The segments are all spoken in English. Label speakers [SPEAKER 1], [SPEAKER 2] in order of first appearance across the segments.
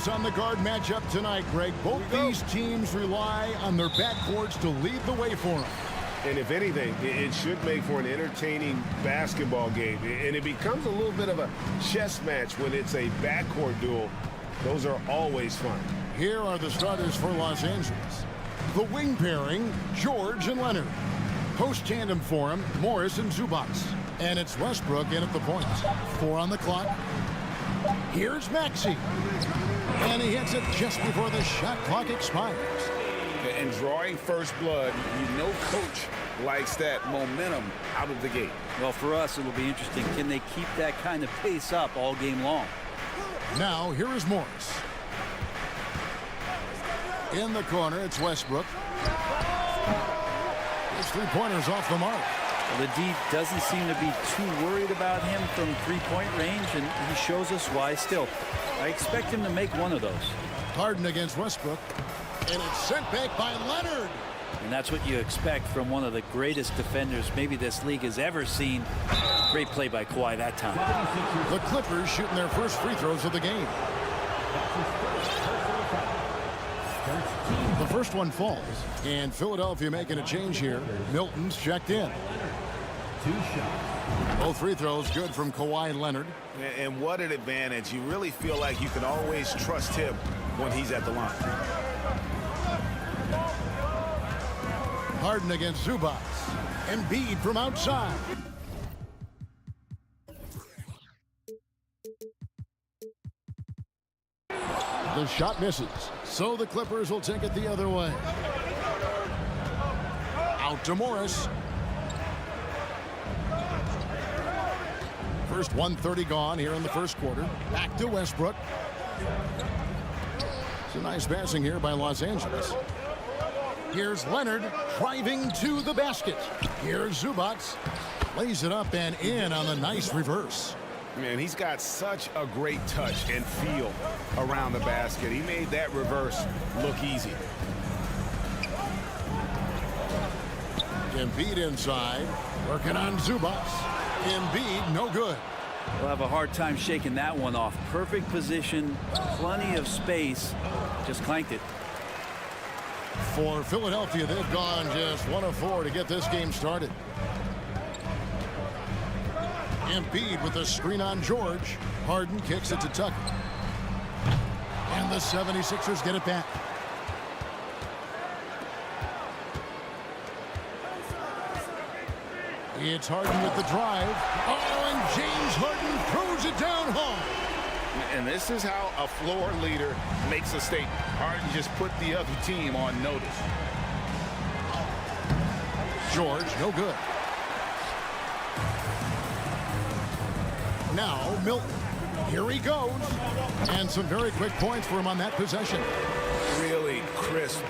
[SPEAKER 1] focus on the guard matchup tonight, Greg. Both these teams rely on their backcourts to lead the way for them.
[SPEAKER 2] And if anything, it should make for an entertaining basketball game. And it becomes a little bit of a chess match when it's a backcourt duel. Those are always fun.
[SPEAKER 1] Here are the starters for Los Angeles. The wing pairing, George and Leonard. Post tandem for him, Morris and Zubac. And it's Westbrook in at the point. 4 on the clock. Here's Maxey. And he hits it just before the shot clock expires.
[SPEAKER 3] And drawing first blood, you know coach likes that momentum out of the gate.
[SPEAKER 4] Well, for us, it'll be interesting. Can they keep that kind of pace up all game long?
[SPEAKER 1] Now, here is Morris. In the corner, it's Westbrook. His three-pointers off the mark.
[SPEAKER 4] Well, the D doesn't seem to be too worried about him from three-point range, and he shows us why still. I expect him to make one of those.
[SPEAKER 1] Harden against Westbrook. And it's sent back by Leonard.
[SPEAKER 4] And that's what you expect from one of the greatest defenders maybe this league has ever seen. Great play by Kawhi that time.
[SPEAKER 1] The Clippers shooting their first free throws of the game. The first one falls. And Philadelphia making a change here. Milton's checked in. Both free throws good from Kawhi Leonard.
[SPEAKER 2] And what an advantage. You really feel like you can always trust him when he's at the line.
[SPEAKER 1] Harden against Zubac. Embiid from outside. The shot misses. So the Clippers will take it the other way. Out to Morris. First 1:30 gone here in the first quarter. Back to Westbrook. It's a nice passing here by Los Angeles. Here's Leonard driving to the basket. Here's Zubac. Lays it up and in on the nice reverse.
[SPEAKER 2] Man, he's got such a great touch and feel around the basket. He made that reverse look easy.
[SPEAKER 1] Embiid inside. Working on Zubac. Embiid, no good.
[SPEAKER 4] We'll have a hard time shaking that one off. Perfect position, plenty of space. Just clanked it.
[SPEAKER 1] For Philadelphia, they've gone just 1 of 4 to get this game started. Embiid with a screen on George. Harden kicks it to Tucker. And the 76ers get it back. It's Harden with the drive. Oh, and James Harden throws it down home.
[SPEAKER 3] And this is how a floor leader makes a statement. Harden just put the other team on notice.
[SPEAKER 1] George, no good. Now Milton. Here he goes. And some very quick points for him on that possession.
[SPEAKER 3] Really crisp.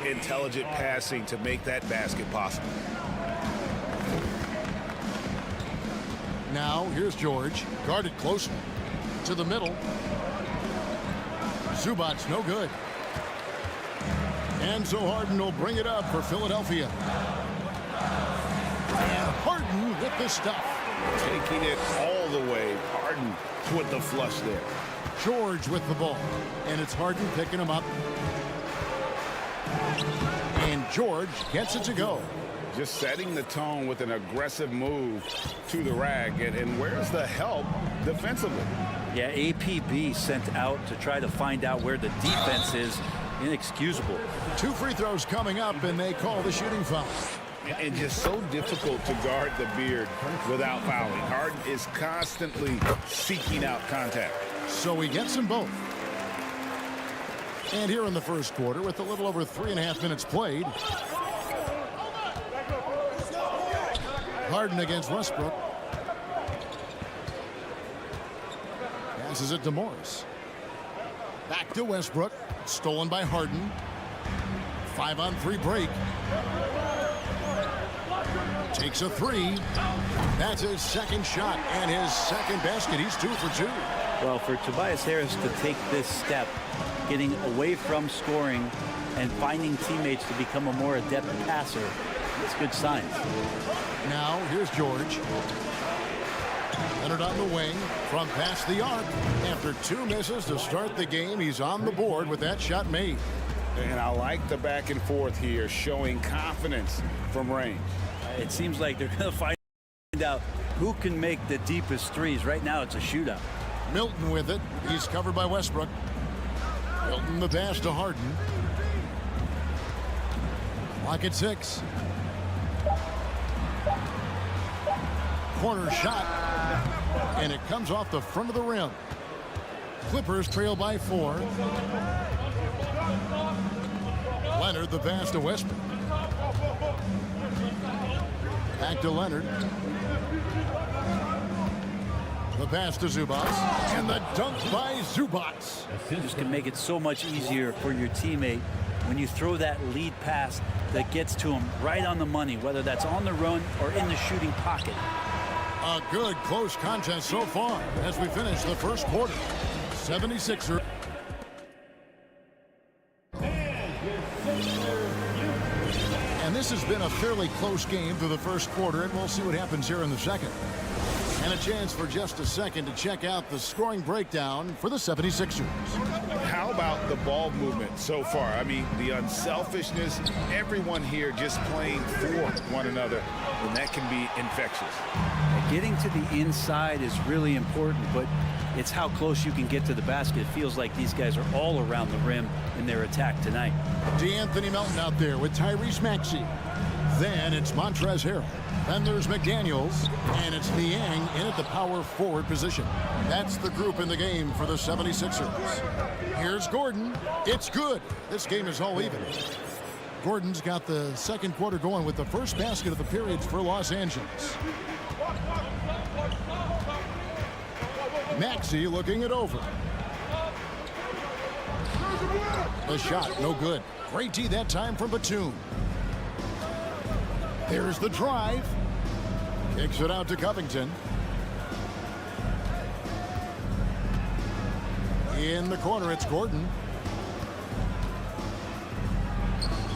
[SPEAKER 2] Intelligent passing to make that basket possible.
[SPEAKER 1] Now here's George. Guarded closely. To the middle. Zubac, no good. And so Harden will bring it up for Philadelphia. And Harden with the stuff.
[SPEAKER 2] Taking it all the way. Harden with the flush there.
[SPEAKER 1] George with the ball. And it's Harden picking him up. And George gets it to go.
[SPEAKER 3] Just setting the tone with an aggressive move to the rack. And where's the help defensively?
[SPEAKER 4] Yeah, APB sent out to try to find out where the defense is. Inexcusable. 2
[SPEAKER 1] free throws coming up, and they call the shooting foul.
[SPEAKER 2] And just so difficult to guard the beard without fouling. Harden is constantly seeking out contact.
[SPEAKER 1] So he gets them both. And here in the first quarter, with a little over 3.5 minutes played, Harden against Westbrook. Passes it to Morris. Back to Westbrook. Stolen by Harden. 5-on-3 break. Takes a 3. That's his second shot and his second basket. He's 2 for 2.
[SPEAKER 4] Well, for Tobias Harris to take this step, getting away from scoring and finding teammates to become a more adept passer, that's good signs.
[SPEAKER 1] Now here's George. Leonard on the wing from past the arc. After 2 misses to start the game, he's on the board with that shot made.
[SPEAKER 3] And I like the back and forth here, showing confidence from range.
[SPEAKER 4] It seems like they're going to find out who can make the deepest threes. Right now, it's a shootout.
[SPEAKER 1] Milton with it. He's covered by Westbrook. Milton the pass to Harden. Clock at 6. Corner shot. And it comes off the front of the rim. Clippers trail by 4. Leonard the pass to Westbrook. Back to Leonard. The pass to Zubac. And the dunk by Zubac.
[SPEAKER 4] This can make it so much easier for your teammate when you throw that lead pass that gets to him right on the money, whether that's on the run or in the shooting pocket.
[SPEAKER 1] A good close contest so far as we finish the first quarter. 76ers. And this has been a fairly close game through the first quarter, and we'll see what happens here in the second. And a chance for just a second to check out the scoring breakdown for the 76ers.
[SPEAKER 3] How about the ball movement so far? I mean, the unselfishness, everyone here just playing for one another, and that can be infectious.
[SPEAKER 4] Getting to the inside is really important, but it's how close you can get to the basket. It feels like these guys are all around the rim in their attack tonight.
[SPEAKER 1] D'Anthony Melton out there with Tyrese Maxey. Then it's Montrezl Harrell. Then there's McDaniels, and it's Niang in at the power forward position. That's the group in the game for the 76ers. Here's Gordon. It's good. This game is all even. Gordon's got the second quarter going with the first basket of the period for Los Angeles. Maxey looking it over. The shot, no good. Great D that time from Batum. There's the drive. Kicks it out to Covington. In the corner, it's Gordon.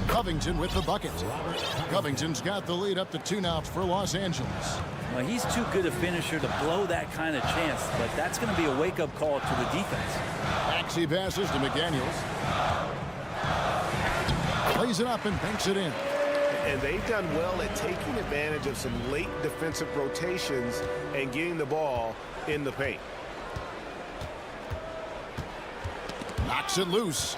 [SPEAKER 1] Covington with the bucket. Covington's got the lead up to 2 now for Los Angeles.
[SPEAKER 4] Well, he's too good a finisher to blow that kind of chance, but that's going to be a wake-up call to the defense.
[SPEAKER 1] Maxey passes to McDaniels. Plays it up and banks it in.
[SPEAKER 2] And they've done well at taking advantage of some late defensive rotations and getting the ball in the paint.
[SPEAKER 1] Knocks it loose.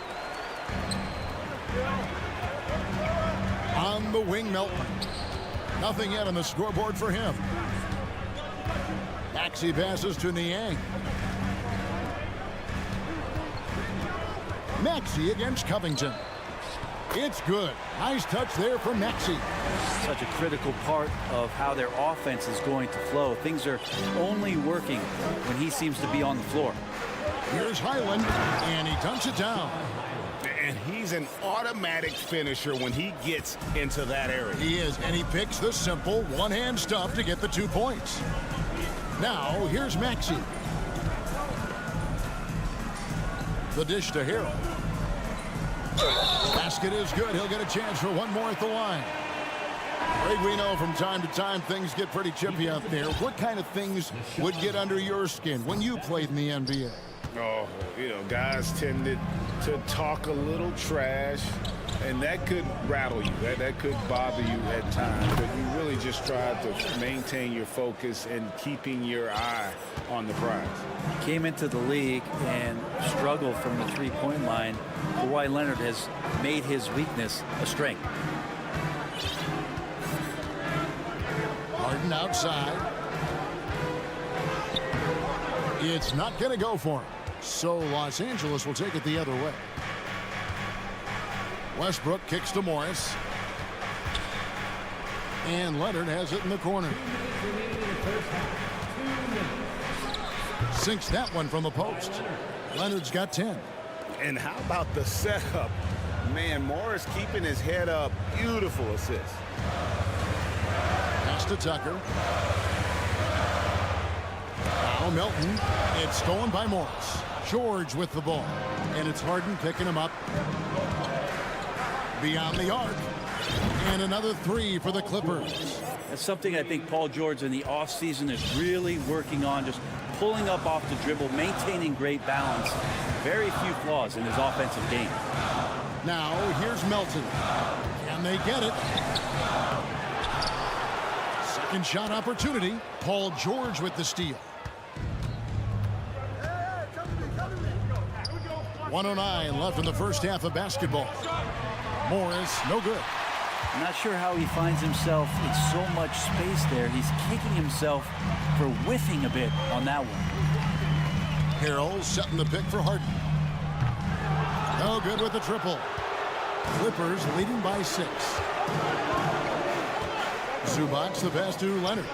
[SPEAKER 1] On the wing, Melton. Nothing yet on the scoreboard for him. Maxey passes to Niang. Maxey against Covington. It's good. Nice touch there from Maxey.
[SPEAKER 4] Such a critical part of how their offense is going to flow. Things are only working when he seems to be on the floor.
[SPEAKER 1] Here's Highland, and he dunks it down.
[SPEAKER 3] And he's an automatic finisher when he gets into that area.
[SPEAKER 1] He is, and he picks the simple one-hand stuff to get the 2 points. Now, here's Maxey. The dish to Harrell. Basket is good. He'll get a chance for one more at the line. Greg, we know from time to time things get pretty chippy out there. What kind of things would get under your skin when you played in the NBA?
[SPEAKER 3] Oh, you know, guys tended to talk a little trash, and that could rattle you. That could bother you at times. But you really just try to maintain your focus and keeping your eye on the prize.
[SPEAKER 4] He came into the league and struggled from the three-point line. Kawhi Leonard has made his weakness a strength.
[SPEAKER 1] Harden outside. It's not going to go for him. So Los Angeles will take it the other way. Westbrook kicks to Morris. And Leonard has it in the corner. Sinks that one from the post. Leonard's got 10.
[SPEAKER 3] And how about the setup? Man, Morris keeping his head up. Beautiful assist.
[SPEAKER 1] Pass to Tucker. Now Milton. It's stolen by Morris. George with the ball. And it's Harden picking him up. Beyond the arc. And another three for the Clippers.
[SPEAKER 4] That's something I think Paul George in the offseason is really working on, just pulling up off the dribble, maintaining great balance. Very few flaws in his offensive game.
[SPEAKER 1] Now, here's Melton. Can they get it? Second shot opportunity. Paul George with the steal. 1:09 left in the first half of basketball. Morris, no good.
[SPEAKER 4] I'm not sure how he finds himself in so much space there. He's kicking himself for whiffing a bit on that one.
[SPEAKER 1] Harrell setting the pick for Harden. No good with the triple. Clippers leading by 6. Zubac the pass to Leonard.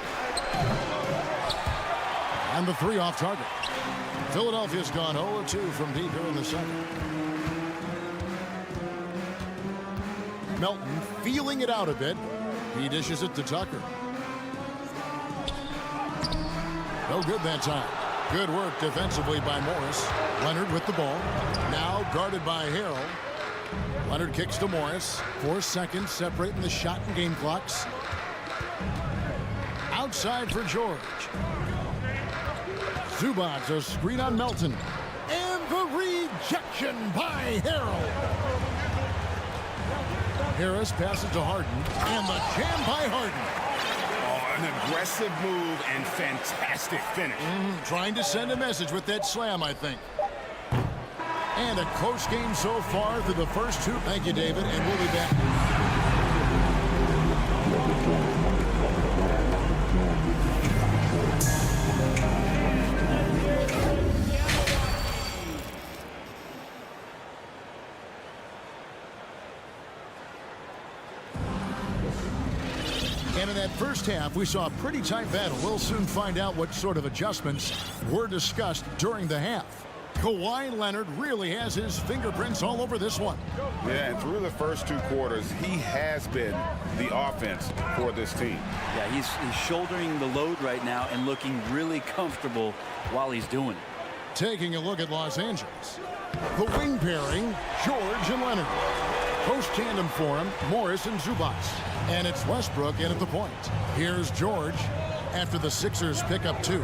[SPEAKER 1] And the three off target. Philadelphia's gone 0-2 from deep here in the second. Melton feeling it out a bit. He dishes it to Tucker. No good that time. Good work defensively by Morris. Leonard with the ball. Now guarded by Harrell. Leonard kicks to Morris. 4 seconds separating the shot and game clocks. Outside for George. Zubac, a screen on Melton. And the rejection by Harrell. Harris passes to Harden. And the jam by Harden.
[SPEAKER 2] Oh, an aggressive move and fantastic finish.
[SPEAKER 1] Trying to send a message with that slam, I think. And a close game so far through the first two. Thank you, David, and we'll be back. And in that first half, we saw a pretty tight battle. We'll soon find out what sort of adjustments were discussed during the half. Kawhi Leonard really has his fingerprints all over this one.
[SPEAKER 2] Yeah, and through the first 2 quarters, he has been the offense for this team.
[SPEAKER 4] Yeah, he's shouldering the load right now and looking really comfortable while he's doing it.
[SPEAKER 1] Taking a look at Los Angeles. The wing pairing, George and Leonard. Post tandem for him, Morris and Zubac. And it's Westbrook in at the point. Here's George after the Sixers pick up 2.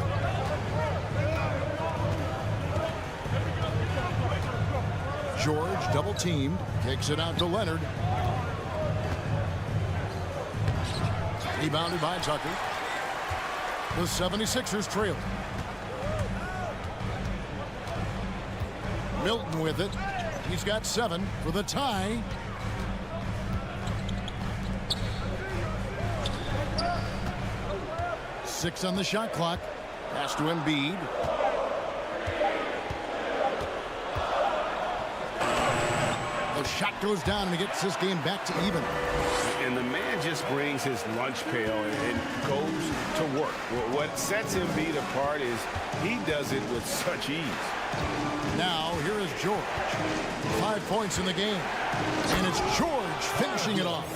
[SPEAKER 1] George double teamed, kicks it out to Leonard. Rebounded by Tucker. The 76ers trail. Milton with it. He's got 7 for the tie. Six on the shot clock. Pass to Embiid. The shot goes down and he gets this game back to even.
[SPEAKER 2] And the man just brings his lunch pail and goes to work. What sets Embiid apart is he does it with such ease.
[SPEAKER 1] Now here is George. 5 points in the game. And it's George finishing it off.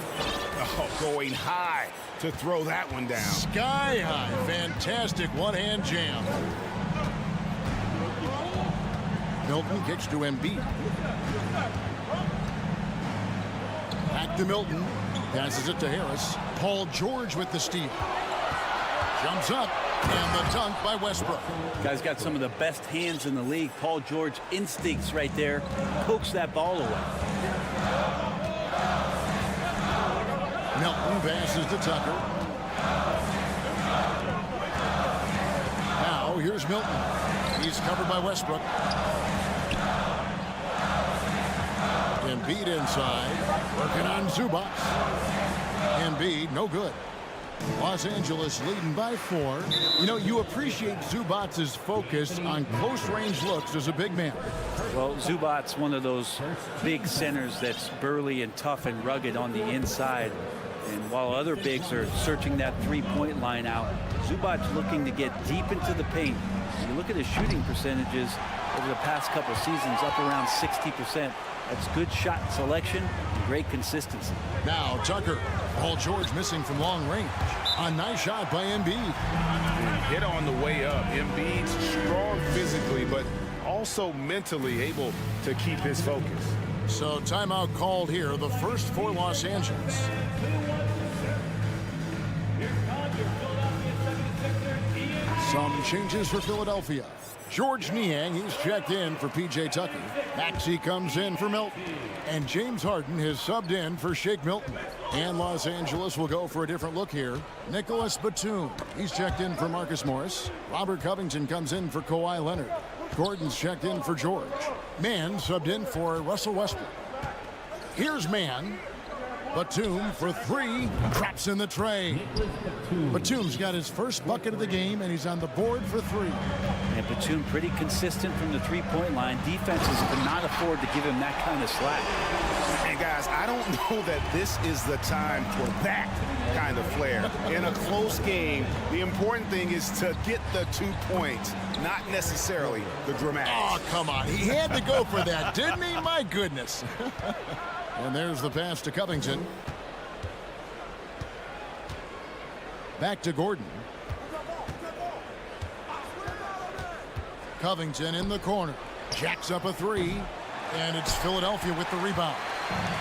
[SPEAKER 2] Oh, going high to throw that one down.
[SPEAKER 1] Sky high. Fantastic one-hand jam. Milton kicks to Embiid. Back to Milton. Passes it to Harris. Paul George with the steal. Jumps up. And the dunk by Westbrook.
[SPEAKER 4] Guy's got some of the best hands in the league. Paul George instincts right there. Pokes that ball away.
[SPEAKER 1] Melton passes to Tucker. Now here's Milton. He's covered by Westbrook. Embiid inside. Working on Zubac. Embiid, no good. Los Angeles leading by 4. You know, you appreciate Zubac's focus on close-range looks as a big man.
[SPEAKER 4] Well, Zubac's one of those big centers that's burly and tough and rugged on the inside. And while other bigs are searching that three-point line out, Zubac's looking to get deep into the paint. You look at his shooting percentages over the past couple seasons, up around 60%. That's good shot selection and great consistency.
[SPEAKER 1] Now Tucker. Paul George missing from long range. A nice shot by Embiid.
[SPEAKER 2] And hit on the way up. Embiid's strong physically, but also mentally able to keep his focus.
[SPEAKER 1] So timeout called here, the first for Los Angeles. Some changes for Philadelphia. George Niang, he's checked in for P.J. Tucker. Maxey comes in for Milton. And James Harden has subbed in for Shake Milton. And Los Angeles will go for a different look here. Nicholas Batum, he's checked in for Marcus Morris. Robert Covington comes in for Kawhi Leonard. Gordon's checked in for George. Mann subbed in for Russell Westbrook. Here's Mann. Batum for three, traps in the tray. Batum's got his first bucket of the game, and he's on the board for three.
[SPEAKER 4] And Batum pretty consistent from the three-point line. Defenses cannot afford to give him that kind of slack.
[SPEAKER 3] And guys, I don't know that this is the time for that kind of flair. In a close game, the important thing is to get the 2 points, not necessarily the dramatics.
[SPEAKER 1] Oh, come on. He had to go for that, didn't he? My goodness. And there's the pass to Covington. Back to Gordon. Covington in the corner. Jacks up a three. And it's Philadelphia with the rebound.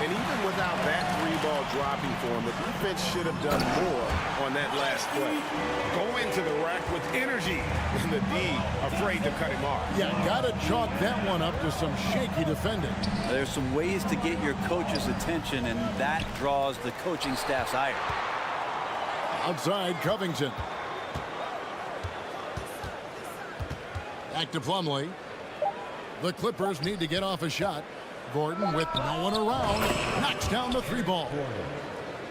[SPEAKER 2] And even without that three-ball dropping for him, the defense should have done more on that last play. Going to the rack with energy, and the D afraid to cut him off.
[SPEAKER 1] Yeah, got to chalk that one up to some shaky defending.
[SPEAKER 4] There's some ways to get your coach's attention, and that draws the coaching staff's ire.
[SPEAKER 1] Outside Covington. Back to Plumlee. The Clippers need to get off a shot. Gordon with no one around knocks down the three ball.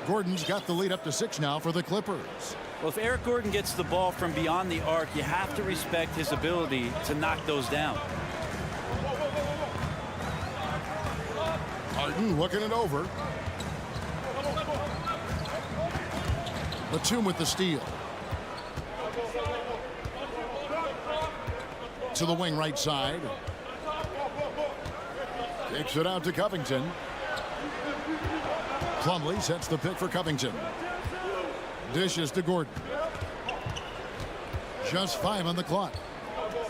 [SPEAKER 1] Gordon's got the lead up to 6 now for the Clippers.
[SPEAKER 4] Well, if Eric Gordon gets the ball from beyond the arc, you have to respect his ability to knock those down.
[SPEAKER 1] Harden looking it over. Batum with the steal. To the wing right side. Takes it out to Covington. Plumlee sets the pick for Covington. Dishes to Gordon. Just 5 on the clock.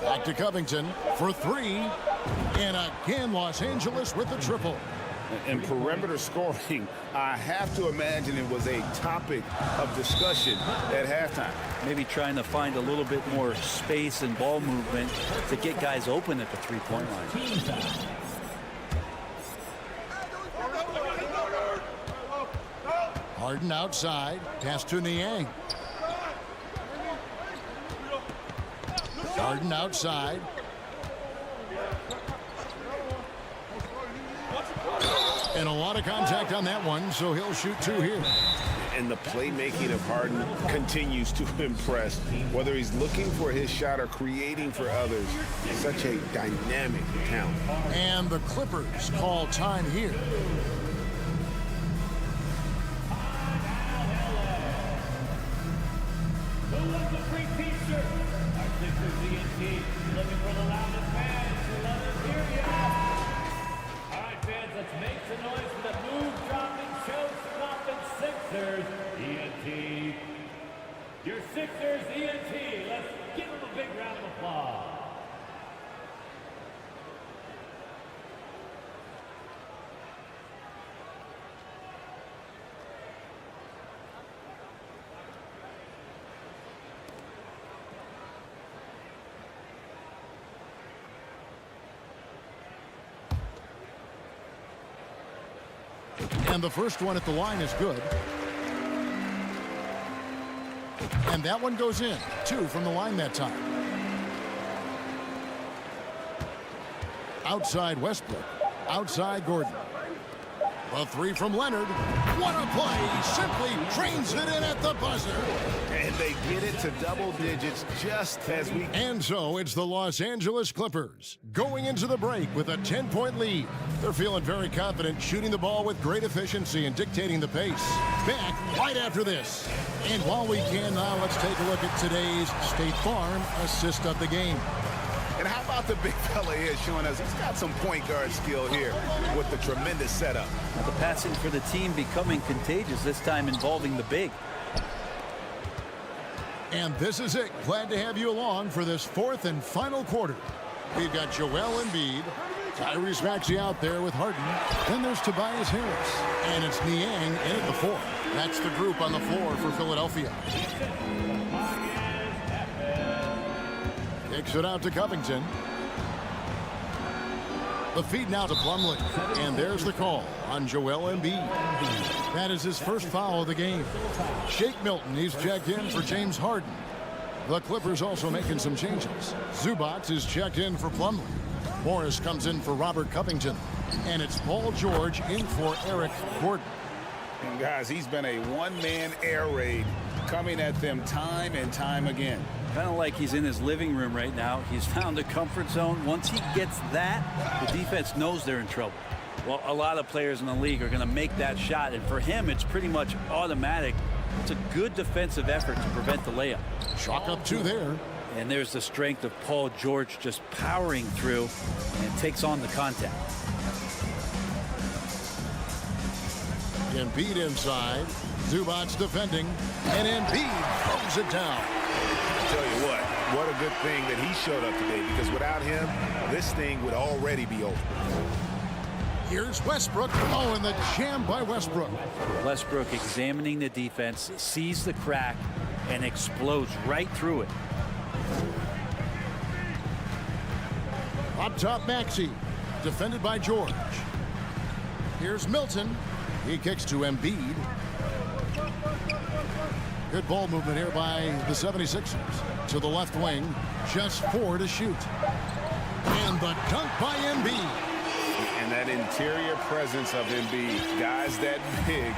[SPEAKER 1] Back to Covington for 3. And again, Los Angeles with the triple.
[SPEAKER 3] And perimeter scoring, I have to imagine it was a topic of discussion at halftime.
[SPEAKER 4] Maybe trying to find a little bit more space and ball movement to get guys open at the three-point line.
[SPEAKER 1] Harden outside. Pass to Niang. Harden outside. And a lot of contact on that one, so he'll shoot 2 here.
[SPEAKER 2] And the playmaking of Harden continues to impress. Whether he's looking for his shot or creating for others, such a dynamic talent.
[SPEAKER 1] And the Clippers call time here.
[SPEAKER 5] Your Sixers, ENT. Let's give them a big round of applause.
[SPEAKER 1] And the first one at the line is good. And that one goes in. 2 from the line that time. Outside Westbrook. Outside Gordon. A 3 from Leonard. What a play. Simply trains it in at the buzzer.
[SPEAKER 2] And they get it to double digits just as we...
[SPEAKER 1] And so it's the Los Angeles Clippers going into the break with a 10-point lead. They're feeling very confident, shooting the ball with great efficiency and dictating the pace. Back right after this. And while we can now, let's take a look at today's State Farm assist of the game.
[SPEAKER 3] And how about the big fella here showing us he's got some point guard skill here with the tremendous setup.
[SPEAKER 4] Now the passing for the team becoming contagious, this time involving the big.
[SPEAKER 1] And this is it. Glad to have you along for this 4th and final quarter. We've got Joel Embiid, Tyrese Maxey out there with Harden. Then there's Tobias Harris. And it's Niang in at the 4. That's the group on the floor for Philadelphia. Kicks it out to Covington. The feed now to Plumlee. And there's the call on Joel Embiid. That is his first foul of the game. Shake Milton, he's checked in for James Harden. The Clippers also making some changes. Zubac is checked in for Plumlee. Morris comes in for Robert Covington. And it's Paul George in for Eric Gordon.
[SPEAKER 3] And guys, he's been a one-man air raid coming at them time and time again.
[SPEAKER 4] Kind of like he's in his living room right now. He's found a comfort zone. Once he gets that, the defense knows they're in trouble. Well, a lot of players in the league are going to make that shot, and for him, it's pretty much automatic. It's a good defensive effort to prevent the layup.
[SPEAKER 1] Chalk up 2 there.
[SPEAKER 4] And there's the strength of Paul George just powering through and takes on the contact.
[SPEAKER 1] Embiid inside. Zubac defending. And Embiid throws it down.
[SPEAKER 2] Tell you what a good thing that he showed up today, because without him, this thing would already be over.
[SPEAKER 1] Here's Westbrook. Oh, and the jam by Westbrook.
[SPEAKER 4] Westbrook examining the defense, sees the crack, and explodes right through it.
[SPEAKER 1] Up top, Maxey. Defended by George. Here's Milton. He kicks to Embiid. Good ball movement here by the 76ers. To the left wing. Just 4 to shoot. And the dunk by Embiid.
[SPEAKER 2] And that interior presence of Embiid, guys that big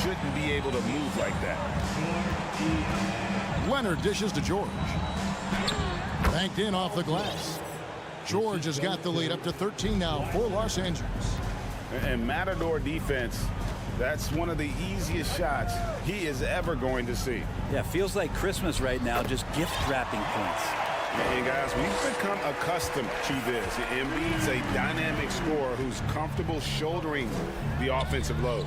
[SPEAKER 2] shouldn't be able to move like that.
[SPEAKER 1] Leonard dishes to George. Banked in off the glass. George has got the lead up to 13 now for Los Angeles.
[SPEAKER 3] And Matador defense, that's one of the easiest shots he is ever going to see.
[SPEAKER 4] Yeah, feels like Christmas right now, just gift wrapping points.
[SPEAKER 2] And guys, we've become accustomed to this. Embiid's a dynamic scorer who's comfortable shouldering the offensive load.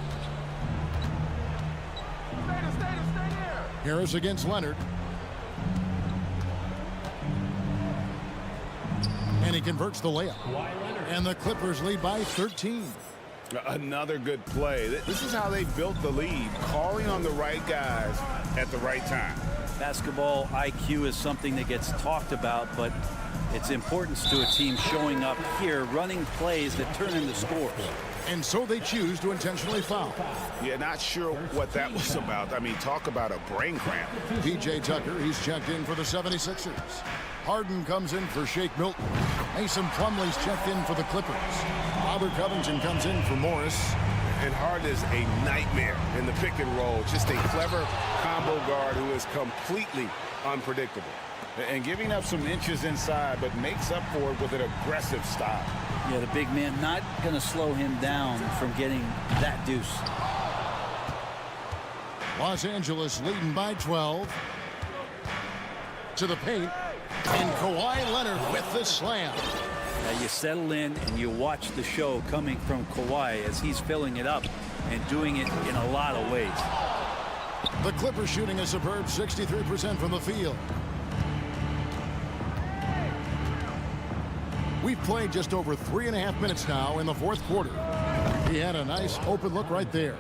[SPEAKER 1] Harris against Leonard. And he converts the layup. And the Clippers lead by 13.
[SPEAKER 2] Another good play. This is how they built the lead, calling on the right guys at the right time.
[SPEAKER 4] Basketball IQ is something that gets talked about, but its importance to a team showing up here, running plays that turn into scores.
[SPEAKER 1] And so they choose to intentionally foul.
[SPEAKER 2] Yeah, not sure what that was about. I mean, talk about a brain cramp.
[SPEAKER 1] P.J. Tucker, he's checked in for the 76ers. Harden comes in for Shake Milton. Mason Plumlee's checked in for the Clippers. Robert Covington comes in for Morris.
[SPEAKER 2] And Harden is a nightmare in the pick and roll. Just a clever combo guard who is completely unpredictable.
[SPEAKER 3] And giving up some inches inside, but makes up for it with an aggressive stop.
[SPEAKER 4] Yeah, the big man not going to slow him down from getting that deuce.
[SPEAKER 1] Los Angeles leading by 12. To the paint. And Kawhi Leonard with the slam.
[SPEAKER 4] Now you settle in and you watch the show coming from Kawhi as he's filling it up and doing it in a lot of ways.
[SPEAKER 1] The Clippers shooting a superb 63% from the field. We've played just over 3.5 minutes now in the fourth quarter. He had a nice open look right there.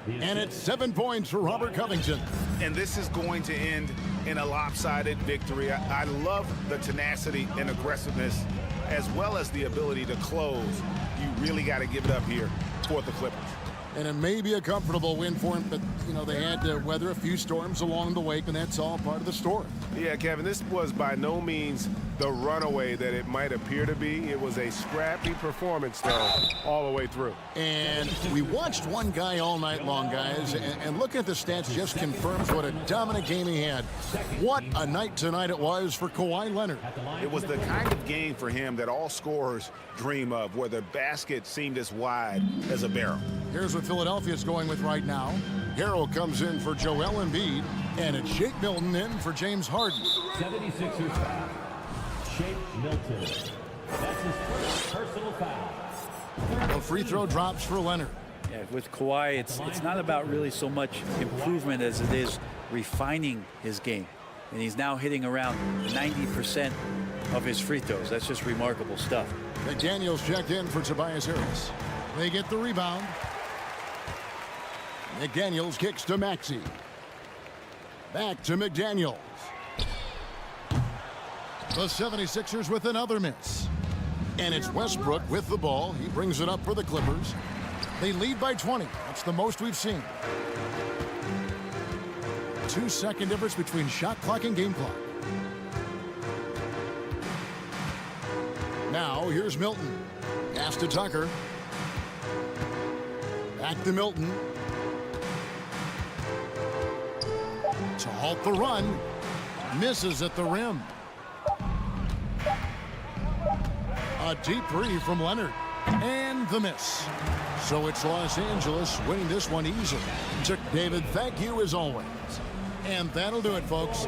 [SPEAKER 1] And it's 7 points for Robert Covington.
[SPEAKER 2] And this is going to end in a lopsided victory. I love the tenacity and aggressiveness, as well as the ability to close. You really got to give it up here for the Clippers.
[SPEAKER 1] And it may be a comfortable win for him, but, you know, they had to weather a few storms along the way, and that's all part of the story.
[SPEAKER 2] Yeah, Kevin, this was by no means the runaway that it might appear to be. It was a scrappy performance, though, all the way through.
[SPEAKER 1] And we watched one guy all night long, guys, and looking at the stats just confirms what a dominant game he had. What a night tonight it was for Kawhi Leonard.
[SPEAKER 2] It was the kind of game for him that all scorers dream of, where the basket seemed as wide as a barrel.
[SPEAKER 1] Here's what Philadelphia's going with right now. Harrell comes in for Joel Embiid, and it's Shake Milton in for James Harden.
[SPEAKER 5] 76ers foul. Shake Milton. That's his first personal foul.
[SPEAKER 1] A free throw drops for Leonard.
[SPEAKER 4] Yeah, with Kawhi, it's not about really so much improvement as it is refining his game. And he's now hitting around 90% of his free throws. That's just remarkable stuff.
[SPEAKER 1] McDaniels checked in for Tobias Harris. They get the rebound. McDaniels kicks to Maxey. Back to McDaniels. The 76ers with another miss. And it's Westbrook with the ball. He brings it up for the Clippers. They lead by 20. That's the most we've seen. 2-second difference between shot clock and game clock. Now, here's Milton. Pass to Tucker. Back to Milton. To halt the run. Misses at the rim. A deep three from Leonard. And the miss. So it's Los Angeles winning this one easily. David, thank you as always. And that'll do it, folks.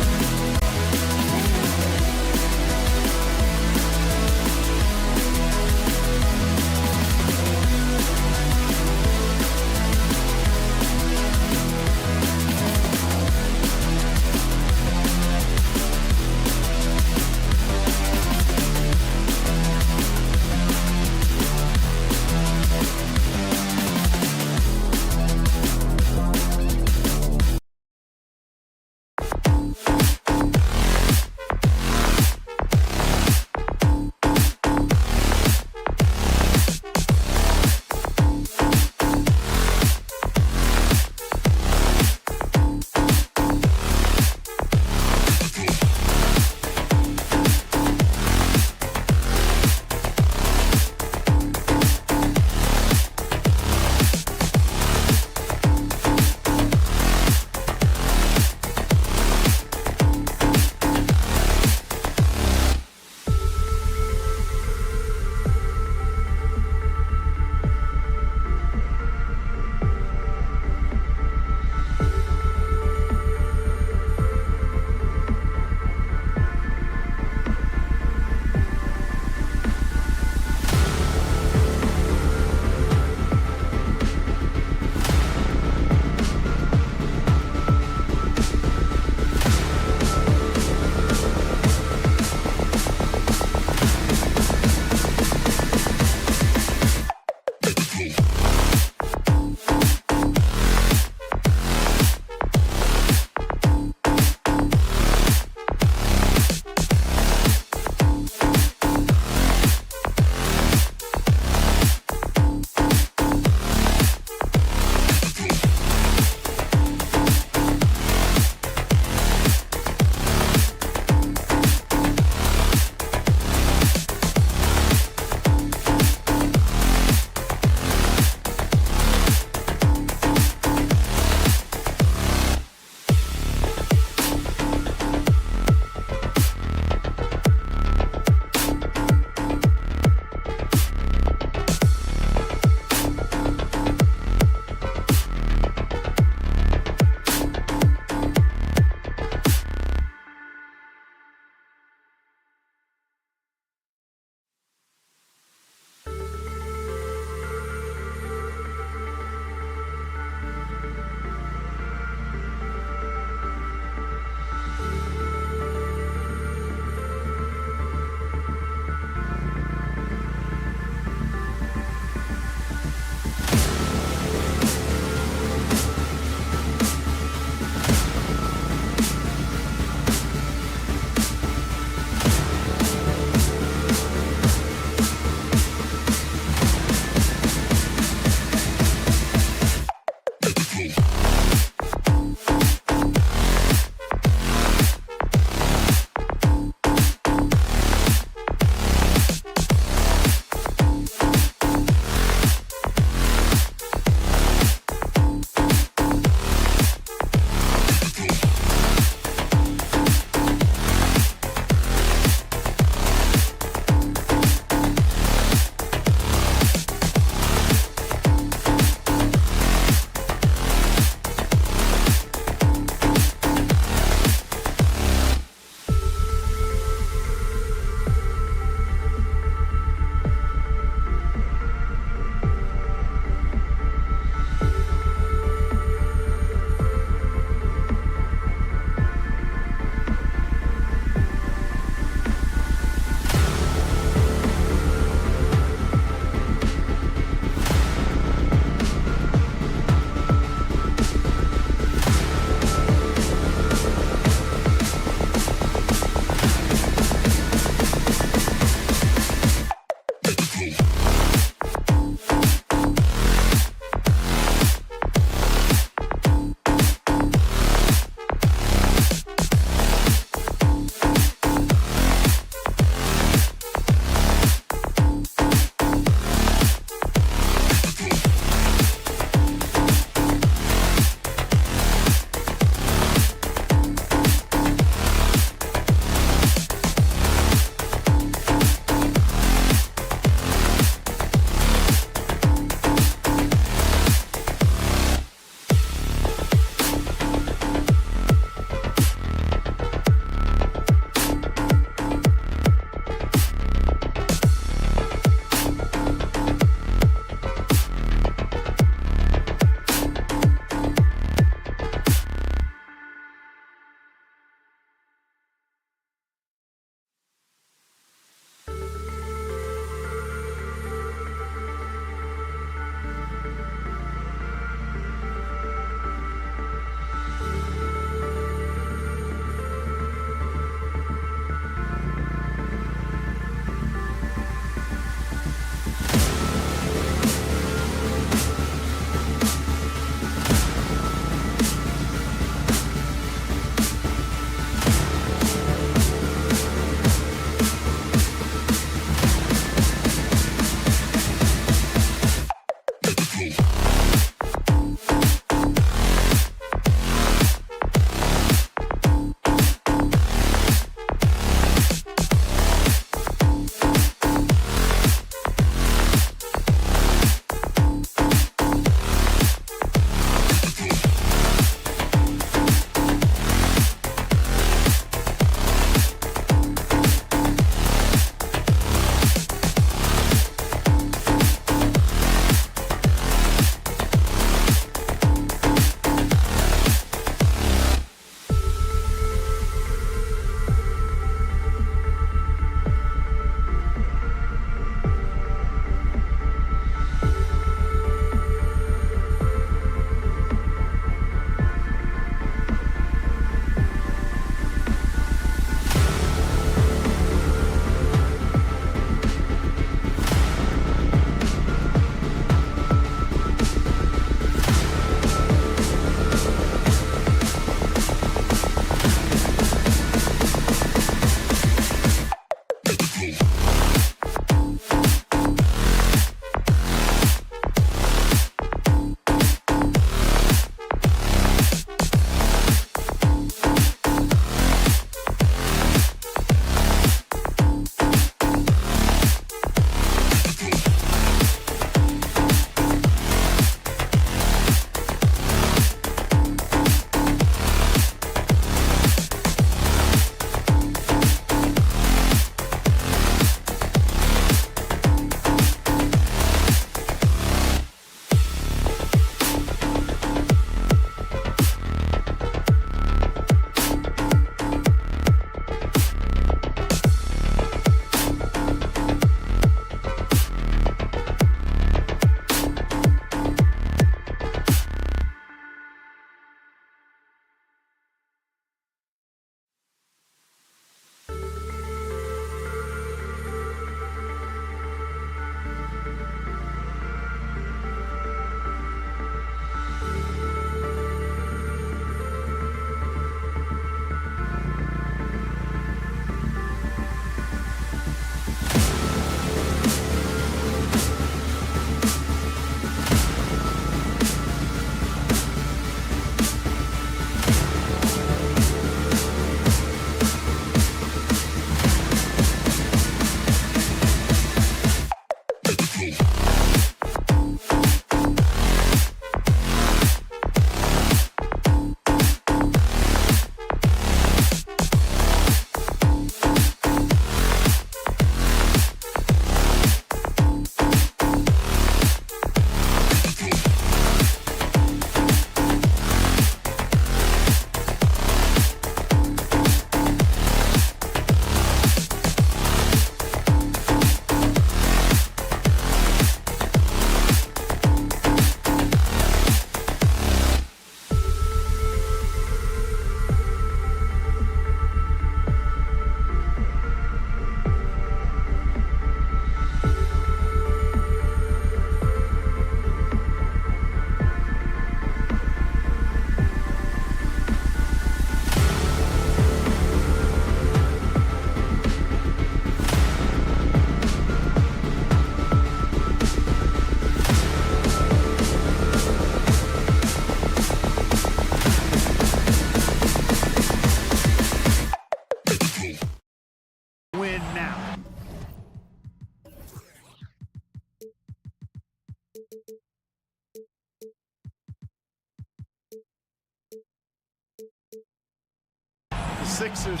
[SPEAKER 6] Sixers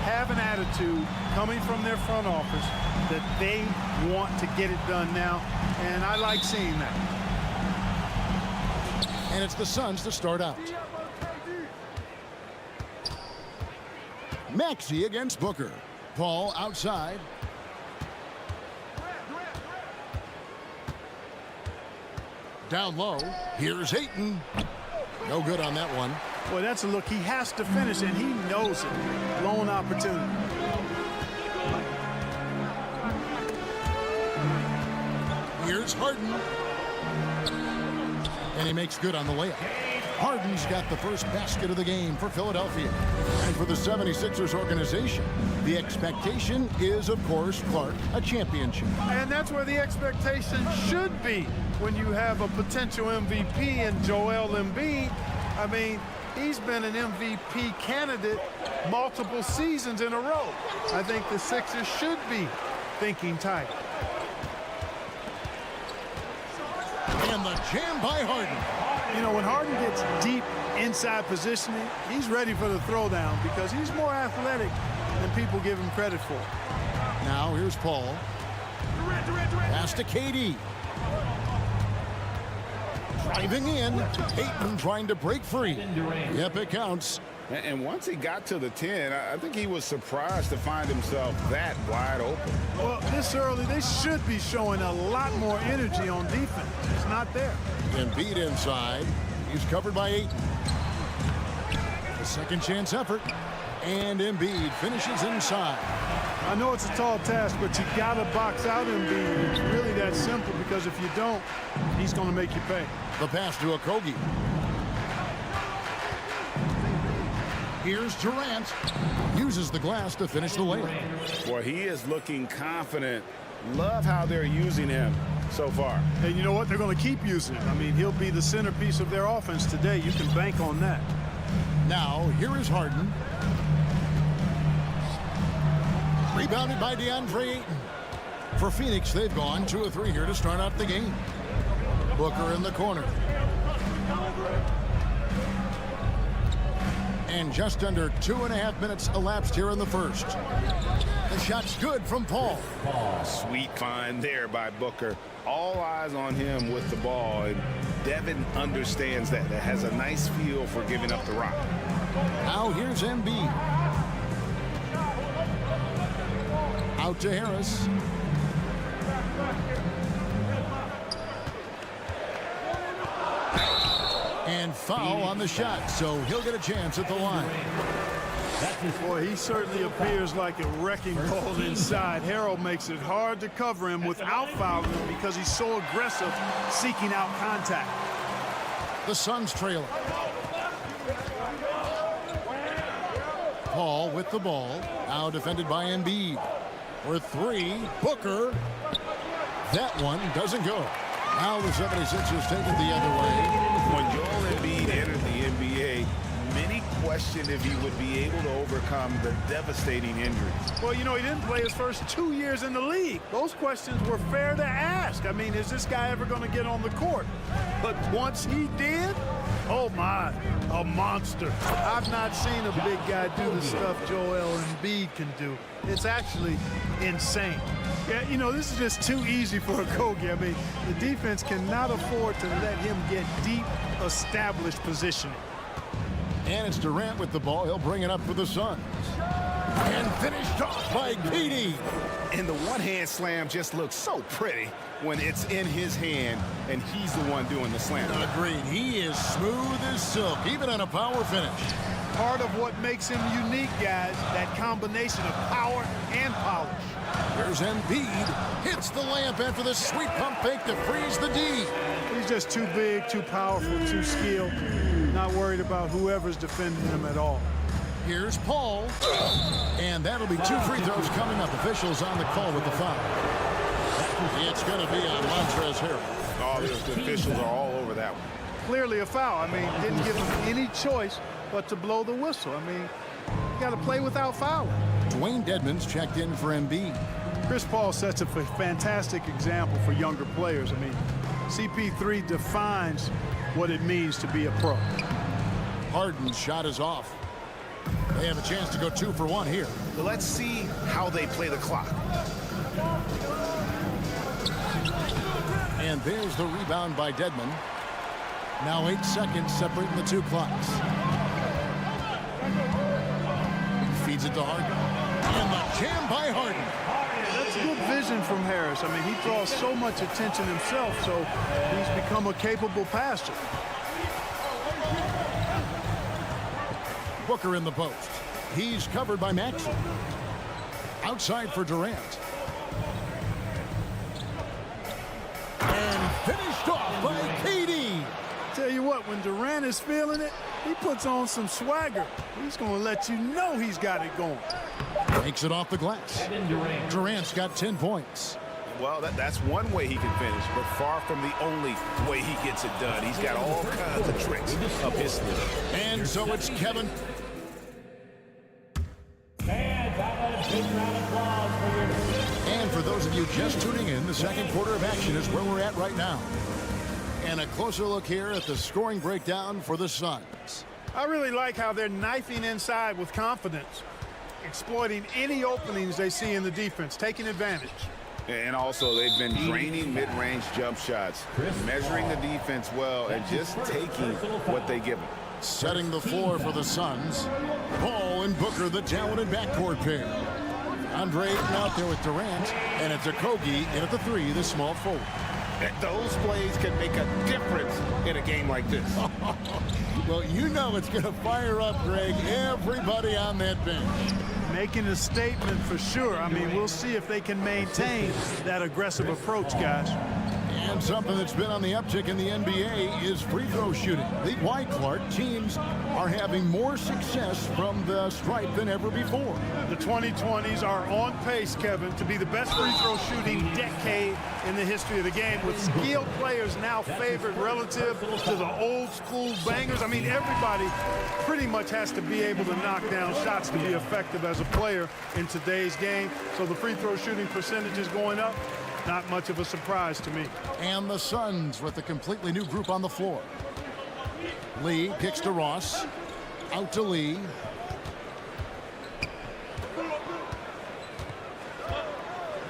[SPEAKER 6] have an attitude coming from their front office that they want to get it done now, and I like seeing that.
[SPEAKER 1] And it's the Suns to start out. Maxey against Booker. Paul outside. Down low. Here's Ayton. No good on that one.
[SPEAKER 6] Boy, that's a look he has to finish, and he knows it. Blown opportunity.
[SPEAKER 1] Here's Harden. And he makes good on the layup. Harden's got the first basket of the game for Philadelphia. And for the 76ers organization, the expectation is, of course, Clark, a championship.
[SPEAKER 6] And that's where the expectation should be when you have a potential MVP in Joel Embiid. I mean, he's been an MVP candidate multiple seasons in a row. I think the Sixers should be thinking tight.
[SPEAKER 1] And the jam by Harden.
[SPEAKER 6] You know, when Harden gets deep inside positioning, he's ready for the throwdown because he's more athletic than people give him credit for.
[SPEAKER 1] Now here's Paul. Pass to KD. Driving in. Ayton trying to break free. Yep, it counts.
[SPEAKER 3] And once he got to the 10, I think he was surprised to find himself that wide open.
[SPEAKER 6] Well, this early, they should be showing a lot more energy on defense. It's not there.
[SPEAKER 1] Embiid inside. He's covered by Ayton. The second chance effort. And Embiid finishes inside.
[SPEAKER 6] I know it's a tall task, but you got to box out Embiid. It's really that simple because if you don't, he's going to make you pay.
[SPEAKER 1] The pass to Okogie. Here's Durant. Uses the glass to finish the layup.
[SPEAKER 3] Boy, he is looking confident. Love how they're using him so far.
[SPEAKER 6] And you know what? They're going to keep using him. I mean, he'll be the centerpiece of their offense today. You can bank on that.
[SPEAKER 1] Now, here is Harden. Rebounded by DeAndre Ayton. For Phoenix, they've gone 2 of 3 here to start out the game. Booker in the corner. And just under 2.5 minutes elapsed here in the first. The shot's good from Paul.
[SPEAKER 3] Sweet find there by Booker. All eyes on him with the ball, and Devin understands that. That has a nice feel for giving up the rock.
[SPEAKER 1] Now here's Embiid. Out to Harris. And foul on the shot, so he'll get a chance at the line.
[SPEAKER 6] Boy, he certainly appears like a wrecking ball inside. Harold makes it hard to cover him without fouling him because he's so aggressive seeking out contact.
[SPEAKER 1] The Suns trailing. Paul with the ball. Now defended by Embiid. For 3, Booker. That one doesn't go. Now the 76ers take it the other way.
[SPEAKER 3] When Joel Embiid entered the NBA, many questioned if he would be able to overcome the devastating injuries.
[SPEAKER 6] Well, you know, he didn't play his first 2 years in the league. Those questions were fair to ask. I mean, is this guy ever going to get on the court? But once he did, oh my, a monster. I've not seen a big guy do the stuff Joel Embiid can do. It's actually insane. Yeah, you know, this is just too easy for Okogie. I mean, the defense cannot afford to let him get deep, established positioning.
[SPEAKER 1] And it's Durant with the ball. He'll bring it up for the Suns. And finished off by KD.
[SPEAKER 3] And the one-hand slam just looks so pretty when it's in his hand and he's the one doing the slam.
[SPEAKER 1] Agreed. He is smooth as silk, even on a power finish.
[SPEAKER 6] Part of what makes him unique, guys, that combination of power and polish.
[SPEAKER 1] Here's Embiid. Hits the layup after the sweet pump fake to freeze the D.
[SPEAKER 6] He's just too big, too powerful, too skilled. Not worried about whoever's defending him at all.
[SPEAKER 1] Here's Paul. And that'll be 2 free throws coming up. Officials on the call with the foul. It's going to be on Montrezl Harrell.
[SPEAKER 3] All the officials are all over that one.
[SPEAKER 6] Clearly a foul. I mean, didn't give him any choice but to blow the whistle. I mean, you got to play without fouling.
[SPEAKER 1] Dwayne Dedmon's checked in for Embiid.
[SPEAKER 6] Chris Paul sets a fantastic example for younger players. I mean, CP3 defines what it means to be a pro.
[SPEAKER 1] Harden's shot is off. They have a chance to go 2 for 1 here.
[SPEAKER 2] Let's see how they play the clock.
[SPEAKER 1] And there's the rebound by Dedmon. Now 8 seconds separating the two clocks. Feeds it to Harden. And the jam by Harden.
[SPEAKER 6] That's good vision from Harris. I mean, he draws so much attention himself, so he's become a capable passer.
[SPEAKER 1] Booker in the post. He's covered by Maxey. Outside for Durant. And finished off by KD.
[SPEAKER 6] Tell you what, when Durant is feeling it, he puts on some swagger. He's going to let you know he's got it going.
[SPEAKER 1] Takes it off the glass. Durant's got 10 points.
[SPEAKER 2] Well, that's one way he can finish, but far from the only way he gets it done. He's got all kinds of tricks up his sleeve.
[SPEAKER 1] And so it's Kevin.
[SPEAKER 5] Fans, how about a big round of applause for your...
[SPEAKER 1] And for those of you just tuning in, the second quarter of action is where we're at right now. And a closer look here at the scoring breakdown for the Suns.
[SPEAKER 6] I really like how they're knifing inside with confidence, exploiting any openings they see in the defense, taking advantage.
[SPEAKER 2] And also, they've been draining mid-range jump shots, measuring the defense well, and just taking what they give them.
[SPEAKER 1] Setting the floor for the Suns. Paul and Booker, the talented backcourt pair. Andre out there with Durant, and it's Okogie in at the 3, the small forward.
[SPEAKER 2] Those plays can make a difference in a game like this.
[SPEAKER 1] Well, you know it's going to fire up, Greg, everybody on that bench.
[SPEAKER 6] Making a statement for sure. I mean, we'll see if they can maintain that aggressive approach, guys.
[SPEAKER 1] And something that's been on the uptick in the NBA is free throw shooting. League-wide, Clark, teams are having more success from the stripe than ever before.
[SPEAKER 6] The 2020s are on pace, Kevin, to be the best free throw shooting decade in the history of the game, with skilled players now favored relative to the old school bangers. I mean, everybody pretty much has to be able to knock down shots to be effective as a player in today's game. So the free throw shooting percentage is going up. Not much of a surprise to me.
[SPEAKER 1] And the Suns with a completely new group on the floor. Lee kicks to Ross. Out to Lee.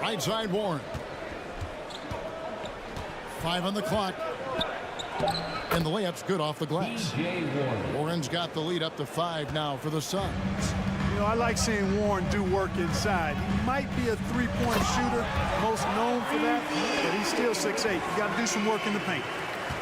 [SPEAKER 1] Right side Warren. 5 on the clock. And the layup's good off the glass. Warren's got the lead up to 5 now for the Suns.
[SPEAKER 6] You know, I like seeing Warren do work inside. He might be a three-point shooter, most known for that, but he's still 6'8". You got to do some work in the paint.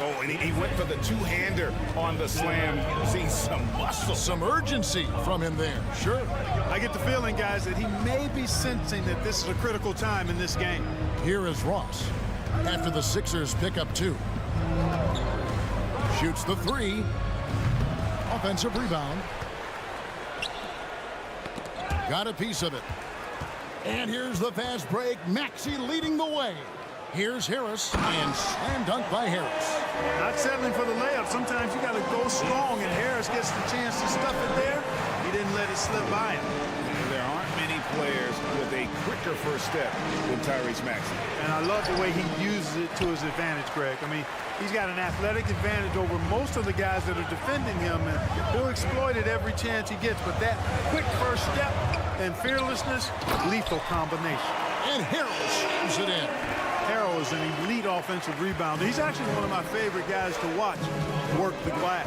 [SPEAKER 2] Oh, and he went for the two-hander on the slam, using some muscle.
[SPEAKER 1] Some urgency from him there, sure.
[SPEAKER 6] I get the feeling, guys, that he may be sensing that this is a critical time in this game.
[SPEAKER 1] Here is Ross after the Sixers pick up 2. Shoots the 3. Offensive rebound. Got a piece of it. And here's the fast break. Maxey leading the way. Here's Harris, and slam dunk by Harris.
[SPEAKER 6] Not settling for the layup. Sometimes you got to go strong, and Harris gets the chance to stuff it there. He didn't let it slip by him.
[SPEAKER 2] There aren't many players with a quicker first step than Tyrese Maxey.
[SPEAKER 6] And I love the way he uses it to his advantage, Greg. I mean, he's got an athletic advantage over most of the guys that are defending him, and he'll exploit it every chance he gets. But that quick first step and fearlessness, lethal combination.
[SPEAKER 1] And Harris shoots it in.
[SPEAKER 6] Harrell is an elite offensive rebounder. He's actually one of my favorite guys to watch work the glass.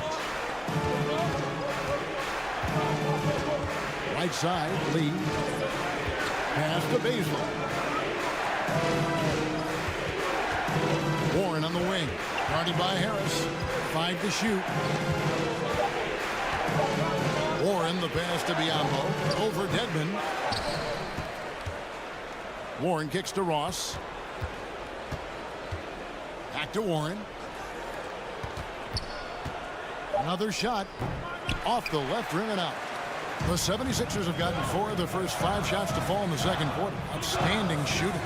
[SPEAKER 1] Right side, Lee. Pass to Baszler. Warren on the wing. Guarded by Harris. 5 to shoot. Warren, the pass to Biyombo. Over Dedmon. Warren kicks to Ross. Back to Warren. Another shot off the left rim and out. The 76ers have gotten 4 of their first 5 shots to fall in the second quarter. Outstanding shooting.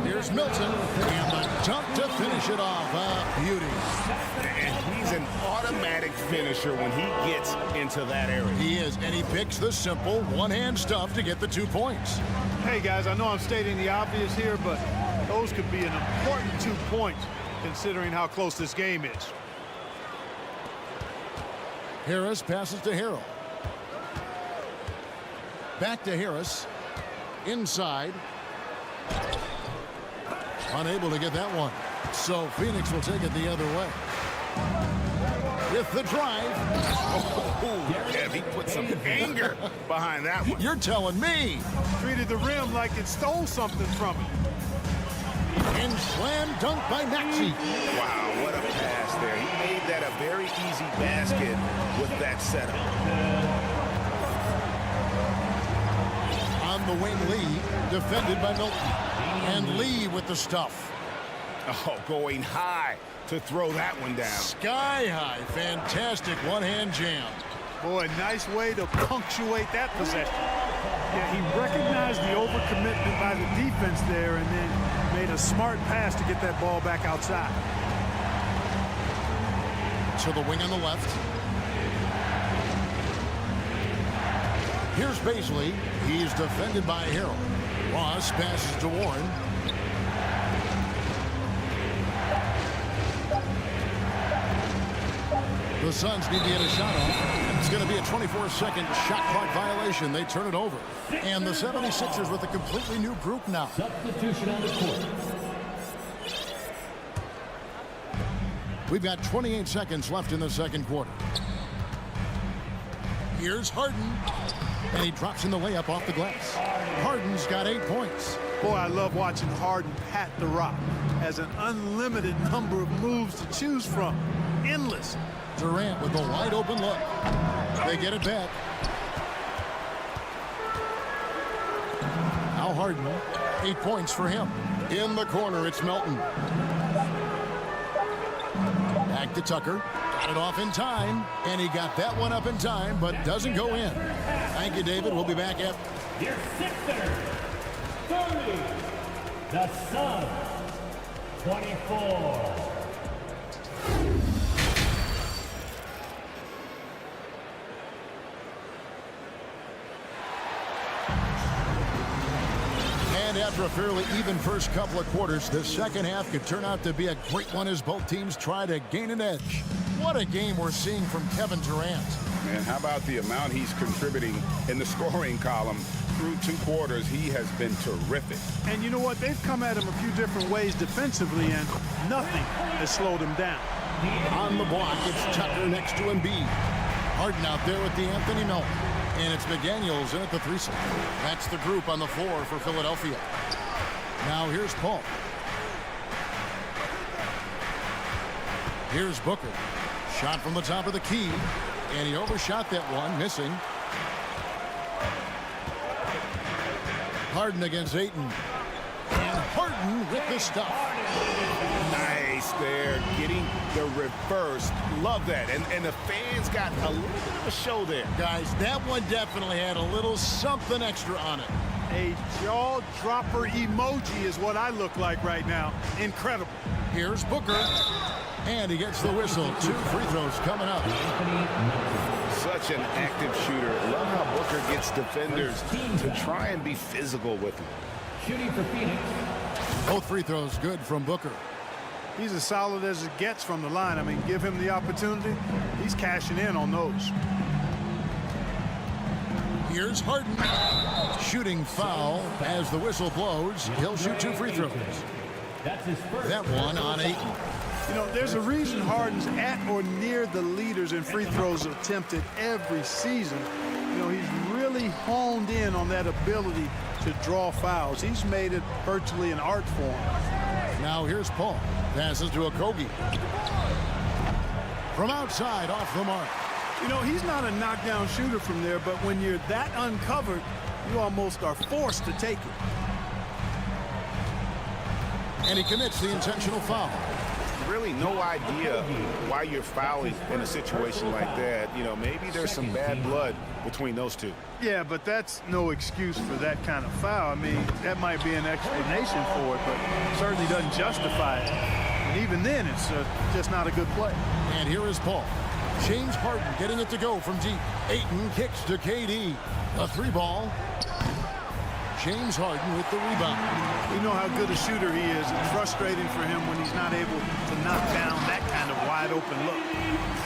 [SPEAKER 1] Here's Milton, and the dunk to finish it off. A beauty.
[SPEAKER 2] And he's an automatic finisher when he gets into that area.
[SPEAKER 1] He is, and he picks the simple one-hand stuff to get the 2 points.
[SPEAKER 6] Hey, guys, I know I'm stating the obvious here, but those could be an important 2 points considering how close this game is.
[SPEAKER 1] Harris passes to Harrell. Back to Harris. Inside. Unable to get that one. So Phoenix will take it the other way. With the drive.
[SPEAKER 2] Oh, yeah, he put some anger behind that one.
[SPEAKER 1] You're telling me.
[SPEAKER 6] Treated the rim like it stole something from him.
[SPEAKER 1] And slam dunk by Maxey.
[SPEAKER 2] Wow, what a pass there. He made that a very easy basket with that setup.
[SPEAKER 1] On the wing, Lee, defended by Milton. And Lee with the stuff.
[SPEAKER 2] Oh, going high to throw that one down.
[SPEAKER 1] Sky high. Fantastic one-hand jam.
[SPEAKER 6] Boy, nice way to punctuate that possession. Yeah, he recognized the overcommitment by the defense there and then made a smart pass to get that ball back outside.
[SPEAKER 1] To the wing on the left. Here's Baisley. He's defended by Harrell. Ross passes to Warren. The Suns need to get a shot off. It's going to be a 24-second shot clock violation. They turn it over. And the 76ers with a completely new group now.
[SPEAKER 5] Substitution on the court.
[SPEAKER 1] We've got 28 seconds left in the second quarter. Here's Harden. And he drops in the layup off the glass. Harden's got 8 points.
[SPEAKER 6] Boy, I love watching Harden pat the rock. Has an unlimited number of moves to choose from. Endless.
[SPEAKER 1] Durant with a wide open look. They get it back. Now Harden, 8 points for him. In the corner, it's Melton. Back to Tucker. Got it off in time. And he got that one up in time, but doesn't go in. Thank you, David. We'll be back after.
[SPEAKER 5] Your Sixers, 30. The Suns, 24.
[SPEAKER 1] And after a fairly even first couple of quarters, the second half could turn out to be a great one as both teams try to gain an edge. What a game we're seeing from Kevin Durant.
[SPEAKER 3] Man, how about the amount he's contributing in the scoring column? Through 2 quarters, he has been terrific.
[SPEAKER 6] And you know what? They've come at him a few different ways defensively, and nothing has slowed him down.
[SPEAKER 1] On the block, it's Tucker next to Embiid. Harden out there with the Anthony Melton. And it's McDaniels in at the threesome. That's the group on the floor for Philadelphia. Now here's Paul. Here's Booker. Shot from the top of the key. And he overshot that one, missing. Harden against Ayton. And Harden with the stuff.
[SPEAKER 2] Nice there, getting the reverse. Love that. And the fans got a little bit of a show there.
[SPEAKER 1] Guys, that one definitely had a little something extra on it.
[SPEAKER 6] A jaw-dropper emoji is what I look like right now. Incredible.
[SPEAKER 1] Here's Booker. And he gets the whistle. 2 free throws coming up.
[SPEAKER 2] Such an active shooter. Love how Booker gets defenders to try and be physical with him.
[SPEAKER 5] Shooting for Phoenix.
[SPEAKER 1] Both free throws good from Booker.
[SPEAKER 6] He's as solid as it gets from the line. I mean, give him the opportunity. He's cashing in on those.
[SPEAKER 1] Here's Harden. Shooting foul as the whistle blows. He'll shoot 2 free throws.
[SPEAKER 5] That's his first.
[SPEAKER 1] That one on Ayton.
[SPEAKER 6] You know, there's a reason Harden's at or near the leaders in free throws attempted every season. You know, he's really honed in on that ability to draw fouls. He's made it virtually an art form.
[SPEAKER 1] Now here's Paul. Passes to Okogie. From outside, off the mark.
[SPEAKER 6] You know, he's not a knockdown shooter from there, but when you're that uncovered, you almost are forced to take it.
[SPEAKER 1] And he commits the intentional foul.
[SPEAKER 2] Really no idea why you're fouling in a situation like that. You know, maybe there's some bad blood between those two.
[SPEAKER 6] Yeah, but that's no excuse for that kind of foul. I mean, that might be an explanation for it, but certainly doesn't justify it. And even then, it's just not a good play.
[SPEAKER 1] And here is Paul. James Harden getting it to go from deep. Ayton kicks to KD. A 3 ball. James Harden with the rebound.
[SPEAKER 6] We know how good a shooter he is. It's frustrating for him when he's not able to knock down that kind of wide-open look.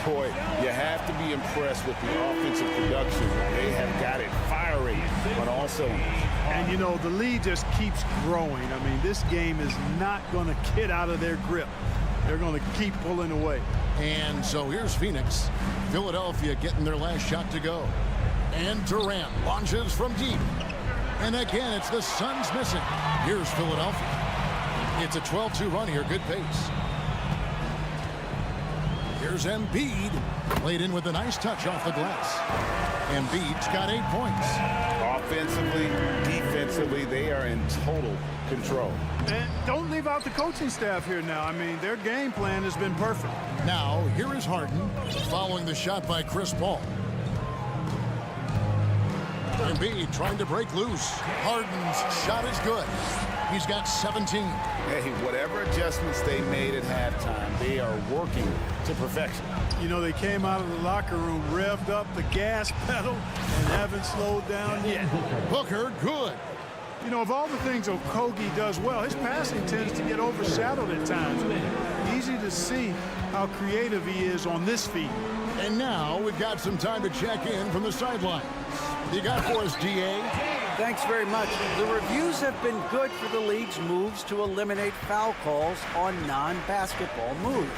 [SPEAKER 3] Boy, you have to be impressed with the offensive production. They have got it firing on all cylinders.
[SPEAKER 6] And, you know, the lead just keeps growing. I mean, this game is not going to get out of their grip. They're going to keep pulling away.
[SPEAKER 1] And so here's Phoenix. Philadelphia getting their last shot to go. And Durant launches from deep. And again, it's the Suns missing. Here's Philadelphia. It's a 12-2 run here. Good pace. Here's Embiid. Played in with a nice touch off the glass. Embiid's got 8 points.
[SPEAKER 3] Offensively, defensively, they are in total control.
[SPEAKER 6] And don't leave out the coaching staff here now. I mean, their game plan has been perfect.
[SPEAKER 1] Now, here is Harden following the shot by Chris Paul. Embiid trying to break loose. Harden's shot is good. He's got 17.
[SPEAKER 3] Hey, whatever adjustments they made at halftime, they are working to perfection.
[SPEAKER 6] You know, they came out of the locker room, revved up the gas pedal, and haven't slowed down yet.
[SPEAKER 1] Booker, good.
[SPEAKER 6] You know, of all the things Okogie does well, his passing tends to get overshadowed at times. Easy to see how creative he is on this feed.
[SPEAKER 1] And now we've got some time to check in from the sidelines. You got for us, DA?
[SPEAKER 7] Thanks very much. The reviews have been good for the league's moves to eliminate foul calls on non-basketball moves.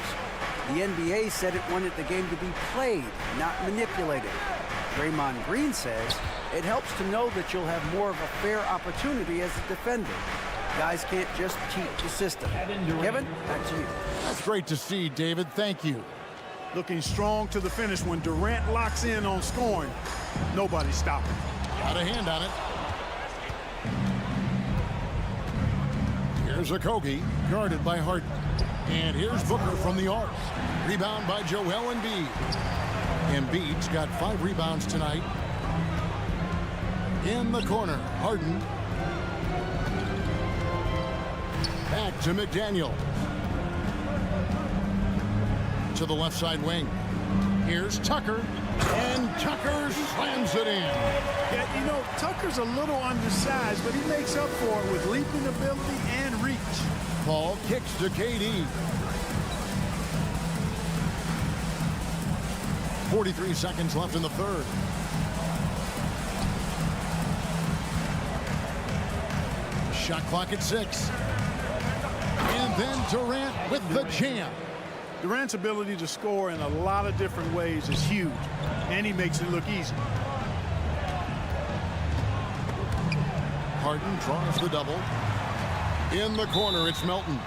[SPEAKER 7] The NBA said it wanted the game to be played, not manipulated. Draymond Green says it helps to know that you'll have more of a fair opportunity as a defender. Guys can't just cheat the system. Kevin, back to you.
[SPEAKER 1] That's great to see, David. Thank you.
[SPEAKER 6] Looking strong to the finish when Durant locks in on scoring. Nobody's stopping.
[SPEAKER 1] Got a hand on it. Here's Okogie, guarded by Harden. And here's Booker from the arc. Rebound by Joel Embiid. Embiid's got 5 rebounds tonight. In the corner, Harden. Back to McDaniel. To the left side wing. Here's Tucker. And Tucker slams it in.
[SPEAKER 6] Yeah, you know, Tucker's a little undersized, but he makes up for it with leaping ability and reach.
[SPEAKER 1] Paul kicks to KD. 43 seconds left in the third. Shot clock at 6. And then Durant with the jam.
[SPEAKER 6] Durant's ability to score in a lot of different ways is huge, and he makes it look easy.
[SPEAKER 1] Harden draws the double. In the corner, it's Melton.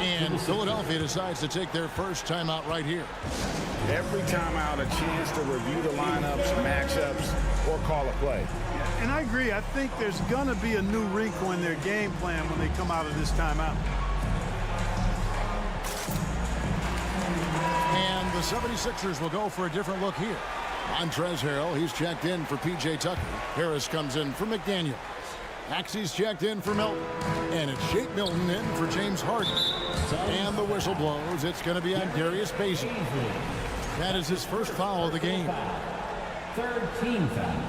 [SPEAKER 1] And Philadelphia decides to take their first timeout right here.
[SPEAKER 3] Every timeout, a chance to review the lineups, matchups, or call a play.
[SPEAKER 6] And I agree. I think there's going to be a new wrinkle in their game plan when they come out of this timeout.
[SPEAKER 1] And the 76ers will go for a different look here. Montrezl Harrell, he's checked in for P.J. Tucker. Harris comes in for McDaniel. Maxey's checked in for Melton. And it's Shake Milton in for James Harden. And the whistle blows. It's going to be on Darius Bazley. That is his first foul of the game.
[SPEAKER 5] Third team foul.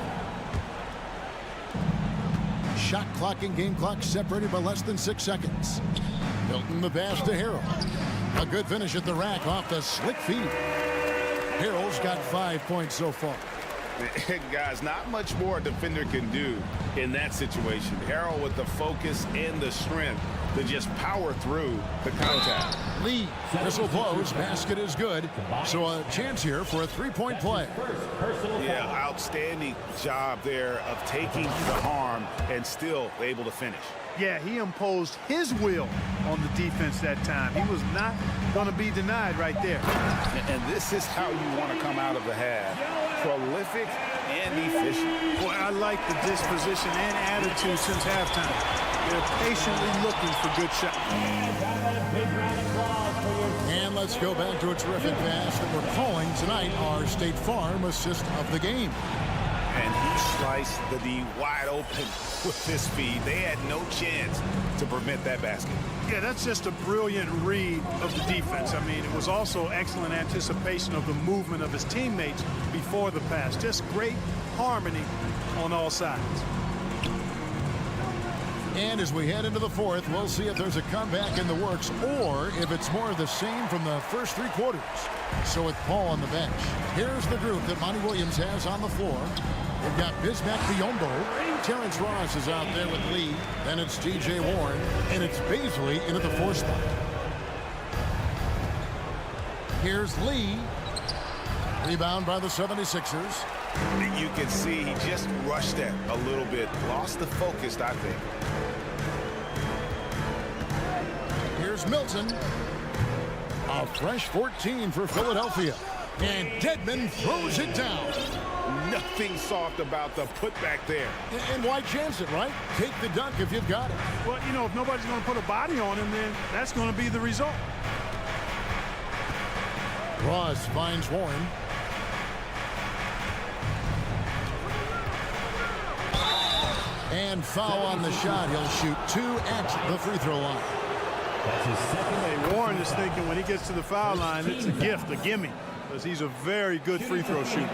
[SPEAKER 1] Shot clock and game clock separated by less than 6 seconds. Milton the pass to Harrell. A good finish at the rack off the slick feed. Harrell's got 5 points so far.
[SPEAKER 3] Guys, not much more a defender can do in that situation. Harrell with the focus and the strength to just power through the contact.
[SPEAKER 1] Lee, whistle blows, basket is good. So a chance here for a 3-point play.
[SPEAKER 3] Yeah, outstanding job there of taking the harm and still able to finish.
[SPEAKER 6] Yeah, he imposed his will on the defense that time. He was not going to be denied right there.
[SPEAKER 3] And this is how you want to come out of the half. Prolific and efficient.
[SPEAKER 6] Boy, I like the disposition and attitude since halftime. They're patiently looking for good shots.
[SPEAKER 1] And let's go back to a terrific pass that we're calling tonight our State Farm assist of the game.
[SPEAKER 3] And he sliced the D wide open with this feed. They had no chance to prevent that basket.
[SPEAKER 6] Yeah, that's just a brilliant read of the defense. I mean, it was also excellent anticipation of the movement of his teammates before the pass. Just great harmony on all sides.
[SPEAKER 1] And as we head into the fourth, we'll see if there's a comeback in the works or if it's more of the same from the first 3 quarters. So with Paul on the bench, here's the group that Monty Williams has on the floor. We've got Bismack Biyombo. Terrence Ross is out there with Lee. Then it's T.J. Warren. And it's Baisley into the 4th spot. Here's Lee. Rebound by the 76ers.
[SPEAKER 2] You can see he just rushed that a little bit. Lost the focus, I think.
[SPEAKER 1] Here's Milton. A fresh 14 for Philadelphia. And Dedmon throws it down.
[SPEAKER 2] Nothing soft about the putback there.
[SPEAKER 1] And why chance it, right? Take the dunk if you've got it.
[SPEAKER 6] Well, you know, if nobody's going to put a body on him, then that's going to be the result.
[SPEAKER 1] Ross finds Warren. And foul on the shot. He'll shoot 2 at the free throw line.
[SPEAKER 5] That's his second.
[SPEAKER 6] Hey, Warren is thinking when he gets to the foul line, it's a gift, a gimme, because he's a very good free throw shooter.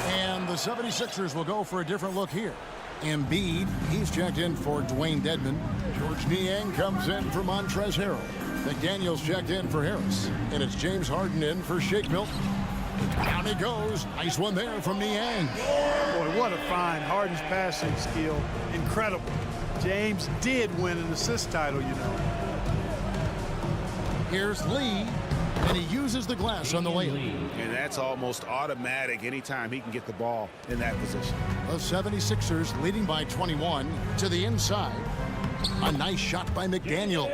[SPEAKER 1] And the 76ers will go for a different look here. Embiid, he's checked in for Dwayne Dedmon. George Niang comes in for Montrezl Harrell. McDaniels checked in for Harris. And it's James Harden in for Shake Milton. Down he goes. Nice one there from Niang.
[SPEAKER 6] Boy, what a find. Harden's passing skill, incredible. James did win an assist title, you know.
[SPEAKER 1] Here's Lee, and he uses the glass on the layup.
[SPEAKER 2] And that's almost automatic anytime he can get the ball in that position.
[SPEAKER 1] The 76ers leading by 21 to the inside. A nice shot by McDaniels.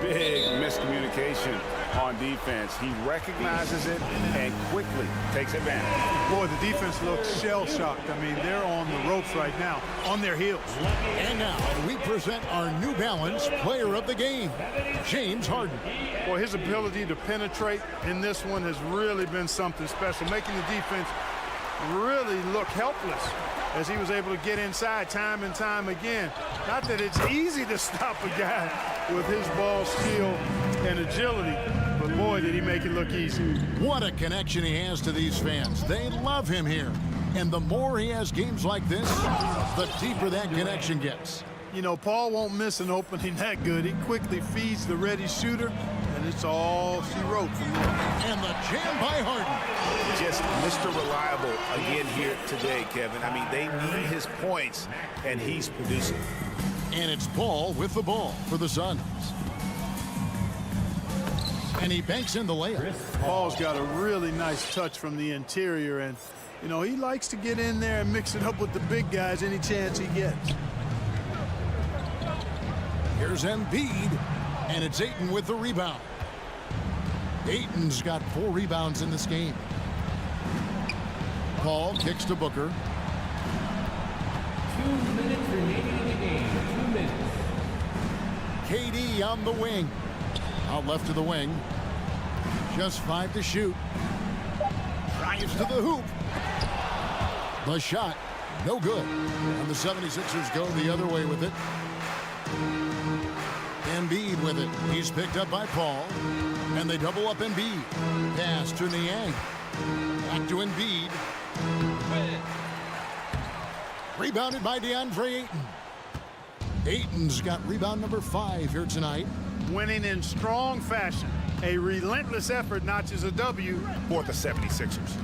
[SPEAKER 2] Big miscommunication on defense. He recognizes it and quickly takes advantage.
[SPEAKER 6] Boy, the defense looks shell-shocked. I mean, they're on the ropes right now, on their heels.
[SPEAKER 1] And now we present our New Balance player of the game, James Harden.
[SPEAKER 6] Boy, his ability to penetrate in this one has really been something special, making the defense really look helpless as he was able to get inside time and time again. Not that it's easy to stop a guy with his ball skill and agility, but boy, did he make it look easy.
[SPEAKER 1] What a connection he has to these fans. They love him here. And the more he has games like this, the deeper that connection gets.
[SPEAKER 6] You know, Paul won't miss an opening that good. He quickly feeds the ready shooter, and it's all she wrote from there.
[SPEAKER 1] And the jam by Harden.
[SPEAKER 2] Just Mr. Reliable again here today, Kevin. I mean, they need his points, and he's producing.
[SPEAKER 1] And it's Paul with the ball for the Suns. And he banks in the layup.
[SPEAKER 6] Paul's got a really nice touch from the interior, and, you know, he likes to get in there and mix it up with the big guys any chance he gets.
[SPEAKER 1] Here's Embiid, and it's Ayton with the rebound. Ayton's got 4 rebounds in this game. Paul kicks to Booker.
[SPEAKER 5] 2 minutes remaining in the game. 2 minutes.
[SPEAKER 1] KD on the wing. Out left to the wing. Just 5 to shoot. Drives to the hoop. The shot, no good. And the 76ers go the other way with it. Embiid with it. He's picked up by Paul. And they double up Embiid. Pass to Niang. Back to Embiid. Rebounded by DeAndre Ayton. Ayton's got rebound number 5 here tonight.
[SPEAKER 6] Winning in strong fashion. A relentless effort notches a W
[SPEAKER 2] For the 76ers.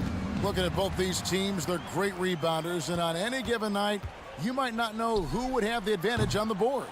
[SPEAKER 1] Looking at both these teams, they're great rebounders, and on any given night, you might not know who would have the advantage on the boards.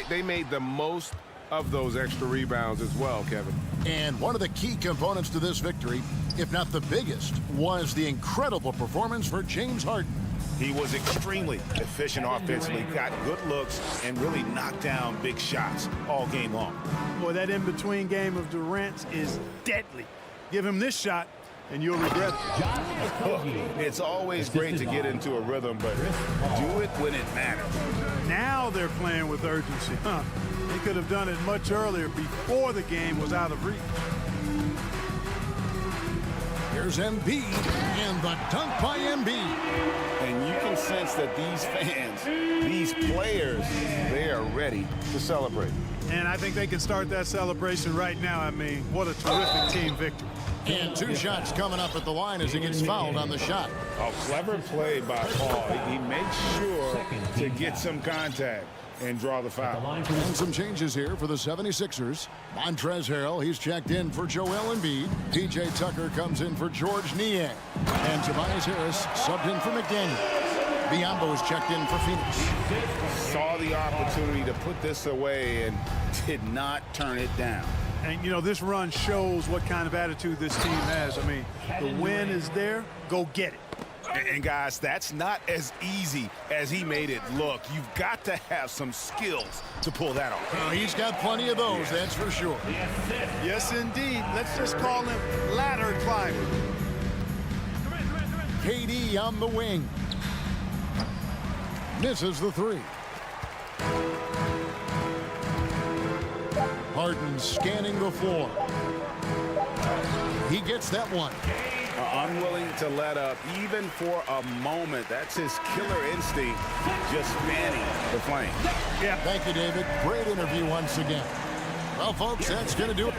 [SPEAKER 3] They made the most of those extra rebounds as well, Kevin.
[SPEAKER 1] And one of the key components to this victory, if not the biggest, was the incredible performance for James Harden.
[SPEAKER 2] He was extremely efficient offensively, got good looks, and really knocked down big shots all game long.
[SPEAKER 6] Boy, that in-between game of Durant's is deadly. Give him this shot, and you'll regret it.
[SPEAKER 2] Look, it's always great to get into a rhythm, but do it when it matters.
[SPEAKER 6] Now they're playing with urgency. They could have done it much earlier, before the game was out of reach.
[SPEAKER 1] Here's Embiid, and the dunk by Embiid.
[SPEAKER 2] And you can sense that these fans, these players, they are ready to celebrate.
[SPEAKER 6] And I think they can start that celebration right now. I mean, what a terrific team victory.
[SPEAKER 1] And 2 shots coming up at the line as he gets fouled on the shot.
[SPEAKER 3] A clever play by Paul. He made sure to get some contact. and draw the foul.
[SPEAKER 1] And some changes here for the 76ers. Montrezl Harrell, he's checked in for Joel Embiid. P.J. Tucker comes in for George Niang. And Tobias Harris subbed in for McDaniel. Biyombo is checked in for Phoenix.
[SPEAKER 2] Saw the opportunity to put this away and did not turn it down.
[SPEAKER 6] And, you know, this run shows what kind of attitude this team has. I mean, the win is there. Go get it.
[SPEAKER 2] And guys, that's not as easy as he made it look. You've got to have some skills to pull that off.
[SPEAKER 1] He's got plenty of those, that's for sure.
[SPEAKER 6] Yes, indeed. Let's just call him ladder climbing.
[SPEAKER 1] KD on the wing. Misses the three. Harden scanning the floor. He gets that one.
[SPEAKER 2] Unwilling to let up even for a moment. That's his killer instinct, just fanning the flame.
[SPEAKER 1] Yeah. Thank you, David. Great interview once again. Well, folks, that's going to do it.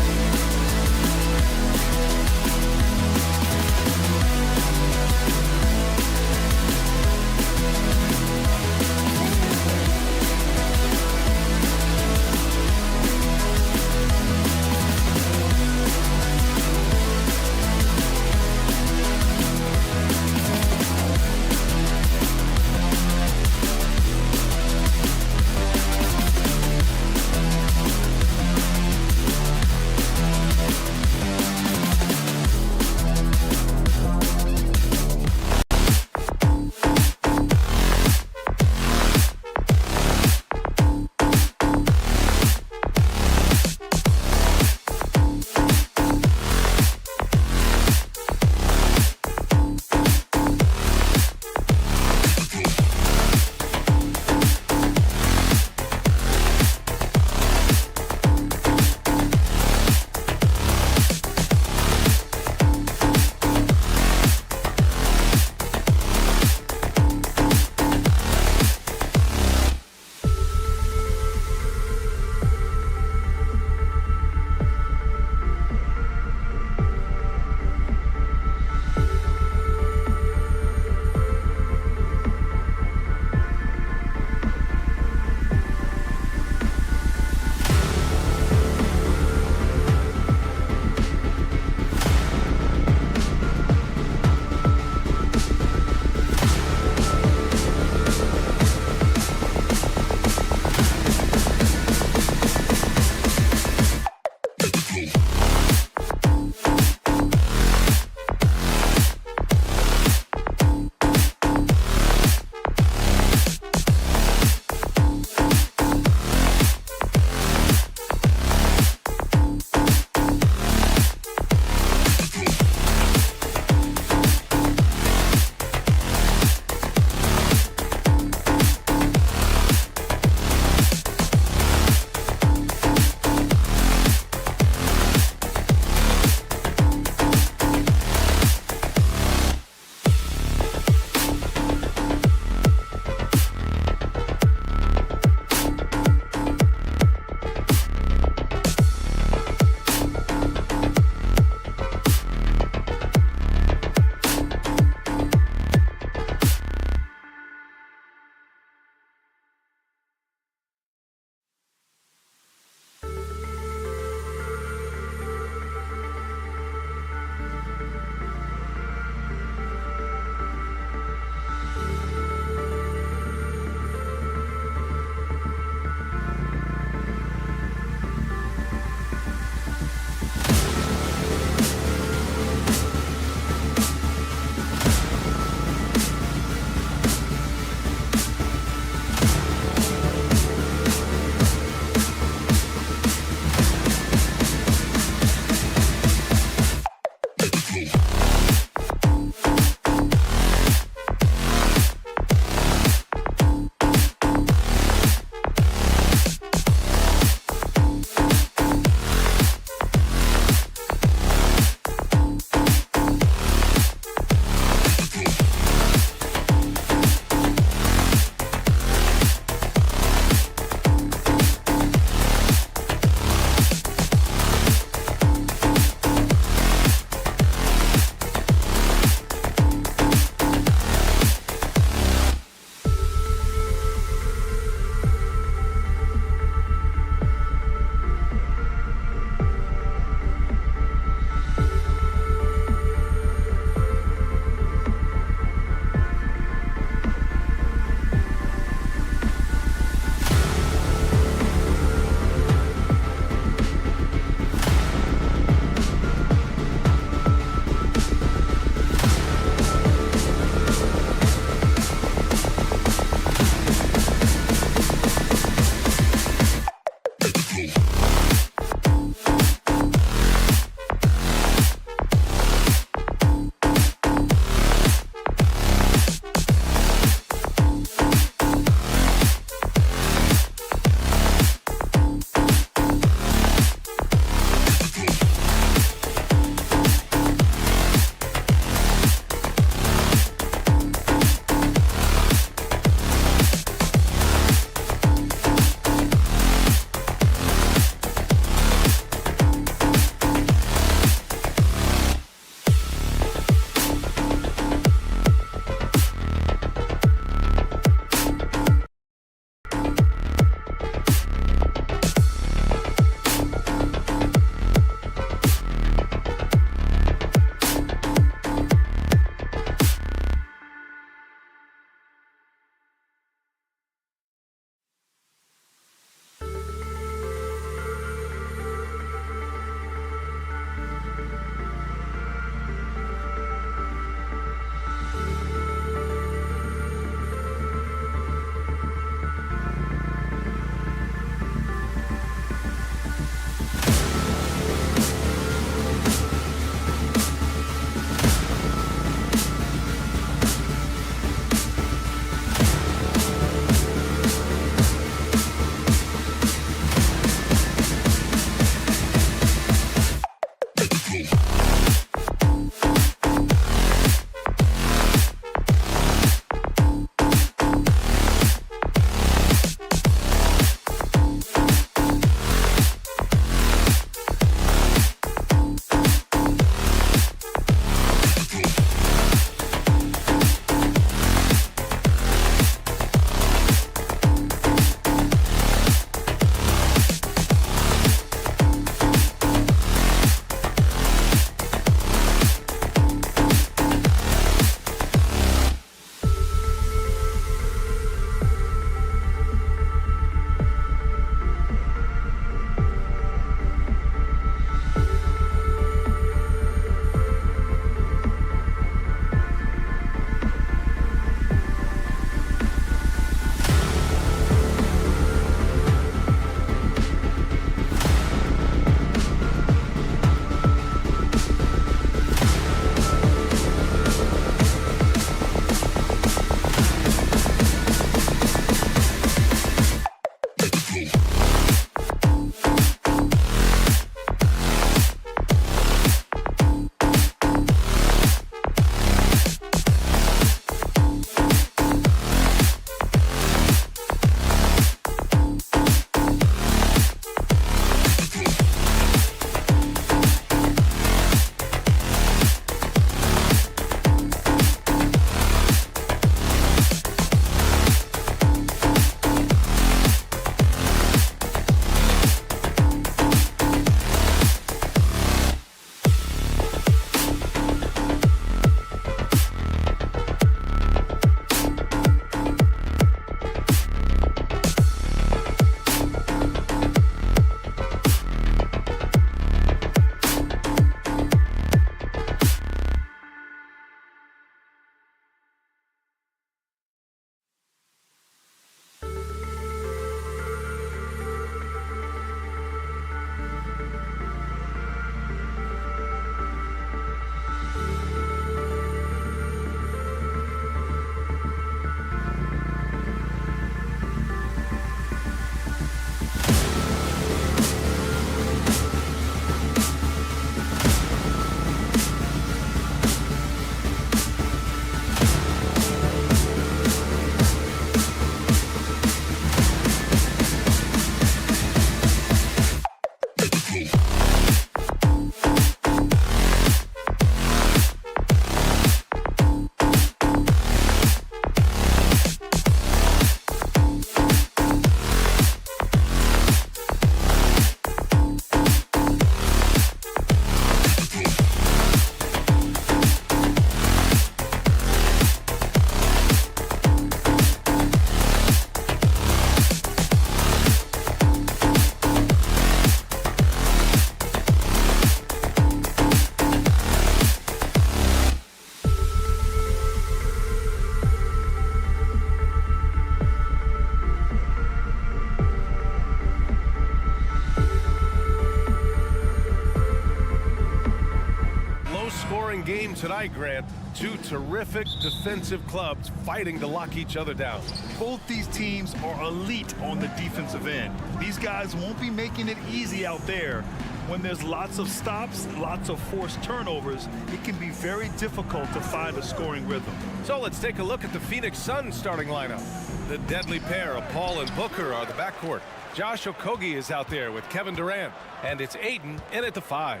[SPEAKER 8] tonight, Grant. Two terrific defensive clubs fighting to lock each other down.
[SPEAKER 9] Both these teams are elite on the defensive end. These guys won't be making it easy out there. When there's lots of stops, lots of forced turnovers, it can be very difficult to find a scoring rhythm.
[SPEAKER 8] So let's take a look at the Phoenix Suns starting lineup. The deadly pair of Paul and Booker are the backcourt. Josh Okogie is out there with Kevin Durant, and it's Aiden in at the 5.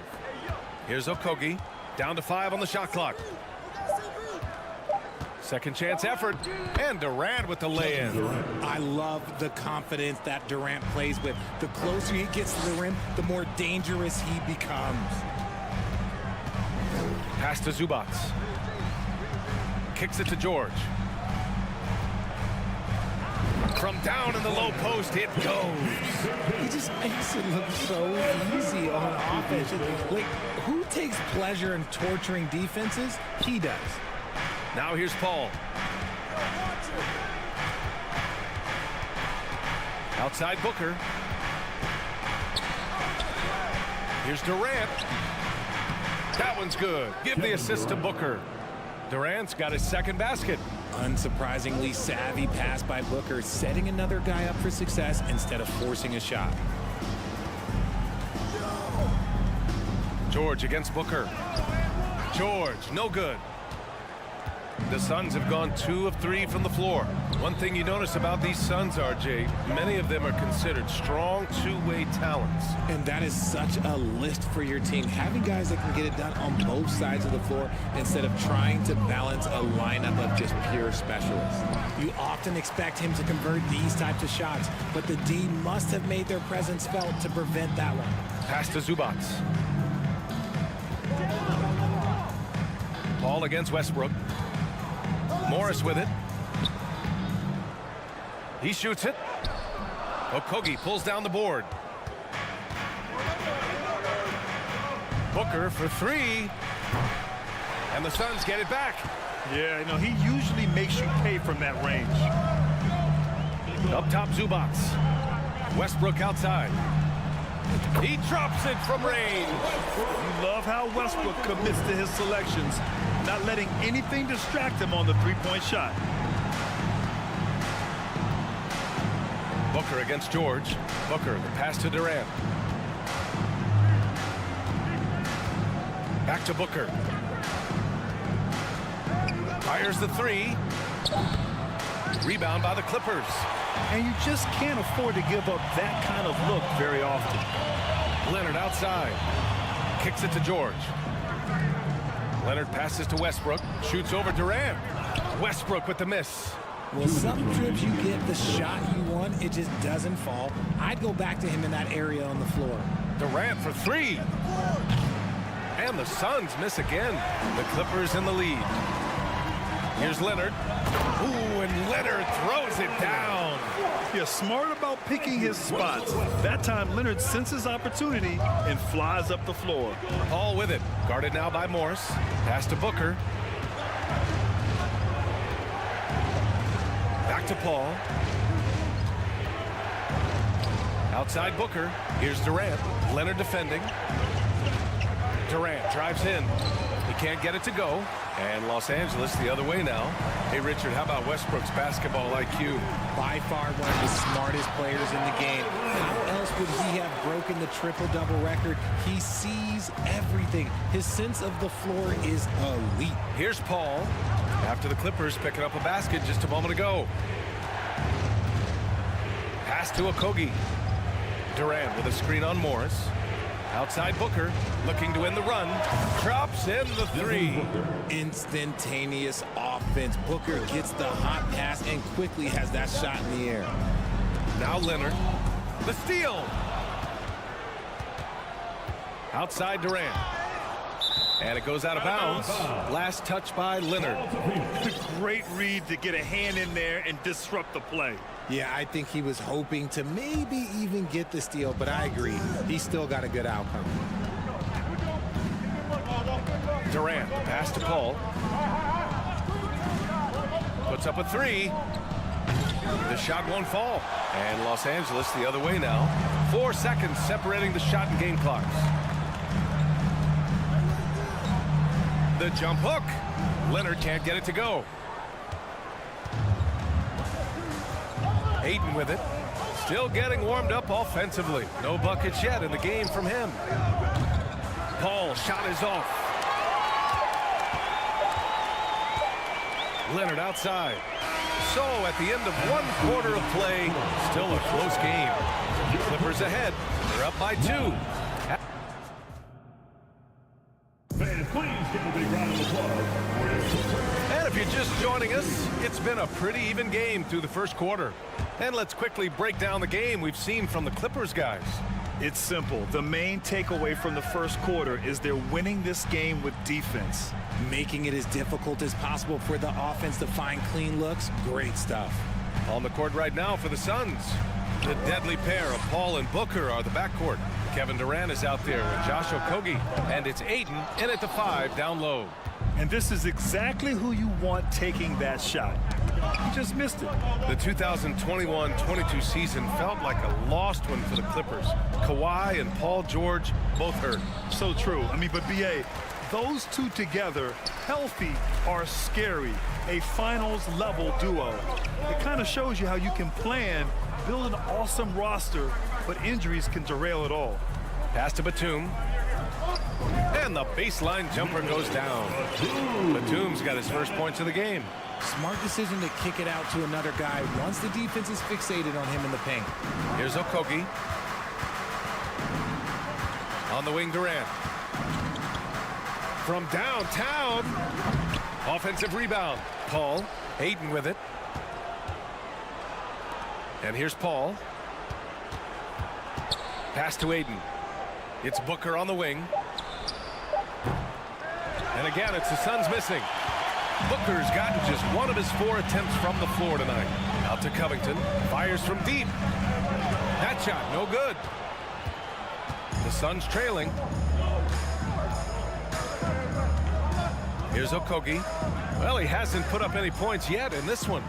[SPEAKER 8] Here's Okogie, down to 5 on the shot clock. Second chance effort, and Durant with the lay-in.
[SPEAKER 10] I love the confidence that Durant plays with. The closer he gets to the rim, the more dangerous he becomes.
[SPEAKER 8] Pass to Zubac. Kicks it to George. From down in the low post, it goes.
[SPEAKER 10] He just makes it look so easy on offense. Like, who takes pleasure in torturing defenses? He does.
[SPEAKER 8] Now here's Paul. Outside Booker. Here's Durant. That one's good. Give the assist to Booker. Durant's got his second basket.
[SPEAKER 10] Unsurprisingly savvy pass by Booker, setting another guy up for success instead of forcing a shot.
[SPEAKER 8] George against Booker. George, no good. The Suns have gone 2 of 3 from the floor. One thing you notice about these Suns, RJ, many of them are considered strong two-way talents.
[SPEAKER 10] And that is such a list for your team. Having guys that can get it done on both sides of the floor instead of trying to balance a lineup of just pure specialists. You often expect him to convert these types of shots, but the D must have made their presence felt to prevent that one.
[SPEAKER 8] Pass to Zubac. Paul against Westbrook. Morris with it. He shoots it. Okogie pulls down the board. Booker for 3. And the Suns get it back.
[SPEAKER 9] Yeah, you know, he usually makes you pay from that range.
[SPEAKER 8] Up top, Zubac. Westbrook outside. He drops it from range.
[SPEAKER 9] You love how Westbrook commits to his selections, not letting anything distract him on the three-point shot.
[SPEAKER 8] Booker against George. Booker, the pass to Durant. Back to Booker. Fires the 3. Rebound by the Clippers.
[SPEAKER 9] And you just can't afford to give up that kind of look very often.
[SPEAKER 8] Leonard outside. Kicks it to George. Leonard passes to Westbrook. Shoots over Durant. Westbrook with the miss.
[SPEAKER 10] Well, some trips you get the shot you want, it just doesn't fall. I'd go back to him in that area on the floor.
[SPEAKER 8] Durant for 3. And the Suns miss again. The Clippers in the lead. Here's Leonard. Ooh, and Leonard throws it down.
[SPEAKER 9] You're smart about picking his spots. That time, Leonard senses opportunity and flies up the floor.
[SPEAKER 8] Paul with it. Guarded now by Morris. Pass to Booker. Back to Paul. Outside Booker. Here's Durant. Leonard defending. Durant drives in. He can't get it to go. And Los Angeles the other way now. Hey, Richard, how about Westbrook's basketball IQ?
[SPEAKER 10] By far one of the smartest players in the game. How else would he have broken the triple-double record? He sees everything. His sense of the floor is elite.
[SPEAKER 8] Here's Paul. After the Clippers picking up a basket just a moment ago. Pass to Okogie. Durant with a screen on Morris. Outside Booker, looking to win the run. Drops in the 3.
[SPEAKER 10] Instantaneous offense. Booker gets the hot pass and quickly has that shot in the air.
[SPEAKER 8] Now Leonard. The steal. Outside Durant. And it goes out of bounds. Last touch by Leonard.
[SPEAKER 9] Great read to get a hand in there and disrupt the play.
[SPEAKER 10] Yeah, I think he was hoping to maybe even get the steal, but I agree. He still got a good outcome.
[SPEAKER 8] Durant, the pass to Paul. Puts up a 3. The shot won't fall. And Los Angeles the other way now. 4 seconds separating the shot and game clocks. The jump hook. Leonard can't get it to go. Ayton with it. Still getting warmed up offensively. No buckets yet in the game from him. Paul, shot is off. Leonard outside. So at the end of 1 quarter of play, still a close game. Clippers ahead. They're up by 2.
[SPEAKER 5] Fans, please give a big round of applause for your Clippers.
[SPEAKER 8] And if you're just joining us, it's been a pretty even game through the first quarter. And let's quickly break down the game we've seen from the Clippers guys.
[SPEAKER 9] It's simple. The main takeaway from the first quarter is they're winning this game with defense.
[SPEAKER 10] Making it as difficult as possible for the offense to find clean looks. Great stuff.
[SPEAKER 8] On the court right now for the Suns. The deadly pair of Paul and Booker are the backcourt. Kevin Durant is out there with Josh Okogie. And it's Ayton in at the 5 down low.
[SPEAKER 9] And this is exactly who you want taking that shot. He just missed it.
[SPEAKER 8] The 2021-22 season felt like a lost one for the Clippers. Kawhi and Paul George both hurt.
[SPEAKER 9] So true. I mean, but BA, those two together, healthy, are scary. A finals-level duo. It kind of shows you how you can plan, build an awesome roster, but injuries can derail it all.
[SPEAKER 8] Pass to Batum. And the baseline jumper goes down. Batum's got his first points of the game.
[SPEAKER 10] Smart decision to kick it out to another guy once the defense is fixated on him in the paint.
[SPEAKER 8] Here's Okogie. On the wing, Durant. From downtown. Offensive rebound. Paul. Ayton with it. And here's Paul. Pass to Ayton. It's Booker on the wing. And again, it's the Suns missing. Booker's gotten just 1 of his 4 attempts from the floor tonight. Out to Covington. Fires from deep. That shot, no good. The Suns trailing. Here's Okogie. Well, he hasn't put up any points yet in this one.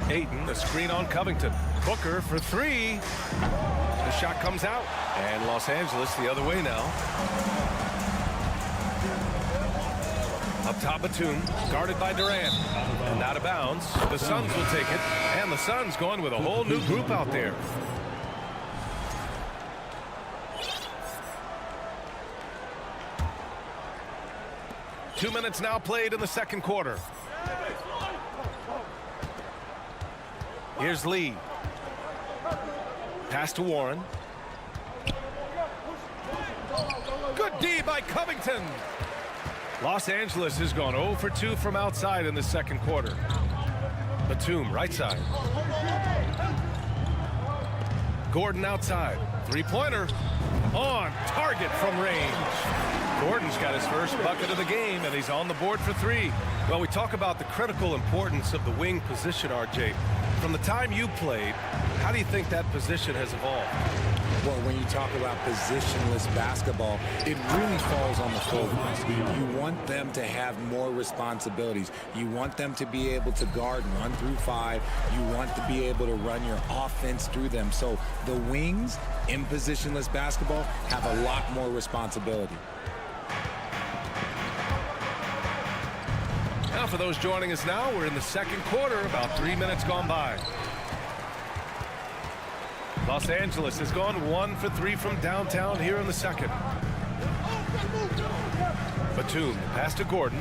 [SPEAKER 8] Ayton, the screen on Covington. Booker for 3. The shot comes out. And Los Angeles the other way now. Up top, Batum, guarded by Durant. And out of bounds. The Suns will take it. And the Suns going with a whole new group out there. Two minutes now played in the second quarter. Here's Lee. Pass to Warren. Good D by Covington. Los Angeles has gone 0 for 2 from outside in the second quarter. Batum, right side. Gordon outside. Three-pointer. On target from range. Gordon's got his first bucket of the game, and he's on the board for 3. Well, we talk about the critical importance of the wing position, RJ. From the time you played, how do you think that position has evolved?
[SPEAKER 10] Well, when you talk about positionless basketball, it really falls on the forwards. You want them to have more responsibilities. You want them to be able to guard 1 through 5. You want to be able to run your offense through them. So the wings in positionless basketball have a lot more responsibility.
[SPEAKER 8] Now, for those joining us now, we're in the second quarter, about 3 minutes gone by. Los Angeles has gone 1 for 3 from downtown here in the second. Batum, pass to Gordon.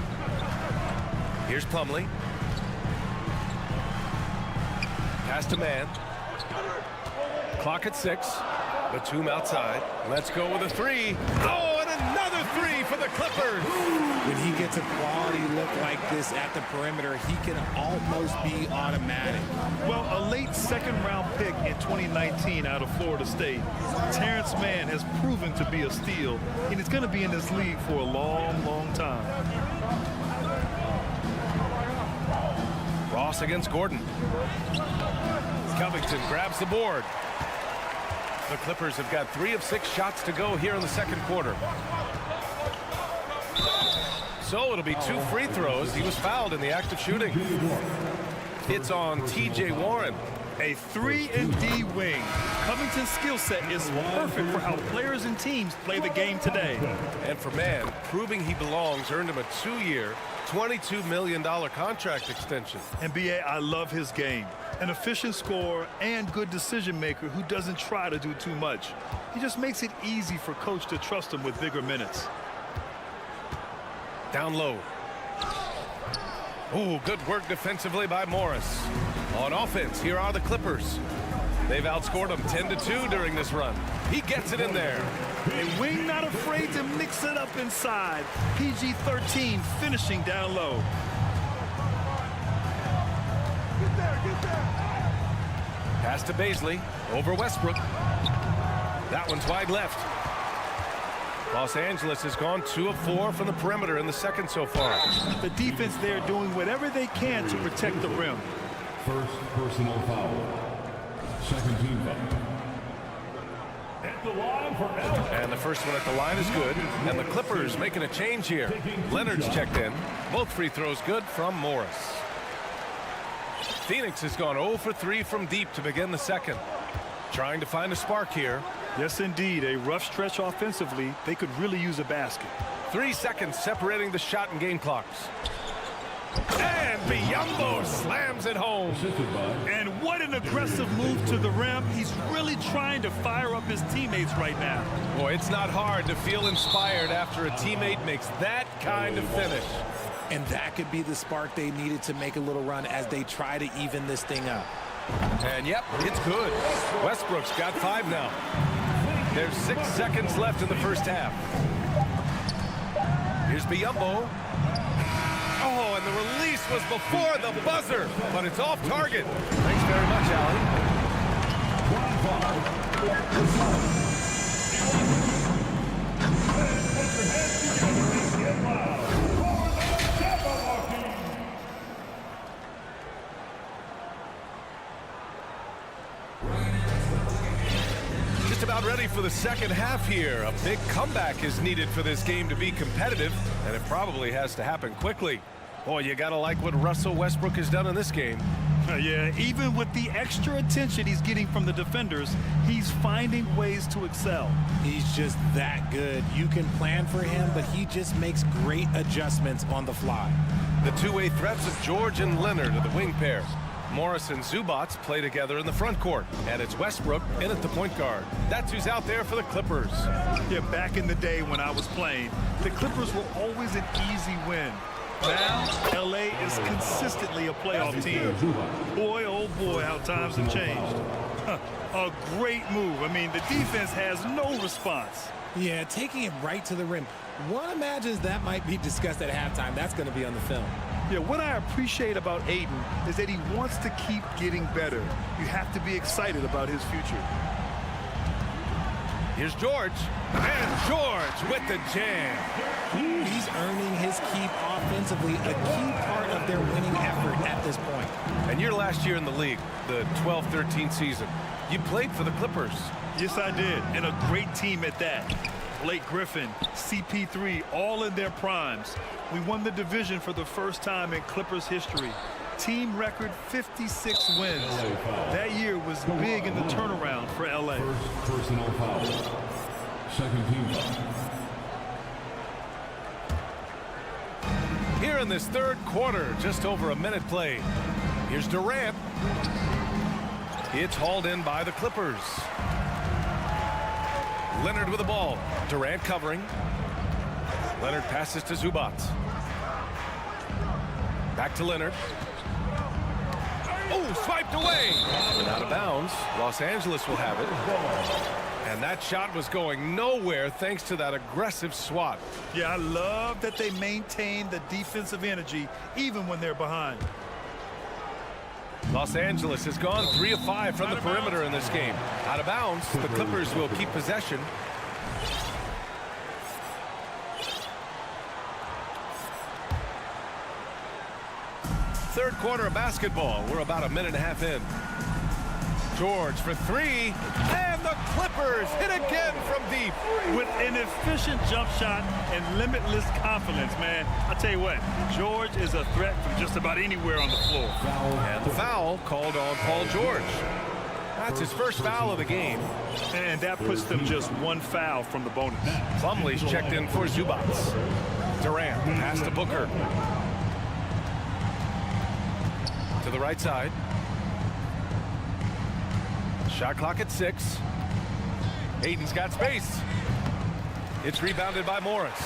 [SPEAKER 8] Here's Plumlee. Pass to Mann. Clock at 6. Batum outside. Let's go with a 3. Oh, and another 3 for the Clippers.
[SPEAKER 10] When he gets a quality look like this at the perimeter, he can almost be automatic.
[SPEAKER 9] Well, a late second-round pick in 2019 out of Florida State, Terrence Mann has proven to be a steal, and he's going to be in this league for a long, long time.
[SPEAKER 8] Ross against Gordon. Covington grabs the board. The Clippers have got 3 of 6 shots to go here in the second quarter. So it'll be 2 free throws. He was fouled in the act of shooting. It's on T.J. Warren.
[SPEAKER 9] A 3-and-D wing. Covington's skill set is perfect for how players and teams play the game today.
[SPEAKER 8] And for man, proving he belongs earned him a 2-year, $22 million contract extension.
[SPEAKER 9] And B.A., I love his game. An efficient scorer and good decision maker who doesn't try to do too much. He just makes it easy for coach to trust him with bigger minutes.
[SPEAKER 8] Down low. Ooh, good work defensively by Morris. On offense, here are the Clippers. They've outscored them 10-2 during this run. He gets it in there.
[SPEAKER 9] A wing not afraid to mix it up inside. PG-13 finishing down low.
[SPEAKER 6] Get there.
[SPEAKER 8] Pass to Baisley. Over Westbrook. That one's wide left. Los Angeles has gone 2 of 4 from the perimeter in the second so far.
[SPEAKER 9] The defense there doing whatever they can to protect the rim.
[SPEAKER 11] First personal foul. Second team foul.
[SPEAKER 8] And the first one at the line is good. And the Clippers making a change here. Leonard's checked in. Both free throws good from Morris. Phoenix has gone 0 for 3 from deep to begin the second. Trying to find a spark here.
[SPEAKER 9] Yes, indeed. A rough stretch offensively. They could really use a basket.
[SPEAKER 8] 3 seconds separating the shot and game clocks. And Biyombo slams it home.
[SPEAKER 9] And what an aggressive move to the rim. He's really trying to fire up his teammates right now.
[SPEAKER 8] Boy, it's not hard to feel inspired after a teammate makes that kind of finish.
[SPEAKER 10] And that could be the spark they needed to make a little run as they try to even this thing up.
[SPEAKER 8] And yep, it's good. Westbrook's got 5 now. There's 6 seconds left in the first half. Here's Biyombo. Oh, and the release was before the buzzer, but it's off target. Thanks very much, Just about ready for the second half here. A big comeback is needed for this game to be competitive, and it probably has to happen quickly. Boy, you gotta like what Russell Westbrook has done in this game.
[SPEAKER 9] Yeah, even with the extra attention he's getting from the defenders, he's finding ways to excel.
[SPEAKER 10] He's just that good. You can plan for him, but he just makes great adjustments on the fly.
[SPEAKER 8] The two-way threats of George and Leonard are the wing pair. Morris and Zubats play together in the front court, and it's Westbrook in at the point guard. That's who's out there for the Clippers.
[SPEAKER 9] Yeah, back in the day when I was playing, the Clippers were always an easy win. Now, LA is consistently a playoff team. Boy, oh boy, how times have changed. A great move. I mean, the defense has no response.
[SPEAKER 10] Yeah, taking it right to the rim. One imagines that might be discussed at halftime. That's going to be on the film.
[SPEAKER 9] Yeah, what I appreciate about Aiden is that he wants to keep getting better. You have to be excited about his future.
[SPEAKER 8] Here's George. And George with the jam.
[SPEAKER 10] He's earning his keep offensively, a key part of their winning effort at this point.
[SPEAKER 8] And your last year in the league, the 12-13 season, you played for the Clippers.
[SPEAKER 9] Yes, I did, and a great team at that. Blake Griffin, CP3, all in their primes. We won the division for the first time in Clippers history. Team record 56 wins. That year was big in the turnaround for LA.
[SPEAKER 11] First personal foul. Second team foul.
[SPEAKER 8] Here in this third quarter, just over a minute played. Here's Durant. It's hauled in by the Clippers. Leonard with the ball. Durant covering. Leonard passes to Zubats. Back to Leonard. Oh, swiped away. And out of bounds. Los Angeles will have it. And that shot was going nowhere thanks to that aggressive swat.
[SPEAKER 9] Yeah, I love that they maintain the defensive energy even when they're behind.
[SPEAKER 8] Los Angeles has gone 3 of 5 from the perimeter in this game. Out of bounds, the Clippers will keep possession. Third quarter of basketball. We're about a minute and a half in. George for three, and the Clippers hit again from deep.
[SPEAKER 9] With an efficient jump shot and limitless confidence, man. I'll tell you what, George is a threat from just about anywhere on the floor.
[SPEAKER 8] And the foul called on Paul George. That's his first foul of the game.
[SPEAKER 9] And that puts them just one foul from the bonus.
[SPEAKER 8] Plumlee's checked in for Zubac. Durant pass to Booker. To the right side. Shot clock at 6. Aiden's got space. It's rebounded by Morris.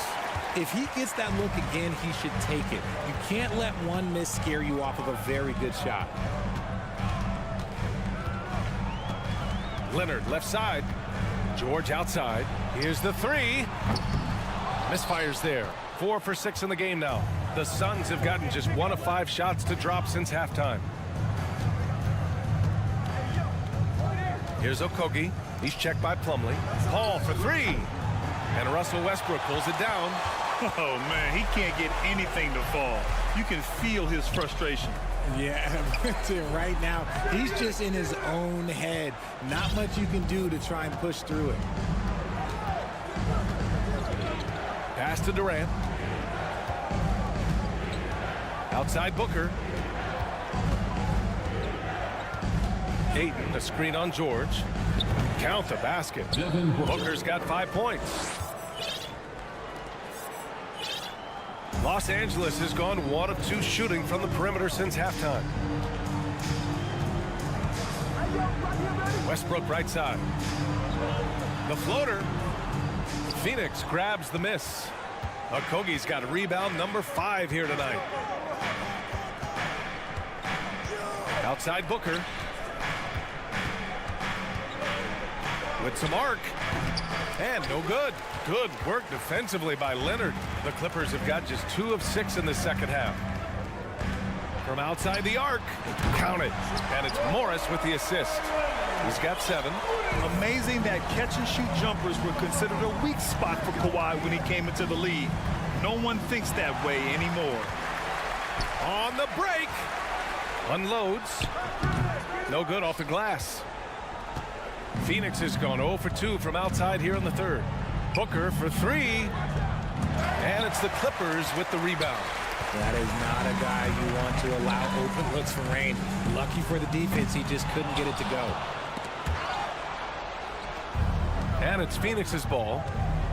[SPEAKER 10] If he gets that look again, he should take it. You can't let one miss scare you off of a very good shot.
[SPEAKER 8] Leonard left side. George outside. Here's the three. Misfires there. 4 for 6 in the game now. The Suns have gotten just 1 of 5 shots to drop since halftime. Here's Okogie. He's checked by Plumlee. Paul for 3. And Russell Westbrook pulls it down.
[SPEAKER 9] Oh, man, he can't get anything to fall. You can feel his frustration.
[SPEAKER 10] Yeah, right now, he's just in his own head. Not much you can do to try and push through it.
[SPEAKER 8] Pass to Durant. Outside Booker. Ayton, a screen on George. Count the basket. Booker's got 5 points. Los Angeles has gone 1 of 2 shooting from the perimeter since halftime. Westbrook right side. The floater. Phoenix grabs the miss. Okogie's got rebound number 5 here tonight. Outside Booker. With some arc. And no good. Good work defensively by Leonard. The Clippers have got just 2 of 6 in the second half. From outside the arc. Count it. And it's Morris with the assist. He's got 7.
[SPEAKER 9] Amazing that catch-and-shoot jumpers were considered a weak spot for Kawhi when he came into the league. No one thinks that way anymore.
[SPEAKER 8] On the break. Unloads. No good off the glass. Phoenix has gone 0 for 2 from outside here in the third. Booker for 3. And it's the Clippers with the rebound.
[SPEAKER 10] That is not a guy you want to allow open looks from Rain. Lucky for the defense, he just couldn't get it to go.
[SPEAKER 8] And it's Phoenix's ball.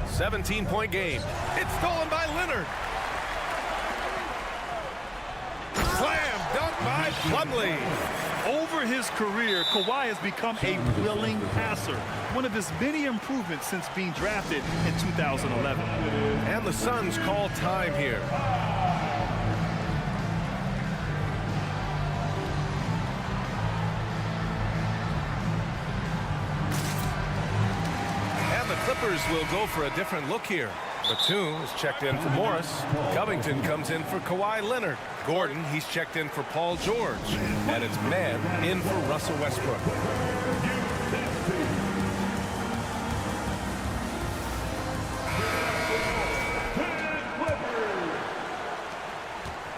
[SPEAKER 8] 17-point game. It's stolen by Leonard. Slam dunk by Plumlee.
[SPEAKER 9] Over his career, Kawhi has become a willing passer. One of his many improvements since being drafted in 2011.
[SPEAKER 8] And the Suns call time here. And the Clippers will go for a different look here. Batum is checked in for Morris. Covington comes in for Kawhi Leonard. Gordon, he's checked in for Paul George. And it's Mann in for Russell Westbrook.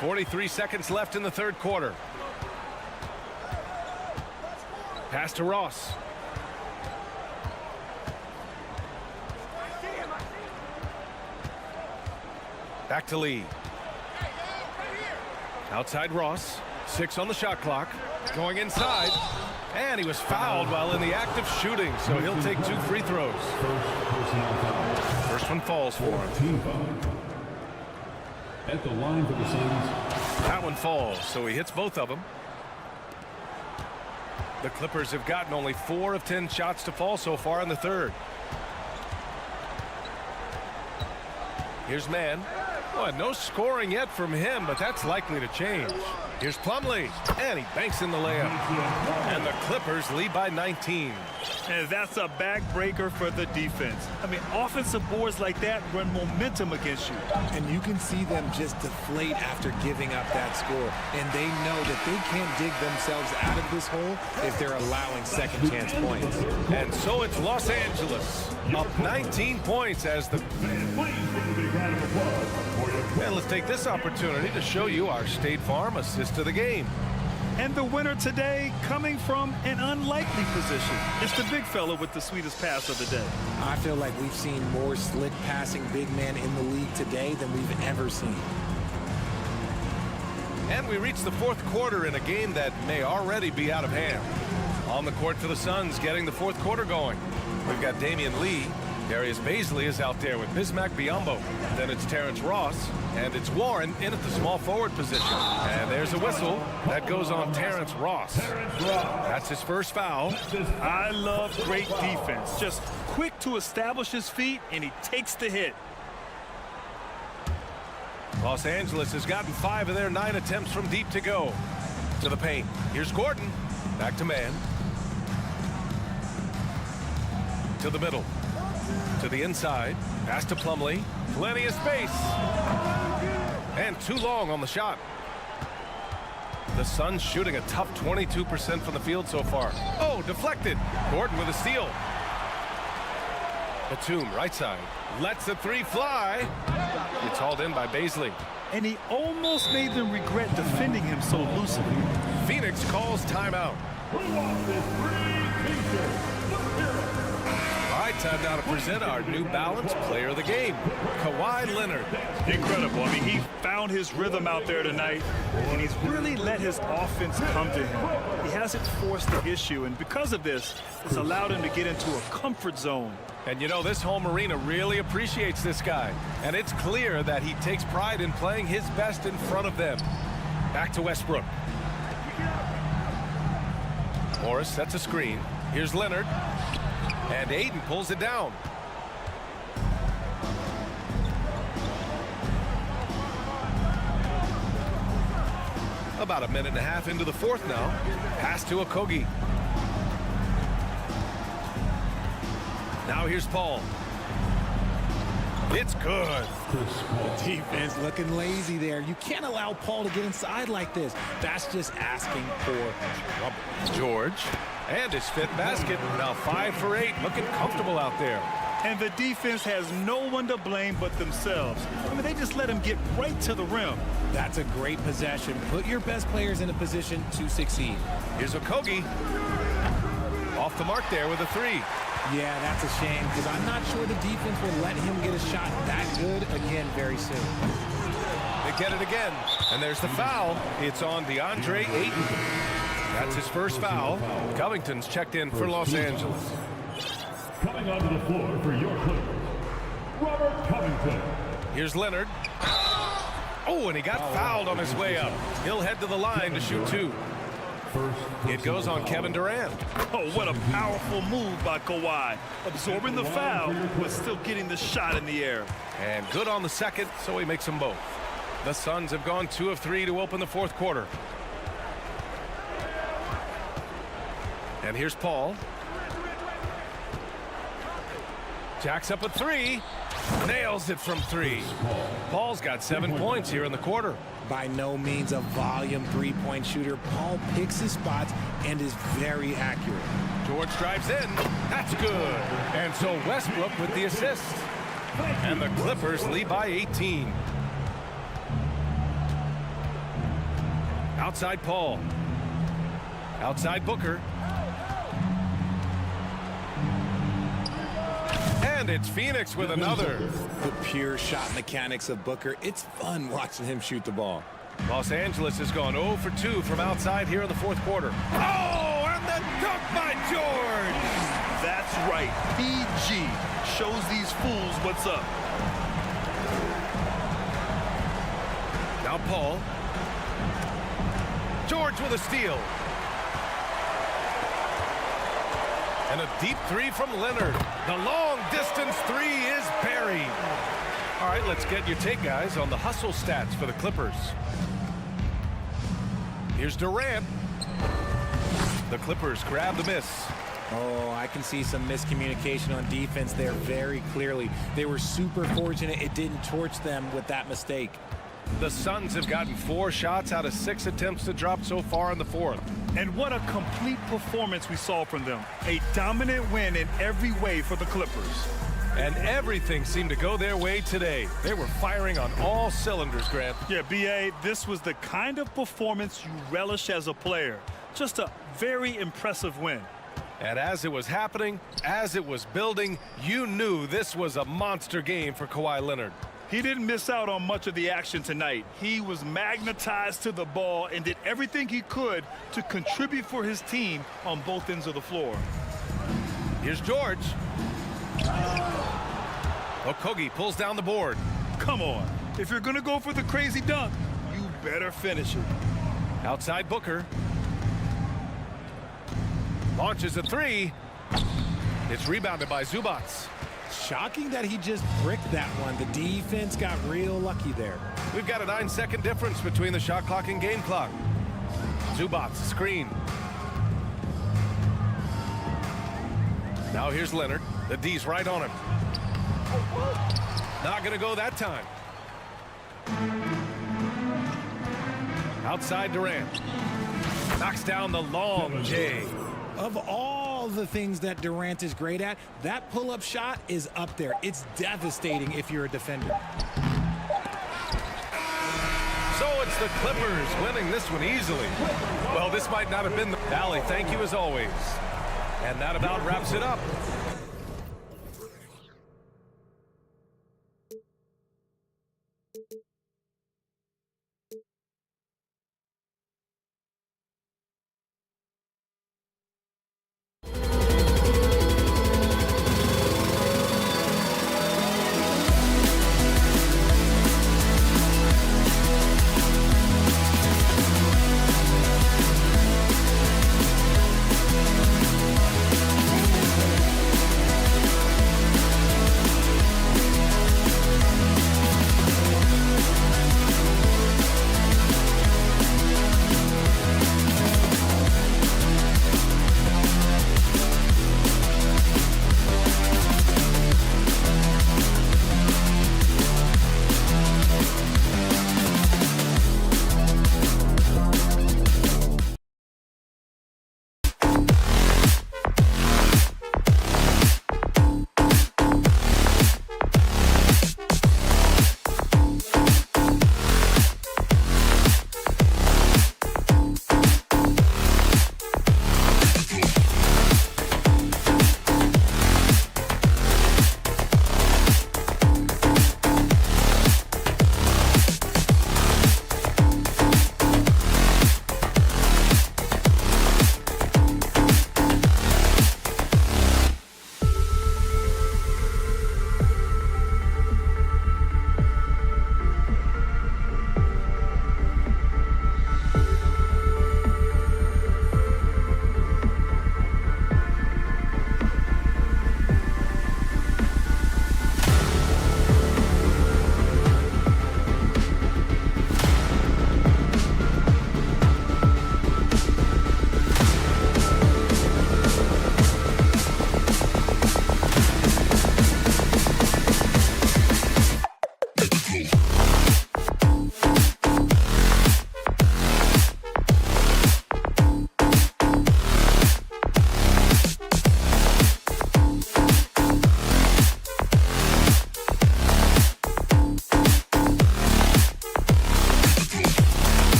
[SPEAKER 8] .43 seconds left in the third quarter. Pass to Ross. Back to Lee. Outside Ross. 6 on the shot clock. Going inside. And he was fouled while in the act of shooting, so he'll take 2 free throws. First one falls for him.
[SPEAKER 11] At the line for the Suns.
[SPEAKER 8] That one falls, so he hits both of them. The Clippers have gotten only 4 of 10 shots to fall so far in the third. Here's Mann. Well, no scoring yet from him, but that's likely to change. Here's Plumlee, and he banks in the layup. And the Clippers lead by 19.
[SPEAKER 9] And that's a backbreaker for the defense. I mean, offensive boards like that run momentum against you.
[SPEAKER 10] And you can see them just deflate after giving up that score. And they know that they can't dig themselves out of this hole if they're allowing second chance points.
[SPEAKER 8] And so it's Los Angeles up 19 points as the... And let's take this opportunity to show you our State Farm assist of the game.
[SPEAKER 9] And the winner today coming from an unlikely position. It's the big fella with the sweetest pass of the day.
[SPEAKER 10] I feel like we've seen more slick passing big men in the league today than we've ever seen.
[SPEAKER 8] And we reach the fourth quarter in a game that may already be out of hand. On the court for the Suns, getting the fourth quarter going. We've got Damian Lee. Darius Baisley is out there with Bismack Biyombo. Then it's Terrence Ross, and it's Warren in at the small forward position. And there's a whistle that goes on Terrence Ross. That's his first foul.
[SPEAKER 9] I love great defense. Just quick to establish his feet, and he takes the hit.
[SPEAKER 8] Los Angeles has gotten 5 of their 9 attempts from deep to go. To the paint. Here's Gordon. Back to man. To the middle. To the inside. Pass to Plumlee. Plenty of space. And too long on the shot. The Suns shooting a tough 22% from the field so far. Oh, deflected. Gordon with a steal. Batum, right side. Lets the three fly. It's hauled in by Baisley.
[SPEAKER 9] And he almost made them regret defending him so loosely.
[SPEAKER 8] Phoenix calls timeout. All right, time now to present our New Balance Player of the Game, Kawhi Leonard.
[SPEAKER 9] Incredible. I mean, he found his rhythm out there tonight, and he's really let his offense come to him. He hasn't forced the issue, and because of this, it's allowed him to get into a comfort zone.
[SPEAKER 8] And you know, this home arena really appreciates this guy, and it's clear that he takes pride in playing his best in front of them. Back to Westbrook. Morris sets a screen. Here's Leonard. And Ayton pulls it down. About a minute and a half into the fourth now. Pass to Okogie. Now here's Paul. It's good.
[SPEAKER 10] The defense looking lazy there. You can't allow Paul to get inside like this. That's just asking for trouble.
[SPEAKER 8] George. And his fifth basket. Now 5 for 8. Looking comfortable out there.
[SPEAKER 9] And the defense has no one to blame but themselves. I mean, they just let him get right to the rim.
[SPEAKER 10] That's a great possession. Put your best players in a position to succeed.
[SPEAKER 8] Here's Okogie. Off the mark there with a 3.
[SPEAKER 10] Yeah, that's a shame because I'm not sure the defense will let him get a shot that good again very soon.
[SPEAKER 8] They get it again. And there's the foul. It's on DeAndre Ayton. That's his first foul. Covington's checked in for Los Angeles.
[SPEAKER 11] Coming onto the floor for your Clippers, Robert Covington.
[SPEAKER 8] Here's Leonard. Oh, and he got fouled on his way up. He'll head to the line to shoot 2. It goes on Kevin Durant.
[SPEAKER 9] Oh, what a powerful move by Kawhi. Absorbing the foul, but still getting the shot in the air.
[SPEAKER 8] And good on the second, so he makes them both. The Suns have gone 2 of 3 to open the fourth quarter. And here's Paul. Jacks up a 3. Nails it from 3. Paul's got 7 points here in the quarter.
[SPEAKER 10] By no means a volume three-point shooter, Paul picks his spots and is very accurate.
[SPEAKER 8] George drives in. That's good. And so Westbrook with the assist. And the Clippers lead by 18. Outside Paul. Outside Booker. And it's Phoenix with another.
[SPEAKER 10] The pure shot mechanics of Booker. It's fun watching him shoot the ball.
[SPEAKER 8] Los Angeles has gone 0 for 2 from outside here in the fourth quarter. Oh, and the dunk by George.
[SPEAKER 9] That's right. PG shows these fools what's up.
[SPEAKER 8] Now Paul. George with a steal. And a deep 3 from Leonard. The long-distance 3 is buried. All right, let's get your take, guys, on the hustle stats for the Clippers. Here's Durant. The Clippers grab the miss.
[SPEAKER 10] Oh, I can see some miscommunication on defense there very clearly. They were super fortunate it didn't torch them with that mistake.
[SPEAKER 8] The Suns have gotten 4 shots out of 6 attempts to drop so far in the fourth.
[SPEAKER 9] And what a complete performance we saw from them. A dominant win in every way for the Clippers.
[SPEAKER 8] And everything seemed to go their way today. They were firing on all cylinders, Grant.
[SPEAKER 9] Yeah, B.A., this was the kind of performance you relish as a player. Just a very impressive win.
[SPEAKER 8] And as it was happening, as it was building, you knew this was a monster game for Kawhi Leonard.
[SPEAKER 9] He didn't miss out on much of the action tonight. He was magnetized to the ball and did everything he could to contribute for his team on both ends of the floor.
[SPEAKER 8] Here's George. Okogie pulls down the board.
[SPEAKER 9] Come on. If you're going to go for the crazy dunk, you better finish it.
[SPEAKER 8] Outside Booker. Launches a three. It's rebounded by Zubac.
[SPEAKER 10] Shocking that he just bricked that one. The defense got real lucky there.
[SPEAKER 8] We've got a 9-second difference between the shot clock and game clock. Zubac screen. Now here's Leonard. The D's right on him. Not going to go that time. Outside Durant. Knocks down the long J.
[SPEAKER 10] Of all the things that Durant is great at, that pull-up shot is up there. It's devastating if you're a defender.
[SPEAKER 8] So it's the Clippers winning this one easily. Well, this might not have been the Valley. Thank you as always. And that about wraps it up.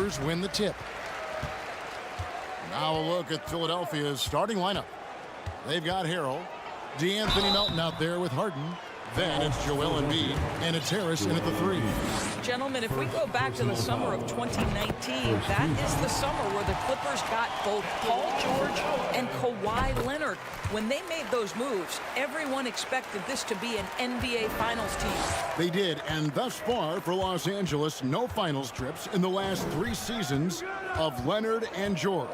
[SPEAKER 1] Clippers win the tip. Now a look at Philadelphia's starting lineup. They've got Harrell, DeAnthony Melton out there with Harden. Then it's Joel Embiid, and it's Harris in at the 3.
[SPEAKER 12] Gentlemen, if we go back to the summer of 2019, that is the summer where the Clippers got both Paul George and Kawhi Leonard. When they made those moves, everyone expected this to be an NBA Finals team.
[SPEAKER 1] They did, and thus far for Los Angeles, no finals trips in the last 3 seasons of Leonard and George.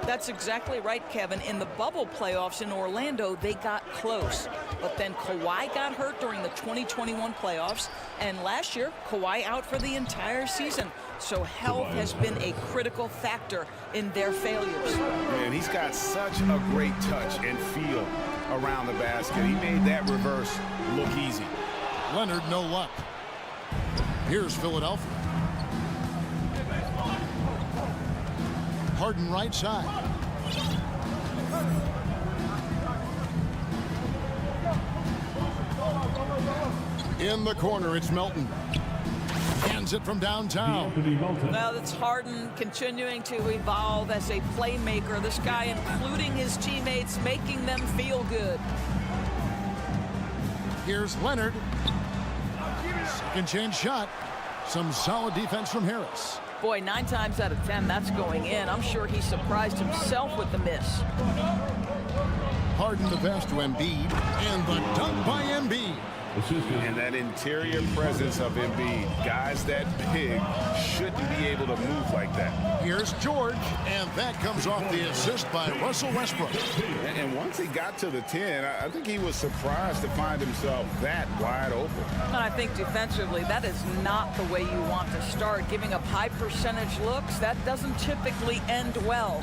[SPEAKER 12] That's exactly right, Kevin. In the bubble playoffs in Orlando, they got close. But then Kawhi got hurt during the 2021 playoffs, and last year, Kawhi out for the entire season. So health has been a critical factor in their failures.
[SPEAKER 2] Man, he's got such a great touch and feel around the basket. He made that reverse look easy.
[SPEAKER 1] Leonard, no luck. Here's Philadelphia. Harden right side. In the corner, it's Melton. Hands it from downtown.
[SPEAKER 12] Well, it's Harden continuing to evolve as a playmaker. This guy, including his teammates, making them feel good.
[SPEAKER 1] Here's Leonard. Second chance shot. Some solid defense from Harris.
[SPEAKER 12] Boy, 9 times out of 10, that's going in. I'm sure he surprised himself with the miss.
[SPEAKER 1] Harden the pass to Embiid, and the dunk by Embiid.
[SPEAKER 2] And that interior presence of Embiid, guys that big shouldn't be able to move like that.
[SPEAKER 1] Here's George, and that comes off the assist by Russell Westbrook.
[SPEAKER 2] And once he got to the 10, I think he was surprised to find himself that wide open.
[SPEAKER 12] And I think defensively, that is not the way you want to start. Giving up high percentage looks, that doesn't typically end well.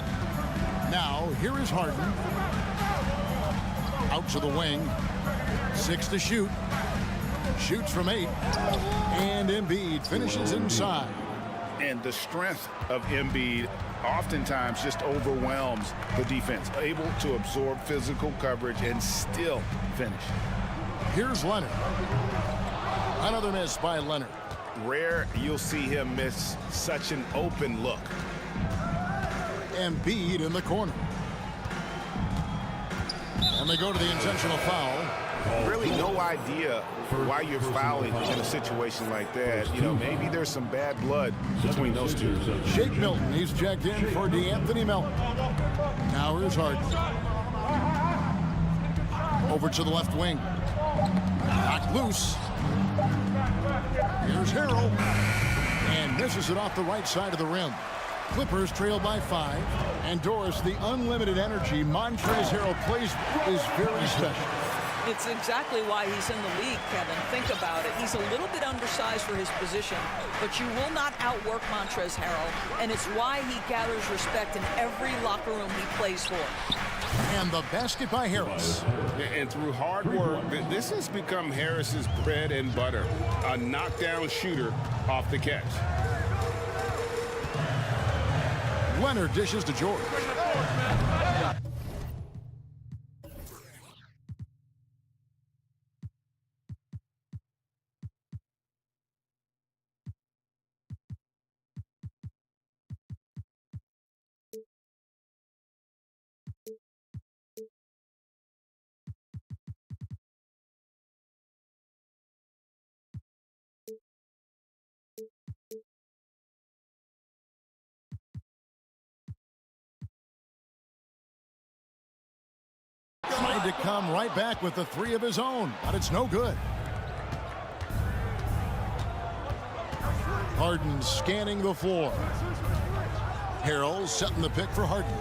[SPEAKER 1] Now, here is Harden. Out to the wing. 6 to shoot. Shoots from 8. And Embiid finishes inside.
[SPEAKER 2] And the strength of Embiid oftentimes just overwhelms the defense. Able to absorb physical coverage and still finish.
[SPEAKER 1] Here's Leonard. Another miss by Leonard.
[SPEAKER 2] Rare you'll see him miss such an open look.
[SPEAKER 1] Embiid in the corner. And they go to the intentional foul.
[SPEAKER 2] Really no idea why you're fouling in a situation like that. You know, maybe there's some bad blood between those two.
[SPEAKER 1] Shake Milton, he's checked in for DeAnthony Melton. Now here's Harden. Over to the left wing. Knocked loose. Here's Harrell. And misses it off the right side of the rim. Clippers trail by 5. And Doris, the unlimited energy Montrezl Harrell plays is very special.
[SPEAKER 12] It's exactly why he's in the league, Kevin. Think about it. He's a little bit undersized for his position, but you will not outwork Montrezl Harrell, and it's why he gathers respect in every locker room he plays for.
[SPEAKER 1] And the basket by Harris.
[SPEAKER 2] And through hard work, this has become Harris's bread and butter. A knockdown shooter off the catch.
[SPEAKER 1] Leonard dishes to George. Tried to come right back with the 3 of his own, but it's no good. Harden scanning the floor. Harrell setting the pick for Harden.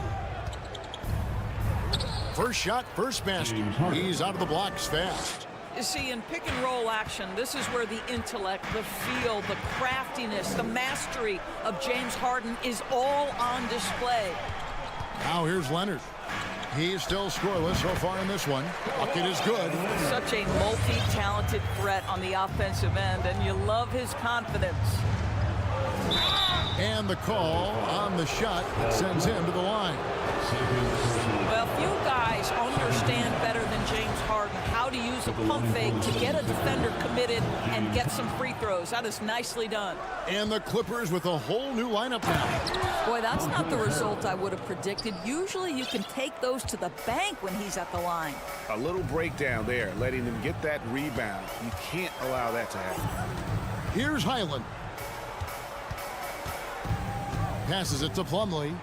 [SPEAKER 1] First shot, first basket. He's out of the blocks fast.
[SPEAKER 12] You see, in pick and roll action, this is where the intellect, the feel, the craftiness, the mastery of James Harden is all on display.
[SPEAKER 1] Now here's Leonard. He's still scoreless so far in this one. Bucket is good.
[SPEAKER 12] Such a multi-talented threat on the offensive end, and you love his confidence.
[SPEAKER 1] And the call on the shot that sends him to the line.
[SPEAKER 12] Well, few guys understand better than James Harden how to use use a pump fake to get a defender committed and get some free throws. That is nicely done.
[SPEAKER 1] And the Clippers with a whole new lineup now.
[SPEAKER 12] Boy, that's not the result I would have predicted. Usually you can take those to the bank when he's at the line.
[SPEAKER 2] A little breakdown there, letting them get that rebound. You can't allow that to happen.
[SPEAKER 1] Here's Highland. Passes it to Plumlee.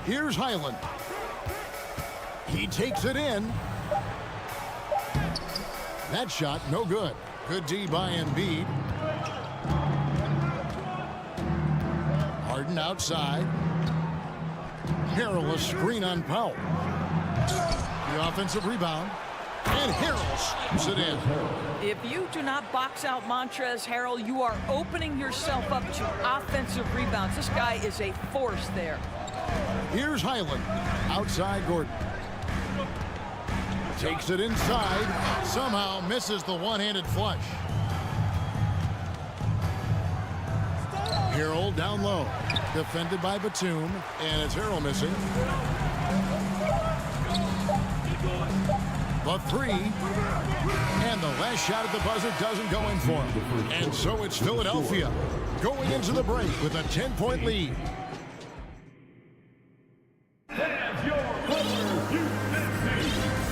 [SPEAKER 1] Here's Highland. He takes it in. That shot, no good. Good D by Embiid. Harden outside. Harrell a screen on Powell. The offensive rebound. And Harrell slips it in.
[SPEAKER 12] If you do not box out Montrezl Harrell, you are opening yourself up to offensive rebounds. This guy is a force there.
[SPEAKER 1] Here's Highland. Outside Gordon. Takes it inside. Somehow misses the one-handed flush. Harrell down low. Defended by Batum. And it's Harrell missing. The three. And the last shot at the buzzer doesn't go in for him. And so it's Philadelphia going into the break with a 10-point lead.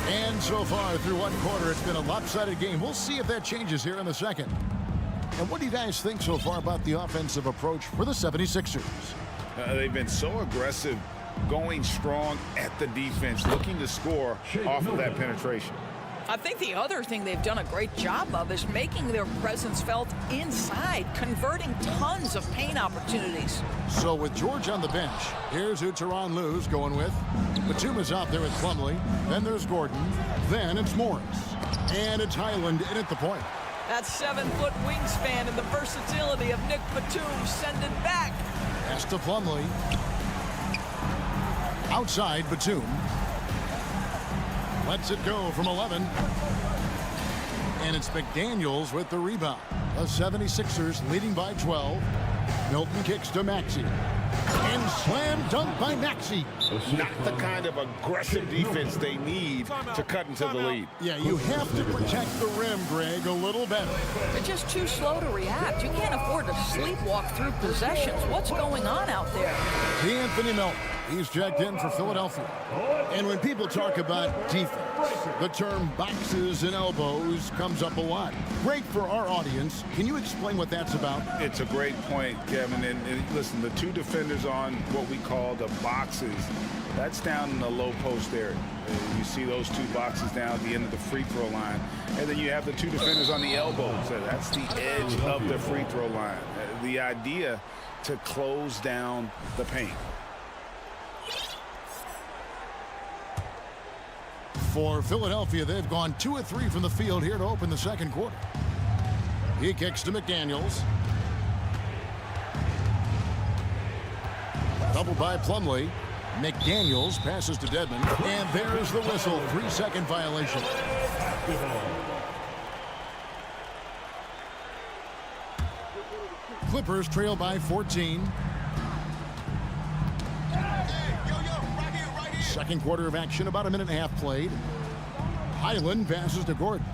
[SPEAKER 1] And so far through one quarter, it's been a lopsided game. We'll see if that changes here in the second. And what do you guys think so far about the offensive approach for the 76ers?
[SPEAKER 2] They've been so aggressive, going strong at the defense, looking to score off of that penetration.
[SPEAKER 12] I think the other thing they've done a great job of is making their presence felt inside, converting tons of paint opportunities.
[SPEAKER 1] So with George on the bench, here's who Tyronn Lue's going with. Batum is out there with Plumlee. Then there's Gordon. Then it's Morris. And it's Highland in at the point.
[SPEAKER 12] That 7-foot wingspan and the versatility of Nick Batum send it back.
[SPEAKER 1] Pass to Plumlee. Outside Batum. Lets it go from 11. And it's McDaniels with the rebound. The 76ers leading by 12. Milton kicks to Maxey. And slam dunk by Maxey.
[SPEAKER 2] Not the kind of aggressive defense they need to cut into the lead.
[SPEAKER 1] Yeah, you have to protect the rim, Greg, a little better.
[SPEAKER 12] They're just too slow to react. You can't afford to sleepwalk through possessions. What's going on out there?
[SPEAKER 1] Anthony Melton. He's checked in for Philadelphia. And when people talk about defense, the term boxes and elbows comes up a lot. Great for our audience. Can you explain what that's about?
[SPEAKER 2] It's a great point, Kevin. And listen, the two defenders on what we call the boxes, that's down in the low post area. You see those two boxes down at the end of the free throw line. And then you have the two defenders on the elbows. So that's the edge of the free throw line. The idea to close down the paint.
[SPEAKER 1] For Philadelphia, they've gone 2 of 3 from the field here to open the second quarter. He kicks to McDaniels. Doubled by Plumlee. McDaniels passes to Dedmon. And there's the whistle. 3-second violation. Clippers trail by 14. Second quarter of action, about a minute and a half played. Highland passes to Gordon.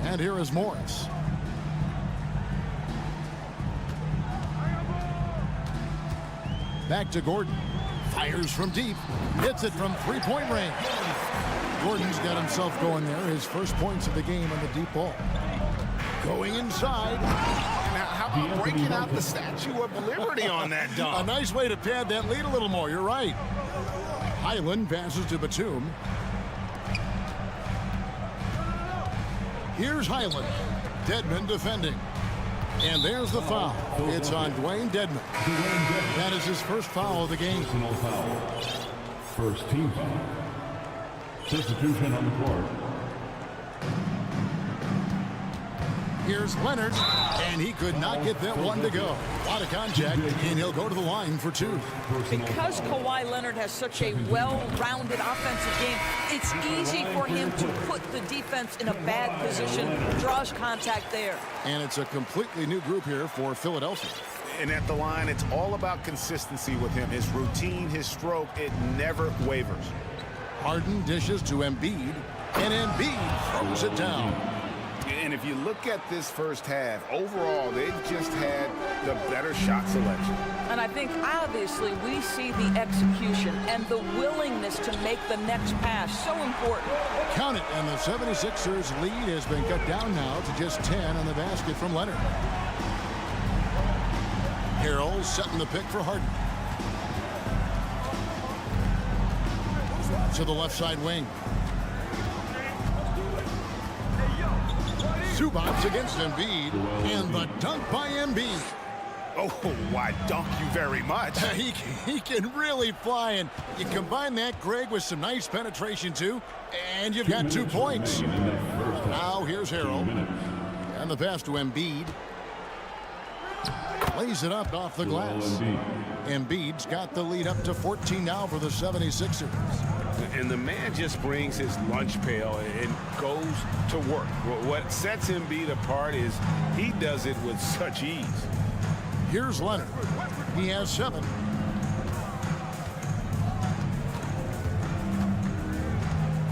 [SPEAKER 1] And here is Morris. Back to Gordon. Fires from deep. Hits it from three-point range. Gordon's got himself going there. His first points of the game on the deep ball. Going inside.
[SPEAKER 2] How about breaking out the Statue of Liberty on that dunk?
[SPEAKER 1] A nice way to pad that lead a little more. You're right. Highland passes to Batum. Here's Highland. Dedmon defending. And there's the foul. It's on Dwayne Dedmon. That is his first foul of the game.
[SPEAKER 11] First team foul. Substitution on the court.
[SPEAKER 1] Here's Leonard, and he could not get that one to go. A lot of contact, and he'll go to the line for 2.
[SPEAKER 12] Because Kawhi Leonard has such a well-rounded offensive game, it's easy for him to put the defense in a bad position, draws contact there.
[SPEAKER 1] And it's a completely new group here for Philadelphia.
[SPEAKER 2] And at the line, it's all about consistency with him. His routine, his stroke, it never wavers.
[SPEAKER 1] Harden dishes to Embiid, and Embiid throws it down.
[SPEAKER 2] And if you look at this first half, overall, they've just had the better shot selection.
[SPEAKER 12] And I think, obviously, we see the execution and the willingness to make the next pass so important.
[SPEAKER 1] Count it, and the 76ers lead has been cut down now to just 10 on the basket from Leonard. Harrell setting the pick for Harden. To the left side wing. Zubac against Embiid, and the dunk by Embiid.
[SPEAKER 2] Oh, why dunk you very much.
[SPEAKER 1] He can really fly, and you combine that, Greg, with some nice penetration too, and you've got 2 points. Now here's Harrell, and the pass to Embiid. Lays it up off the glass. Embiid's got the lead up to 14 now for the 76ers.
[SPEAKER 2] And the man just brings his lunch pail and goes to work. What sets Embiid apart is he does it with such ease.
[SPEAKER 1] Here's Leonard. He has 7.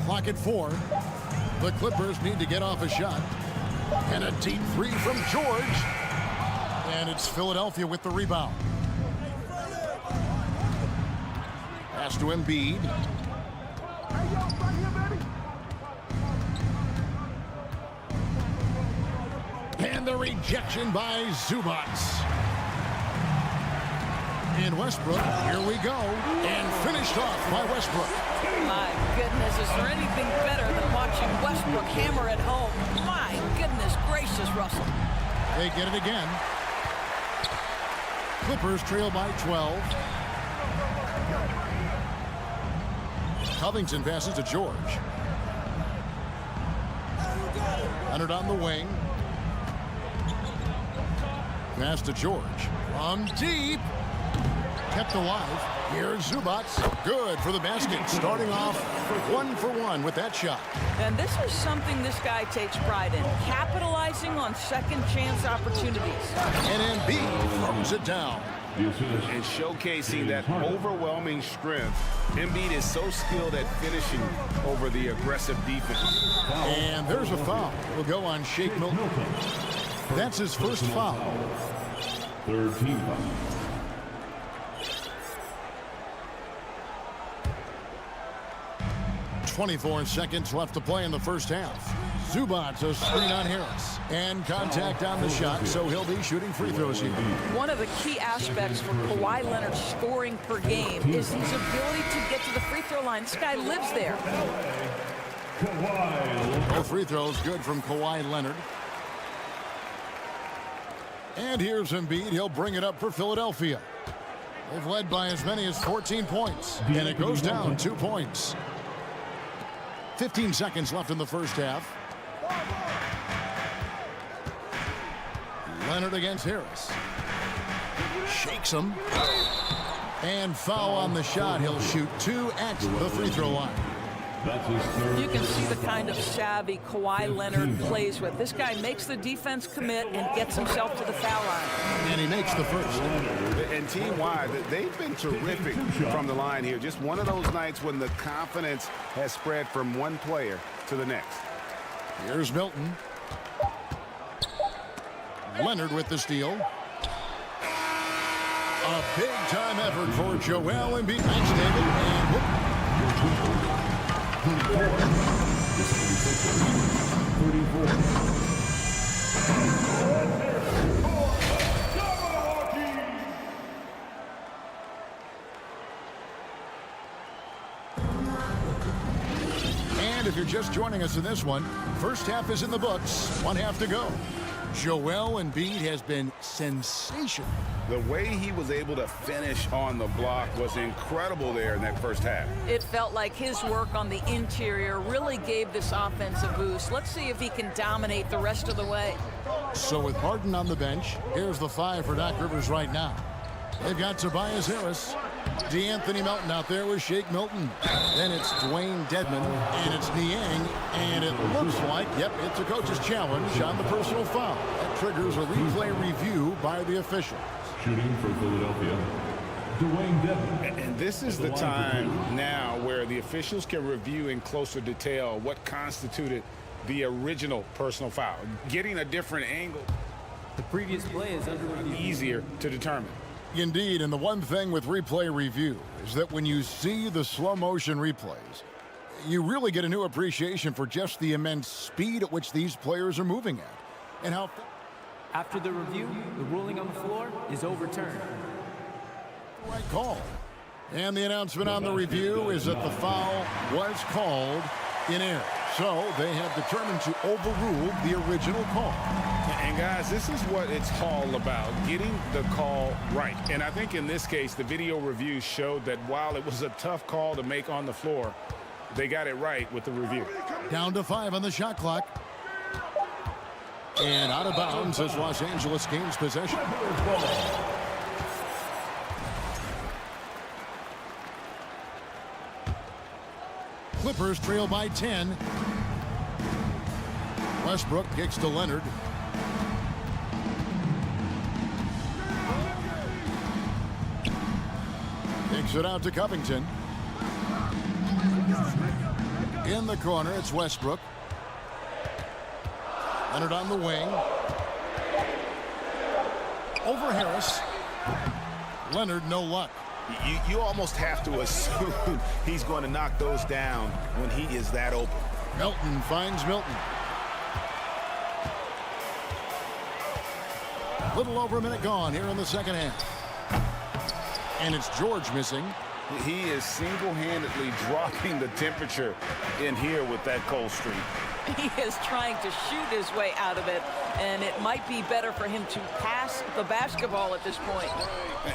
[SPEAKER 1] Clock at 4. The Clippers need to get off a shot. And a deep 3 from George. And it's Philadelphia with the rebound. Pass to Embiid. And the rejection by Zubac. And Westbrook, here we go. And finished off by Westbrook.
[SPEAKER 12] My goodness, is there anything better than watching Westbrook hammer at home? My goodness gracious, Russell.
[SPEAKER 1] They get it again. Clippers trail by 12. Covington passes to George. Leonard on the wing. Pass to George. From deep. Kept alive. Here's Zubac. Good for the basket. Starting off 1 for 1 with that shot.
[SPEAKER 12] And this is something this guy takes pride in. Capitalizing on second chance opportunities.
[SPEAKER 1] And Embiid throws it down.
[SPEAKER 2] And showcasing that overwhelming strength. Embiid is so skilled at finishing over the aggressive defense.
[SPEAKER 1] And there's a foul. Will go on Shake Milton. That's his first foul.
[SPEAKER 11] 3rd team foul.
[SPEAKER 1] 24 seconds left to play in the first half. Zubac a screen on Harris. And contact on the shot, so he'll be shooting free throws here.
[SPEAKER 12] One of the key aspects for Kawhi Leonard's scoring per game is his ability to get to the free throw line. This guy lives there.
[SPEAKER 1] Both free throws good from Kawhi Leonard. And here's Embiid. He'll bring it up for Philadelphia. They've led by as many as 14 points. And it goes down 2 points. 15 seconds left in the first half. Leonard against Harris. Shakes him. And foul on the shot. He'll shoot 2 at the free throw line.
[SPEAKER 12] You can see the kind of savvy Kawhi Leonard plays with. This guy makes the defense commit and gets himself to the foul line.
[SPEAKER 1] And he makes the first.
[SPEAKER 2] And team-wide, they've been terrific from the line here. Just one of those nights when the confidence has spread from one player to the next.
[SPEAKER 1] Here's Milton. Leonard with the steal. A big-time effort for Joel Embiid. Thanks, David. And whoop.
[SPEAKER 11] 34.
[SPEAKER 1] And if you're just joining us in this one, first half is in the books. 1 half to go. Joel Embiid has been sensational.
[SPEAKER 2] The way he was able to finish on the block was incredible there in that first half.
[SPEAKER 12] It felt like his work on the interior really gave this offense a boost. Let's see if he can dominate the rest of the way.
[SPEAKER 1] So with Harden on the bench, here's the 5 for Doc Rivers right now. They've got Tobias Harris, DeAnthony Melton out there with Shake Milton. Then it's Dwayne Dedmon, and it's Niang, and it looks like, yep, it's a coach's challenge on the personal foul. That triggers a replay review by the official.
[SPEAKER 11] Shooting for Philadelphia,
[SPEAKER 2] And this is the time now where the officials can review in closer detail what constituted the original personal foul. Getting a different angle,
[SPEAKER 13] the previous play is under review.
[SPEAKER 2] Easier to determine.
[SPEAKER 1] Indeed, and the one thing with replay review is that when you see the slow motion replays, you really get a new appreciation for just the immense speed at which these players are moving at. And how...
[SPEAKER 13] After the review, the ruling on the floor is overturned.
[SPEAKER 1] Right call. And the announcement on the review is that the foul was called in error. So they have determined to overrule the original call.
[SPEAKER 2] And guys, this is what it's all about, getting the call right. And I think in this case, the video review showed that while it was a tough call to make on the floor, they got it right with the review.
[SPEAKER 1] Down to 5 on the shot clock. And out of bounds as Los Angeles gains possession. Clippers trail by 10. Westbrook kicks to Leonard. Kicks it out to Covington. In the corner, it's Westbrook. Leonard on the wing. Over Harris. Leonard, no luck.
[SPEAKER 2] You almost have to assume he's going to knock those down when he is that open.
[SPEAKER 1] Melton finds Milton. Little over a minute gone here in the second half. And it's George missing.
[SPEAKER 2] He is single-handedly dropping the temperature in here with that cold streak.
[SPEAKER 12] He is trying to shoot his way out of it, and it might be better for him to pass the basketball at this point.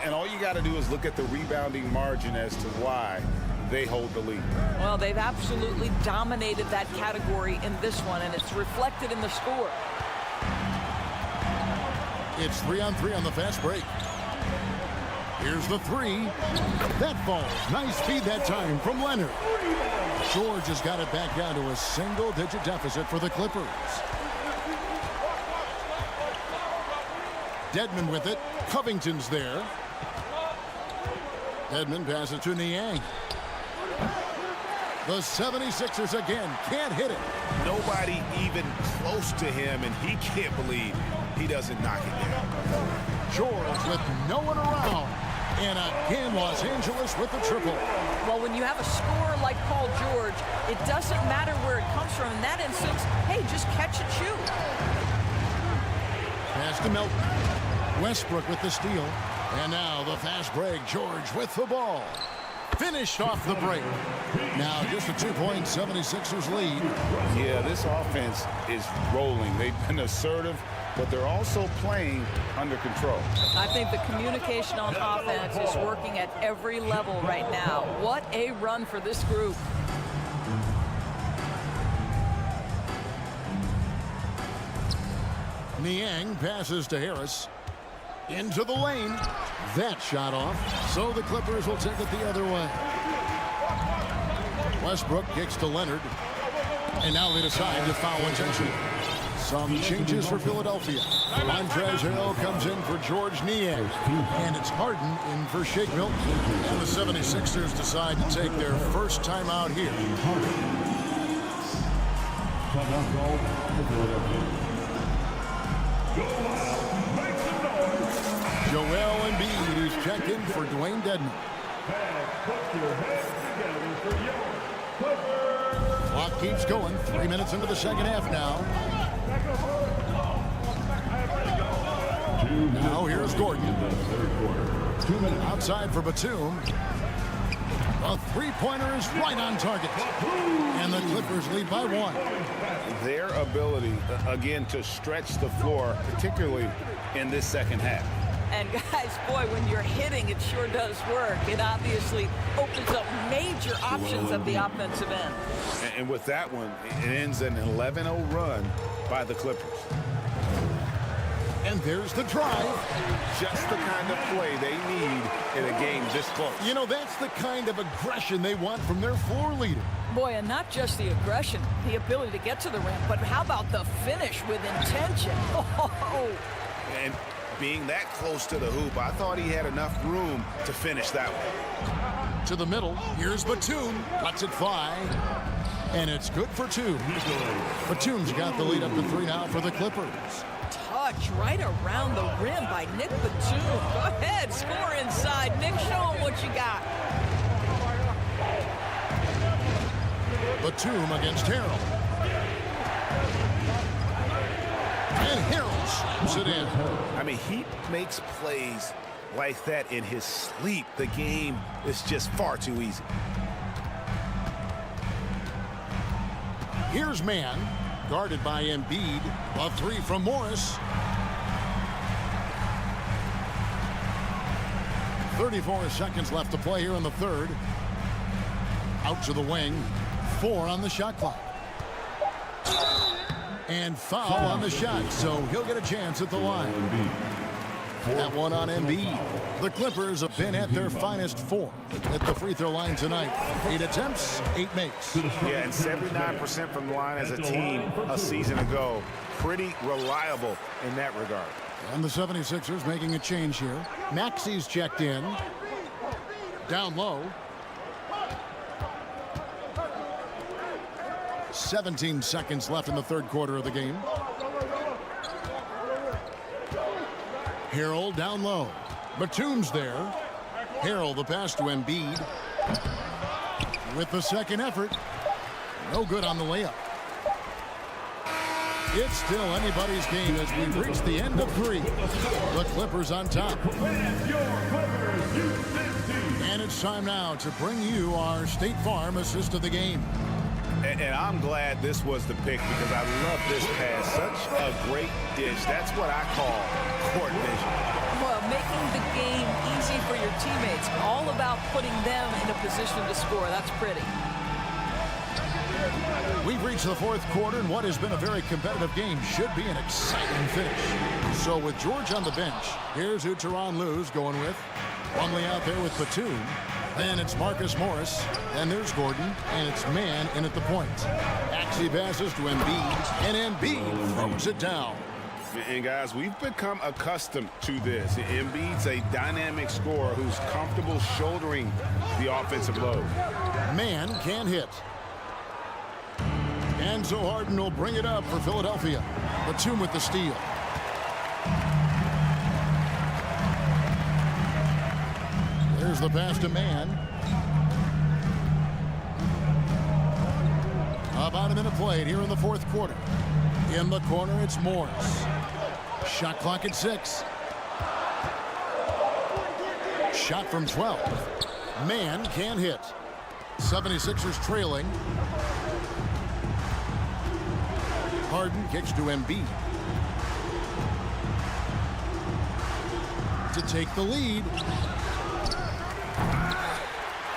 [SPEAKER 2] And all you got to do is look at the rebounding margin as to why they hold the lead.
[SPEAKER 12] Well, they've absolutely dominated that category in this one, and it's reflected in the score.
[SPEAKER 1] It's 3-on-3 on the fast break. Here's the three. That falls. Nice feed that time from Leonard. George has got it back down to a single-digit deficit for the Clippers. Dedmon with it. Covington's there. Dedmon passes to Niang. The 76ers again can't hit it.
[SPEAKER 2] Nobody even close to him, and he can't believe he doesn't knock it down.
[SPEAKER 1] George with no one around. And again, Los Angeles with the triple.
[SPEAKER 12] Well, when you have a scorer like Paul George, it doesn't matter where it comes from. In that instance, hey, just catch and shoot.
[SPEAKER 1] Pass to Melton. Westbrook with the steal. And now the fast break. George with the ball. Finished off the break. Now just a 2-point 76ers lead.
[SPEAKER 2] Yeah, this offense is rolling. They've been assertive, but they're also playing under control.
[SPEAKER 12] I think the communication on offense is working at every level right now. What a run for this group.
[SPEAKER 1] Niang passes to Harris. Into the lane. That shot off. So the Clippers will take it the other way. Westbrook kicks to Leonard. And now they decide to foul intentionally. Some changes for Philadelphia. Montrezl Harrell comes in for George Niang. And it's Harden in for Shake Milton. And the 76ers decide to take their first time out here. Joel Embiid, who's checked in for Dwayne Dedmon. Clock keeps going. 3 minutes into the second half now. Now here's Gordon. Outside for Batum. A three-pointer is right on target. And the Clippers lead by 1.
[SPEAKER 2] Their ability, again, to stretch the floor, particularly in this second half.
[SPEAKER 12] And guys, boy, when you're hitting, it sure does work. It obviously opens up major options at the offensive end.
[SPEAKER 2] And with that one, it ends an 11-0 run by the Clippers.
[SPEAKER 1] And there's the drive.
[SPEAKER 2] Just the kind of play they need in a game this close.
[SPEAKER 1] You know, that's the kind of aggression they want from their floor leader.
[SPEAKER 12] Boy, and not just the aggression, the ability to get to the rim, but how about the finish with intention? Oh.
[SPEAKER 2] And being that close to the hoop, I thought he had enough room to finish that one.
[SPEAKER 1] To the middle. Here's Batum. Lets it fly. And it's good for two. Batum's got the lead up to 3 now for the Clippers.
[SPEAKER 12] Touch right around the rim by Nick Batum. Go ahead, score inside. Nick, show him what you got.
[SPEAKER 1] Batum against Harrell. And Harrell slaps it in.
[SPEAKER 2] I mean, he makes plays like that in his sleep. The game is just far too easy.
[SPEAKER 1] Here's man, guarded by Embiid. A 3 from Morris. 34 seconds left to play here in the third. Out to the wing. 4 on the shot clock. And foul on the shot, so he'll get a chance at the line. That one on Embiid. The Clippers have been at their finest 4 at the free throw line tonight. 8 attempts, 8 makes.
[SPEAKER 2] Yeah, and 79% from the line as a team a season ago. Pretty reliable in that regard.
[SPEAKER 1] And the 76ers making a change here. Maxi's checked in. Down low. 17 seconds left in the third quarter of the game. Harrell down low. Batum's there. Harrell the pass to Embiid. With the second effort. No good on the layup. It's still anybody's game as we reach the end of 3. The Clippers on top. And it's time now to bring you our State Farm assist of the game.
[SPEAKER 2] And I'm glad this was the pick because I love this pass. Such a great dish. That's what I call court vision.
[SPEAKER 12] Well, making the game easy for your teammates. All about putting them in a position to score. That's pretty.
[SPEAKER 1] We've reached the fourth quarter, and what has been a very competitive game should be an exciting finish. So with George on the bench, here's who Tyronn Lue's going with. Plumlee out there with Batum. Then it's Marcus Morris. Then there's Gordon. And it's man in at the point. Maxey passes to Embiid. And Embiid throws it down.
[SPEAKER 2] And guys, we've become accustomed to this. Embiid's a dynamic scorer who's comfortable shouldering the offensive load.
[SPEAKER 1] Man can hit. And so Harden will bring it up for Philadelphia. Batum with the steal. There's the pass to man. About a minute played here in the fourth quarter. In the corner, it's Morris. Shot clock at 6. Shot from 12. Man can't hit. 76ers trailing. Harden kicks to Embiid. To take the lead.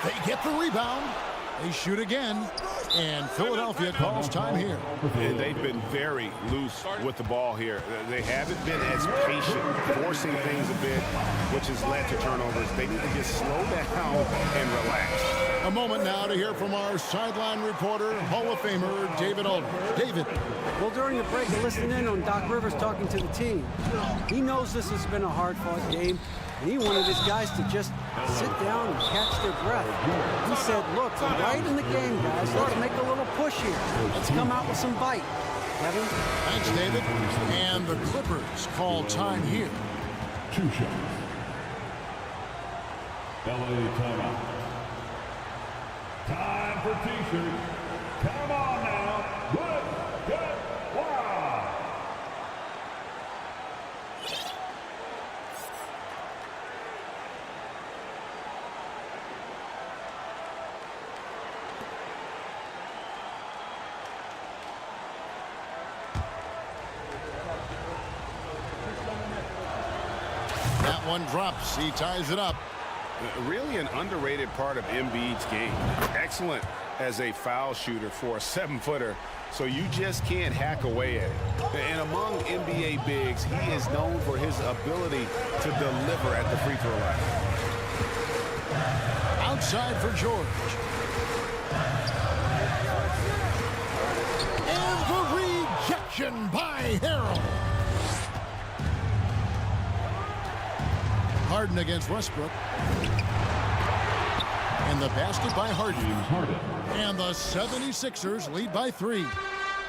[SPEAKER 1] They get the rebound. They shoot again. And Philadelphia calls time here.
[SPEAKER 2] And they've been very loose with the ball here. They haven't been as patient, forcing things a bit, which has led to turnovers. They need to just slow down and relax.
[SPEAKER 1] A moment now to hear from our sideline reporter, Hall of Famer David Aldridge. David.
[SPEAKER 7] Well, during the break, I listened in on Doc Rivers talking to the team. He knows this has been a hard-fought game, and he wanted his guys to just sit down and catch their breath. He said, look, we're right in the game, guys. Let's make a little push here. Let's come out with some bite. Kevin?
[SPEAKER 1] Thanks, David. And the Clippers call time here.
[SPEAKER 11] 2 shots. LA timeout. Time for T-shirts. Come on now. Good, wow.
[SPEAKER 1] That one drops. He ties it up.
[SPEAKER 2] Really an underrated part of Embiid's game. Excellent as a foul shooter for a 7-footer, so you just can't hack away at it. And among NBA bigs, he is known for his ability to deliver at the free throw line.
[SPEAKER 1] Outside for George. And the rejection by Harrell. Harden against Westbrook. And the basket by Harden. And the 76ers lead by 3.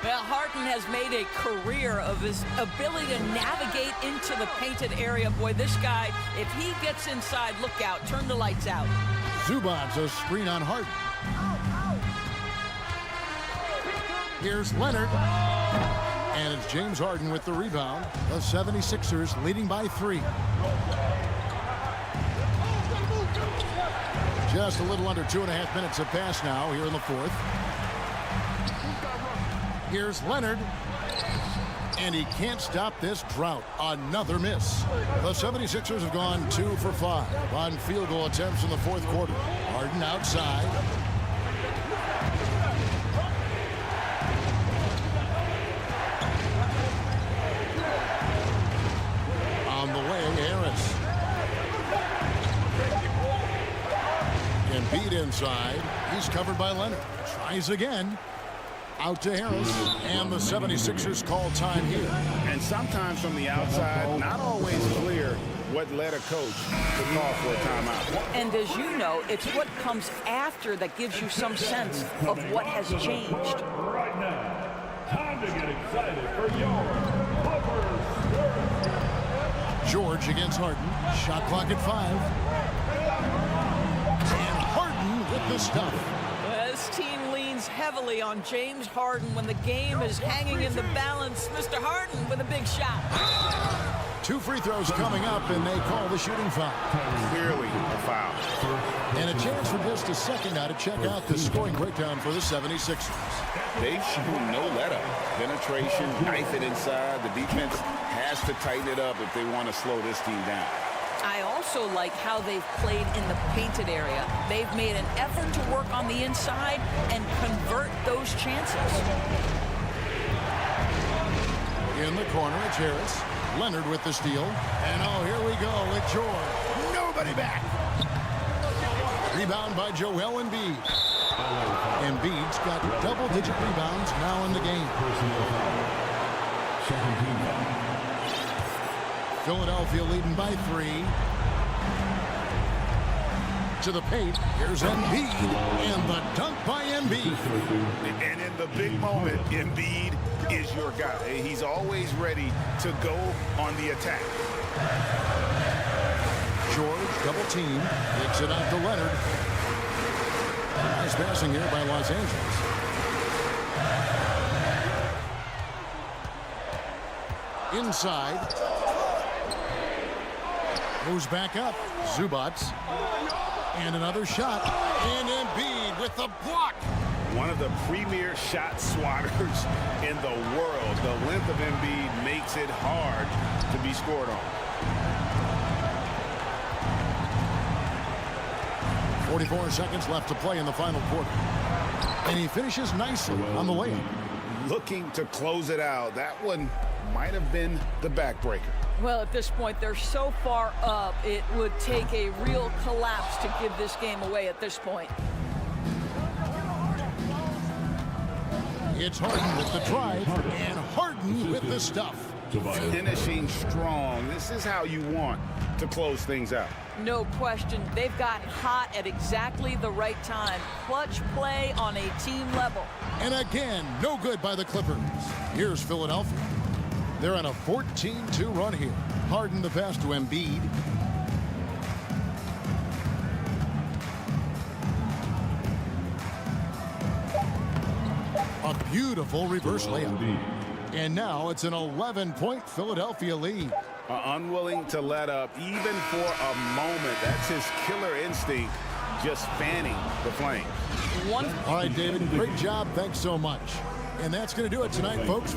[SPEAKER 12] Well, Harden has made a career of his ability to navigate into the painted area. Boy, this guy, if he gets inside, look out, turn the lights out.
[SPEAKER 1] Zubac, a screen on Harden. Here's Leonard. And it's James Harden with the rebound. The 76ers leading by 3. Just a little under 2.5 minutes have passed now here in the 4th. Here's Leonard. And he can't stop this drought. Another miss. The 76ers have gone 2 for 5 on field goal attempts in the 4th quarter. Harden outside. On the way, Harris. Embiid inside. He's covered by Leonard. Tries again. Out to Harris, and the 76ers call time here.
[SPEAKER 2] And sometimes from the outside, not always clear what led a coach to call for a timeout.
[SPEAKER 12] And as you know, it's what comes after that gives you some sense of what has changed.
[SPEAKER 11] Right now, time to get excited for your Clippers.
[SPEAKER 1] George against Harden. Shot clock at 5. And Harden with the stuff.
[SPEAKER 12] This team leans heavily on James Harden when the game is hanging in the balance. Mr. Harden with a big shot.
[SPEAKER 1] 2 free throws coming up, and they call the shooting foul.
[SPEAKER 2] Clearly a foul.
[SPEAKER 1] And a chance for just a second now to check out the scoring breakdown for the 76ers.
[SPEAKER 2] They've shown no let-up. Penetration, knife it inside. The defense has to tighten it up if they want to slow this team down.
[SPEAKER 12] I also like how they've played in the painted area. They've made an effort to work on the inside and convert those chances.
[SPEAKER 1] In the corner, it's Harris. Leonard with the steal. And oh, here we go with George. Nobody back. Rebound by Joel Embiid. Embiid's got double-digit rebounds now in the game. Philadelphia leading by 3. To the paint. Here's Embiid. And the dunk by Embiid.
[SPEAKER 2] And in the big moment, Embiid is your guy. He's always ready to go on the attack.
[SPEAKER 1] George, double team. Kicks it out to Leonard. Nice passing here by Los Angeles. Inside. Moves back up. Zubac. And another shot. And Embiid with the block.
[SPEAKER 2] One of the premier shot swatters in the world. The length of Embiid makes it hard to be scored on.
[SPEAKER 1] 44 seconds left to play in the final quarter. And he finishes nicely on the layup.
[SPEAKER 2] Looking to close it out. That one might have been the backbreaker.
[SPEAKER 12] Well, at this point, they're so far up, it would take a real collapse to give this game away at this point.
[SPEAKER 1] It's Harden with the drive, and Harden with the stuff.
[SPEAKER 2] Finishing strong. This is how you want to close things out.
[SPEAKER 12] No question. They've got hot at exactly the right time. Clutch play on a team level.
[SPEAKER 1] And again, no good by the Clippers. Here's Philadelphia. They're on a 14-2 run here. Harden the pass to Embiid. A beautiful reverse layup. And now it's an 11-point Philadelphia lead.
[SPEAKER 2] Unwilling to let up even for a moment. That's his killer instinct, just fanning the flame.
[SPEAKER 1] All right, David, great job. Thanks so much. And that's going to do it tonight, folks.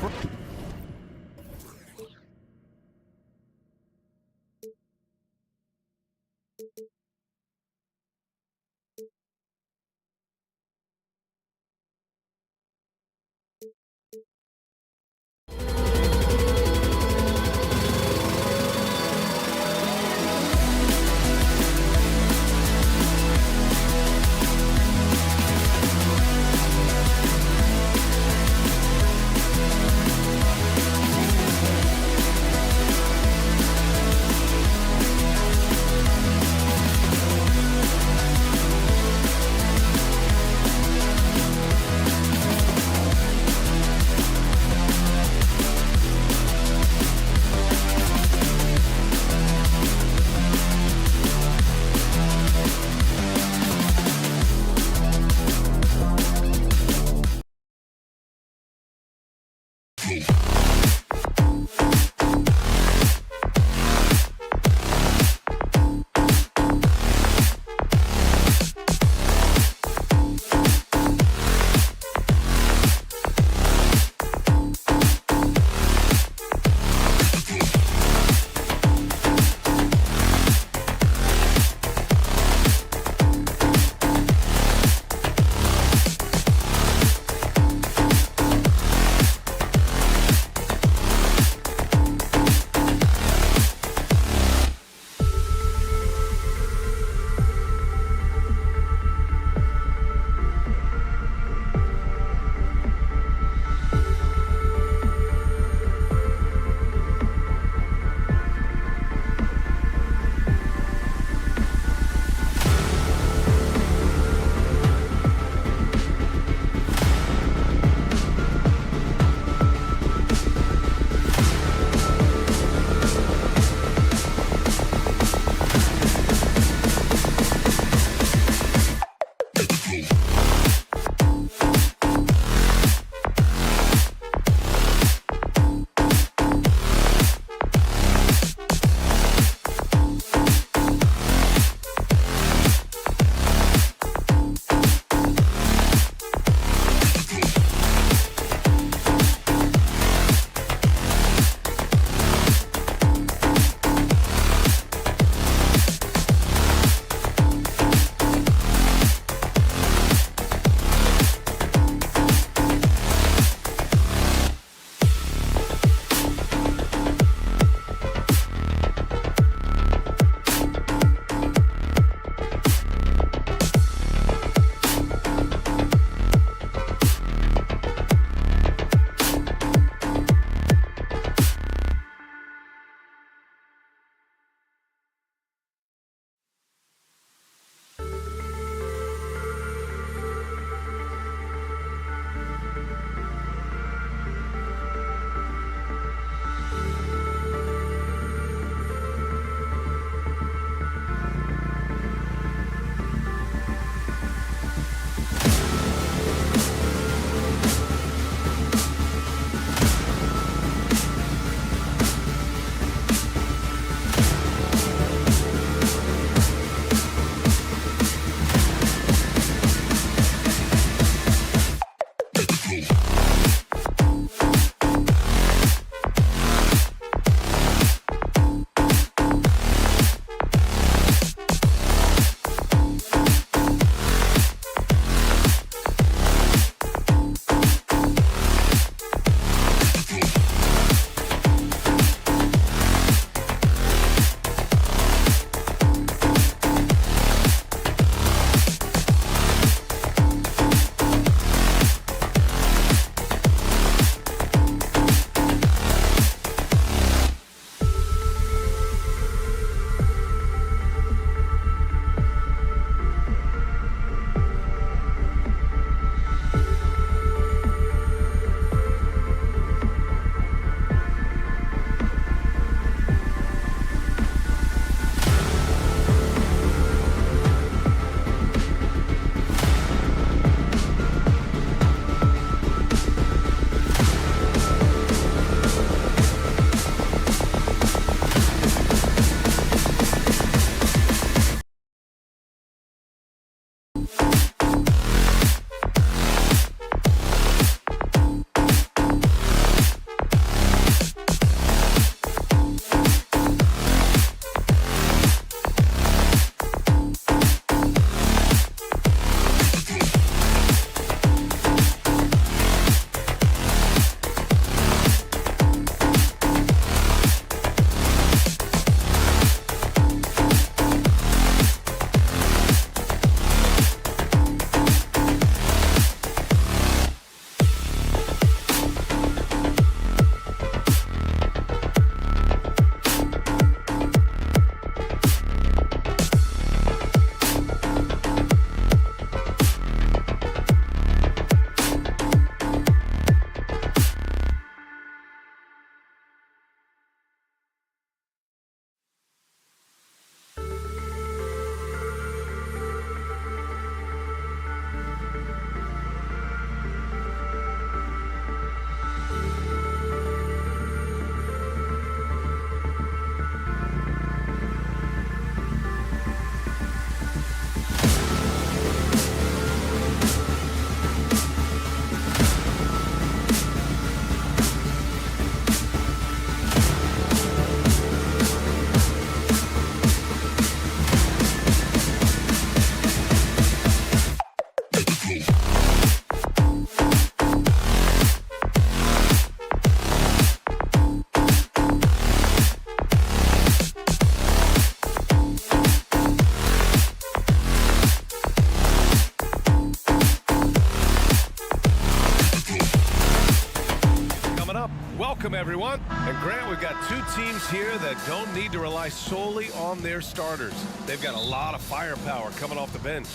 [SPEAKER 8] everyone. And Grant, we've got two teams here that don't need to rely solely on their starters. They've got a lot of firepower coming off the bench.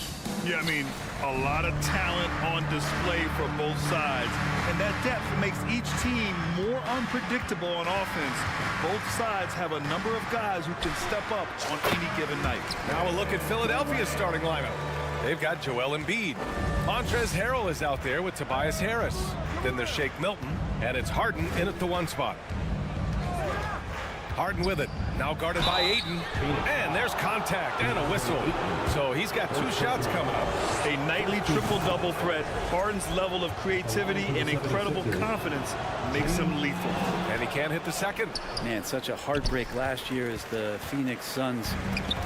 [SPEAKER 9] Yeah, I mean, a lot of talent on display for both sides. And that depth makes each team more unpredictable on offense. Both sides have a number of guys who can step up on any given night.
[SPEAKER 8] Now a look at Philadelphia's starting lineup. They've got Joel Embiid. Montrezl Harrell is out there with Tobias Harris. Then there's Shake Milton, and it's Harden in at the 1 spot. Harden with it. Now guarded by Ayton. And there's contact and a whistle. So he's got 2 shots coming up.
[SPEAKER 9] A nightly triple-double threat. Harden's level of creativity and incredible confidence makes him lethal.
[SPEAKER 8] And he can't hit the second.
[SPEAKER 4] Man, such a heartbreak last year as the Phoenix Suns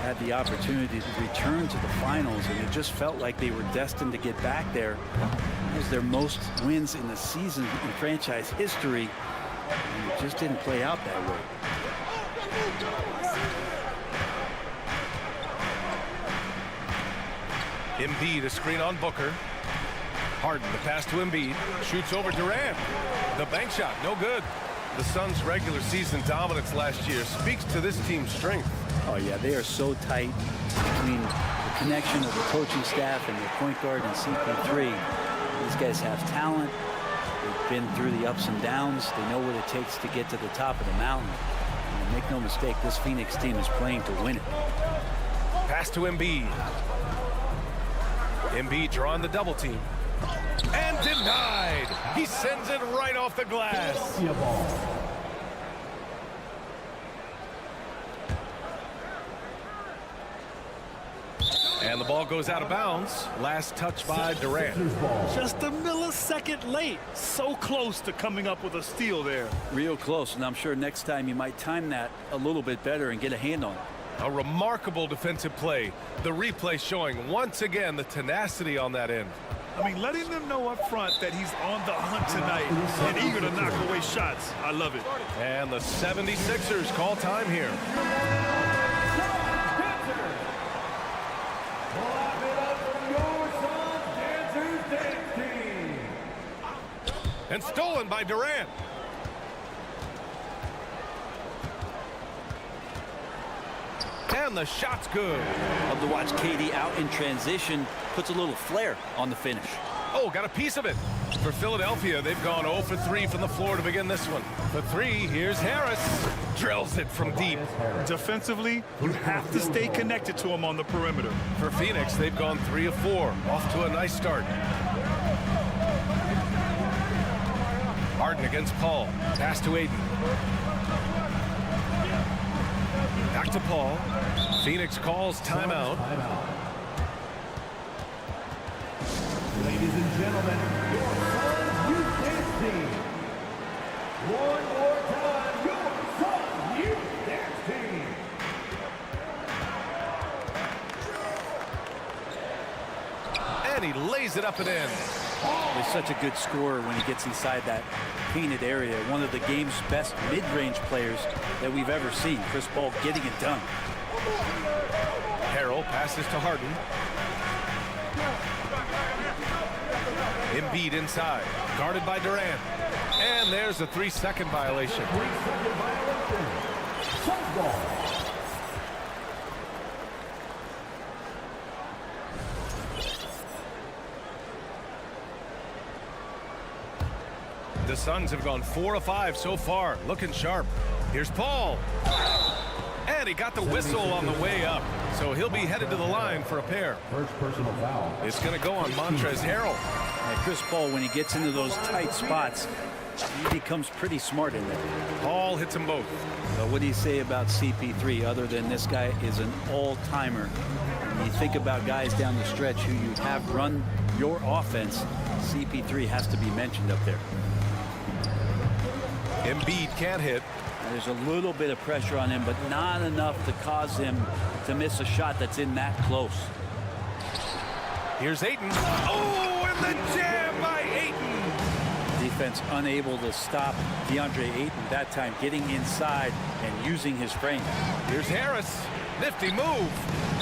[SPEAKER 4] had the opportunity to return to the finals, and it just felt like they were destined to get back there. It was their most wins in the season in franchise history, and it just didn't play out that way.
[SPEAKER 8] Embiid, a screen on Booker. Harden, the pass to Embiid. Shoots over Durant. The bank shot, no good. The Suns' regular season dominance last year speaks to this team's strength.
[SPEAKER 4] Oh, yeah, they are so tight between the connection of the coaching staff and their point guard and CP3. These guys have talent. They've been through the ups and downs. They know what it takes to get to the top of the mountain. And make no mistake, this Phoenix team is playing to win it.
[SPEAKER 8] Pass to Embiid. Embiid drawing the double team. And denied. He sends it right off the glass. And the ball goes out of bounds. Last touch by Durant.
[SPEAKER 9] Just a millisecond late. So close to coming up with a steal there.
[SPEAKER 4] Real close, and I'm sure next time you might time that a little bit better and get a hand on it.
[SPEAKER 8] A remarkable defensive play. The replay showing once again the tenacity on that end.
[SPEAKER 9] I mean, letting them know up front that he's on the hunt tonight and eager to knock away shots. I love it.
[SPEAKER 8] And the 76ers call time here. And stolen by Durant. And the shot's good.
[SPEAKER 4] Love to watch KD out in transition. Puts a little flair on the finish.
[SPEAKER 8] Oh, got a piece of it. For Philadelphia, they've gone 0 for 3 from the floor to begin this one. For 3, here's Harris. Drills it from deep.
[SPEAKER 9] Defensively, you have to stay connected to him on the perimeter.
[SPEAKER 8] For Phoenix, they've gone 3 of 4. Off to a nice start. Harden against Paul. Pass to Ayton. Back to Paul. Phoenix calls timeout.
[SPEAKER 11] Ladies and gentlemen, your Suns Youth Dance Team. One more time, your Suns Youth Dance Team.
[SPEAKER 8] And he lays it up and in.
[SPEAKER 4] He's such a good scorer when he gets inside that painted area. One of the game's best mid-range players that we've ever seen. Chris Paul getting it done.
[SPEAKER 8] Harrell passes to Harden. Embiid inside, guarded by Durant. And there's a 3-second violation. The Suns have gone 4 of 5 so far, looking sharp. Here's Paul. And he got the whistle on the way up, so he'll be headed to the line for a pair.
[SPEAKER 11] First personal foul.
[SPEAKER 8] It's going to go on Montrezl Harrell.
[SPEAKER 4] And Chris Paul, when he gets into those tight spots, he becomes pretty smart in there.
[SPEAKER 8] Paul hits them both.
[SPEAKER 4] But what do you say about CP3 other than this guy is an all-timer? When you think about guys down the stretch who you have run your offense, CP3 has to be mentioned up there.
[SPEAKER 8] Embiid can't hit.
[SPEAKER 4] There's a little bit of pressure on him, but not enough to cause him to miss a shot that's in that close.
[SPEAKER 8] Here's Ayton. Oh, and the jam by Ayton.
[SPEAKER 4] Defense unable to stop DeAndre Ayton that time, getting inside and using his frame.
[SPEAKER 8] Here's Harris. Nifty move.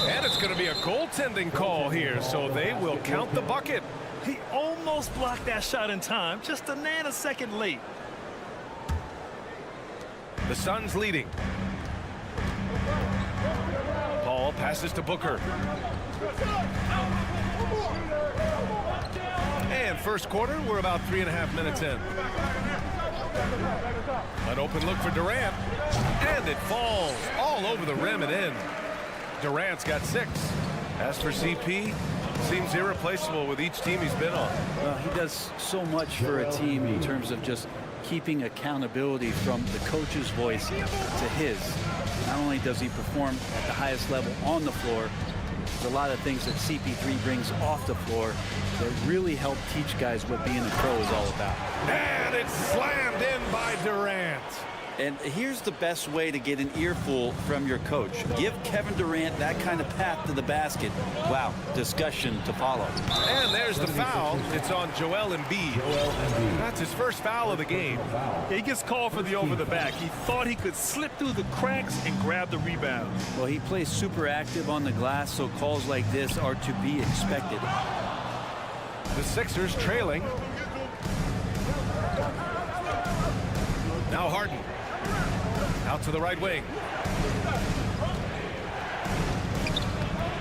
[SPEAKER 8] And it's going to be a goaltending call here, so they will count the bucket.
[SPEAKER 9] He almost blocked that shot in time, just a nanosecond late.
[SPEAKER 8] The Suns leading. Paul passes to Booker. And first quarter, we're about 3.5 minutes in. An open look for Durant. And it falls all over the rim and in. Durant's got 6. As for CP, seems irreplaceable with each team he's been on.
[SPEAKER 4] Well, he does so much for a team in terms of just keeping accountability from the coach's voice to his. Not only does he perform at the highest level on the floor, there's a lot of things that CP3 brings off the floor that really help teach guys what being a pro is all about.
[SPEAKER 8] And it's slammed in by Durant.
[SPEAKER 4] And here's the best way to get an earful from your coach. Give Kevin Durant that kind of path to the basket. Wow, discussion to follow.
[SPEAKER 8] And there's the foul. It's on Joel Embiid. That's his first foul of the game.
[SPEAKER 9] He gets called for the over the back. He thought he could slip through the cracks and grab the rebound.
[SPEAKER 4] Well, he plays super active on the glass, so calls like this are to be expected.
[SPEAKER 8] The Sixers trailing. Now Harden. Out to the right wing.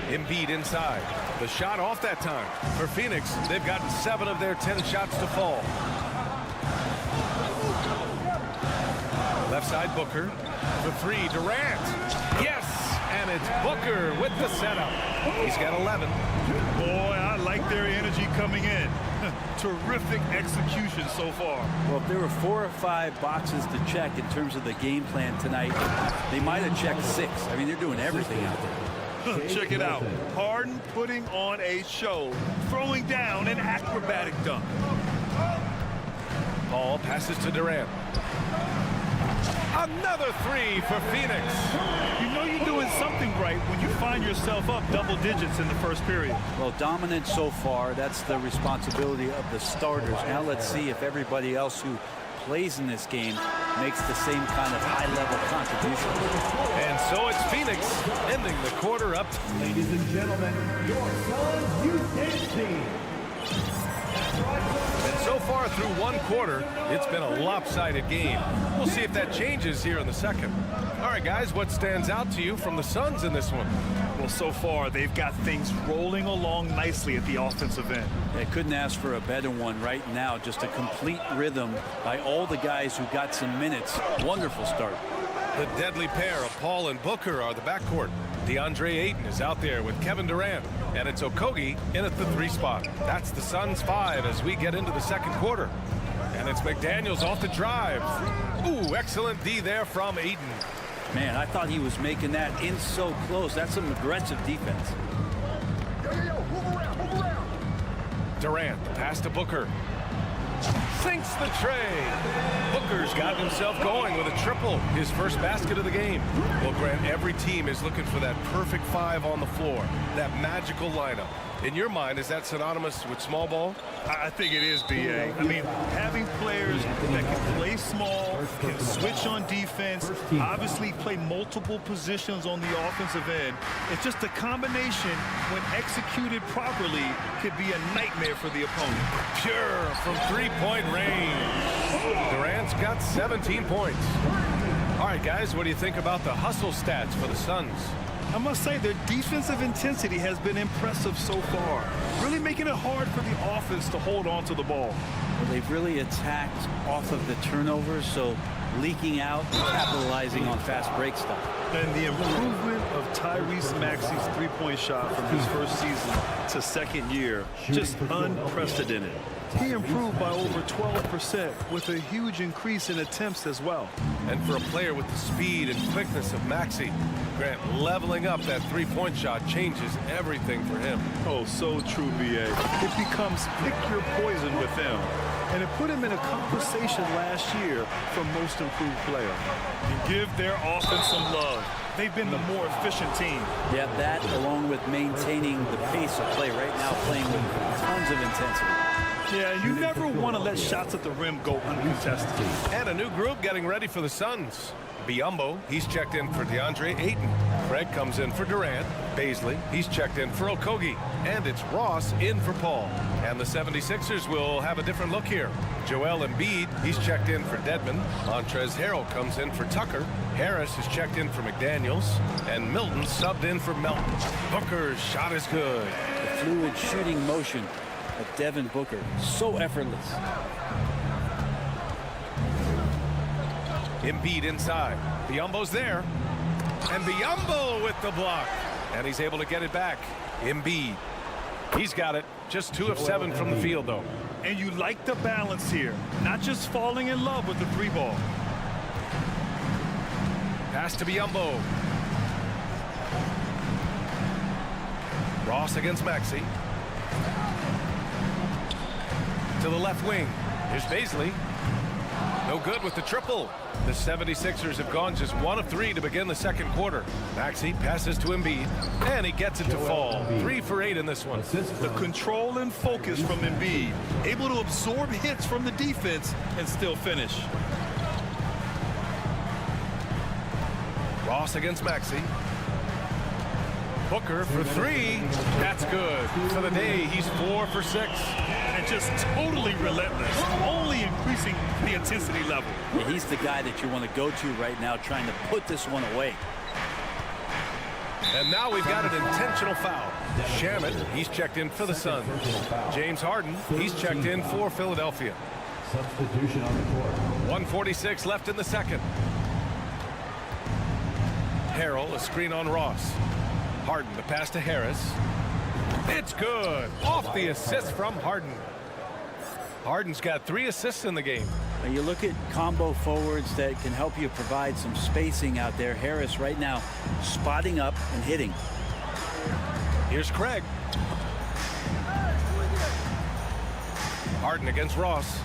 [SPEAKER 8] Embiid inside. The shot off that time. For Phoenix, they've gotten 7 of their 10 shots to fall. Left side Booker. The 3, Durant. Yes! And it's Booker with the setup. He's got 11.
[SPEAKER 9] Boy, I like their energy coming in. Terrific execution so far.
[SPEAKER 4] Well, if there were 4 or 5 boxes to check in terms of the game plan tonight, they might have checked 6. I mean, they're doing everything out there.
[SPEAKER 9] Check it out. Harden putting on a show, throwing down an acrobatic dunk.
[SPEAKER 8] Paul passes to Durant. Another 3 for Phoenix.
[SPEAKER 9] You know you're doing something right when you find yourself up double digits in the first period.
[SPEAKER 4] Well, dominant so far. That's the responsibility of the starters. Now let's see if everybody else who plays in this game makes the same kind of high-level contribution.
[SPEAKER 8] And so it's Phoenix ending the quarter up.
[SPEAKER 11] Ladies and gentlemen, your Suns U.K. team.
[SPEAKER 8] And so far through one quarter, it's been a lopsided game. We'll see if that changes here in the second. All right, guys, what stands out to you from the Suns in this one?
[SPEAKER 9] Well, so far, they've got things rolling along nicely at the offensive end.
[SPEAKER 4] They couldn't ask for a better one right now. Just a complete rhythm by all the guys who got some minutes. Wonderful start.
[SPEAKER 8] The deadly pair of Paul and Booker are the backcourt. DeAndre Ayton is out there with Kevin Durant. And it's Okogie in at the 3 spot. That's the Suns 5 as we get into the second quarter. And it's McDaniels off the drive. Ooh, excellent D there from Ayton.
[SPEAKER 4] Man, I thought he was making that in so close. That's some aggressive defense.
[SPEAKER 8] Durant, pass to Booker. Sinks the tray. Booker's gotten himself going with a triple, his first basket of the game. Well, Grant, every team is looking for that perfect 5 on the floor, that magical lineup. In your mind, is that synonymous with small ball?
[SPEAKER 9] I think it is, B.A. I mean, having players that can play small, can switch on defense, obviously play multiple positions on the offensive end. It's just a combination, when executed properly, could be a nightmare for the opponent.
[SPEAKER 8] Pure from 3-point range. Durant's got 17 points. All right, guys, what do you think about the hustle stats for the Suns?
[SPEAKER 9] I must say their defensive intensity has been impressive so far, really making it hard for the offense to hold on to the ball.
[SPEAKER 4] Well, they've really attacked off of the turnovers, so leaking out, capitalizing on fast break stuff.
[SPEAKER 9] And the improvement of Tyrese Maxey's three-point shot from his first season to second year, just unprecedented. He improved by over 12% with a huge increase in attempts as well.
[SPEAKER 8] And for a player with the speed and quickness of Maxey, Grant, leveling up that three-point shot changes everything for him.
[SPEAKER 9] Oh, so true, B.A. It becomes pick your poison with him. And it put him in a conversation last year for most improved player. And give their offense some love. They've been the more efficient team.
[SPEAKER 4] Yeah, that along with maintaining the pace of play right now, playing with tons of intensity.
[SPEAKER 9] Yeah, you never want to let shots at the rim go uncontested.
[SPEAKER 8] And a new group getting ready for the Suns. Biyombo, he's checked in for DeAndre Ayton. Craig comes in for Durant. Baisley, he's checked in for Okogie. And it's Ross in for Paul. And the 76ers will have a different look here. Joel Embiid, he's checked in for Dedmon. Montrezl Harrell comes in for Tucker. Harris is checked in for McDaniels. And Milton subbed in for Melton. Booker's shot is good.
[SPEAKER 4] The fluid shooting motion of Devin Booker. So effortless.
[SPEAKER 8] Embiid inside. Biyombo's there. And Biyombo with the block. And he's able to get it back. Embiid. He's got it. Just 2 of 7 from the field, though.
[SPEAKER 9] And you like the balance here. Not just falling in love with the 3-ball.
[SPEAKER 8] Pass to Biyombo. Ross against Maxey. To the left wing. Here's Baisley. No good with the triple. The 76ers have gone just 1 of 3 to begin the second quarter. Maxey passes to Embiid, and he gets it to fall. 3 for 8 in this one.
[SPEAKER 9] The control and focus from Embiid. Able to absorb hits from the defense and still finish.
[SPEAKER 8] Ross against Maxey. Booker for 3. That's good. For the day, he's 4 for 6.
[SPEAKER 9] And just totally relentless, only increasing the intensity level.
[SPEAKER 4] Yeah, he's the guy that you want to go to right now, trying to put this one away.
[SPEAKER 8] And now we've got an intentional foul. Shamet, he's checked in for the Suns. James Harden, he's checked in for Philadelphia.
[SPEAKER 11] Substitution on the court.
[SPEAKER 8] 1:46 left in the second. Harrell, a screen on Ross. Harden, the pass to Harris. It's good. Off the assist from Harden. Harden's got 3 assists in the game.
[SPEAKER 4] And you look at combo forwards that can help you provide some spacing out there. Harris right now spotting up and hitting.
[SPEAKER 8] Here's Craig. Harden against Ross.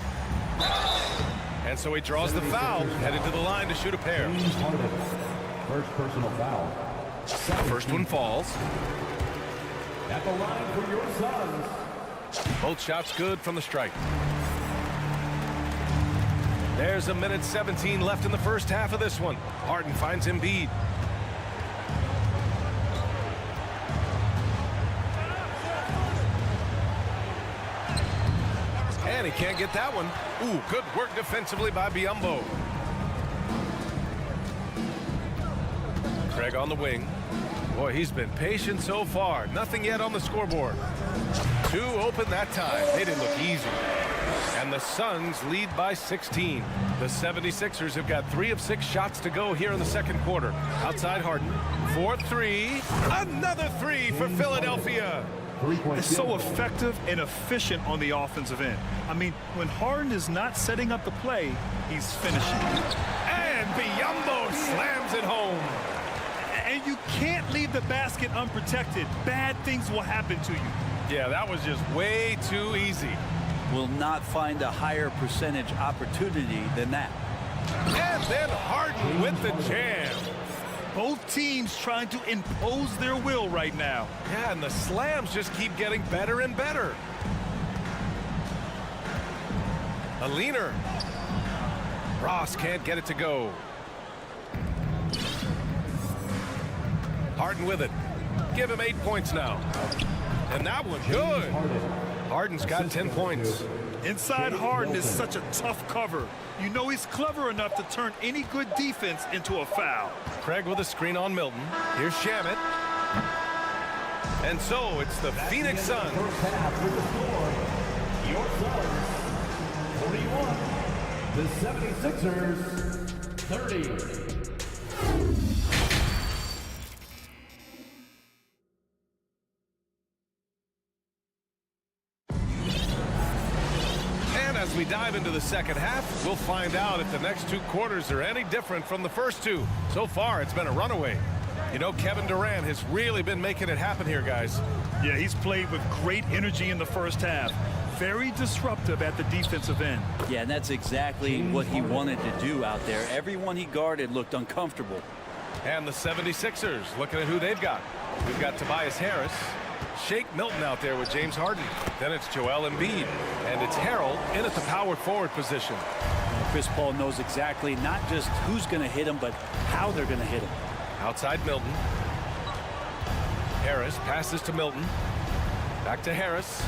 [SPEAKER 8] And so he draws the foul, headed to the line to shoot a pair.
[SPEAKER 11] First personal foul.
[SPEAKER 8] First one falls.
[SPEAKER 11] At the line for your Suns.
[SPEAKER 8] Both shots good from the strike. There's a minute 17 left in the first half of this one. Harden finds Embiid. And he can't get that one. Ooh, good work defensively by Biyombo. Craig on the wing. Boy, he's been patient so far. Nothing yet on the scoreboard. 2 open that time. They didn't look easy. And the Suns lead by 16. The 76ers have got 3 of 6 shots to go here in the second quarter. Outside Harden. 4-3. Another 3 for Philadelphia.
[SPEAKER 9] It's so effective and efficient on the offensive end. I mean, when Harden is not setting up the play, he's finishing.
[SPEAKER 8] And Biyombo slams it home.
[SPEAKER 9] And you can't leave the basket unprotected. Bad things will happen to you.
[SPEAKER 8] Yeah, that was just way too easy.
[SPEAKER 4] Will not find a higher percentage opportunity than that.
[SPEAKER 8] And then Harden with the jam.
[SPEAKER 9] Both teams trying to impose their will right now.
[SPEAKER 8] Yeah, and the slams just keep getting better and better. A leaner. Ross can't get it to go. Harden with it. Give him 8 points now. And that one good. Harden's got 10 points.
[SPEAKER 9] Inside Harden is such a tough cover. You know he's clever enough to turn any good defense into a foul.
[SPEAKER 8] Craig with a screen on Milton. Here's Shamet. And so it's the Phoenix Suns.
[SPEAKER 11] First half with the score. Your Suns, 41. The 76ers, 30.
[SPEAKER 8] As we dive into the second half, we'll find out if the next 2 quarters are any different from the first 2. So far, it's been a runaway. You know, Kevin Durant has really been making it happen here, guys.
[SPEAKER 9] Yeah, he's played with great energy in the first half. Very disruptive at the defensive end.
[SPEAKER 4] Yeah, and that's exactly what he wanted to do out there. Everyone he guarded looked uncomfortable.
[SPEAKER 8] And the 76ers, looking at who they've got. We've got Tobias Harris. Shake Milton out there with James Harden. Then it's Joel Embiid. And it's Harrell in at the power forward position.
[SPEAKER 4] Chris Paul knows exactly not just who's going to hit him, but how they're going to hit him.
[SPEAKER 8] Outside Milton. Harris passes to Milton. Back to Harris.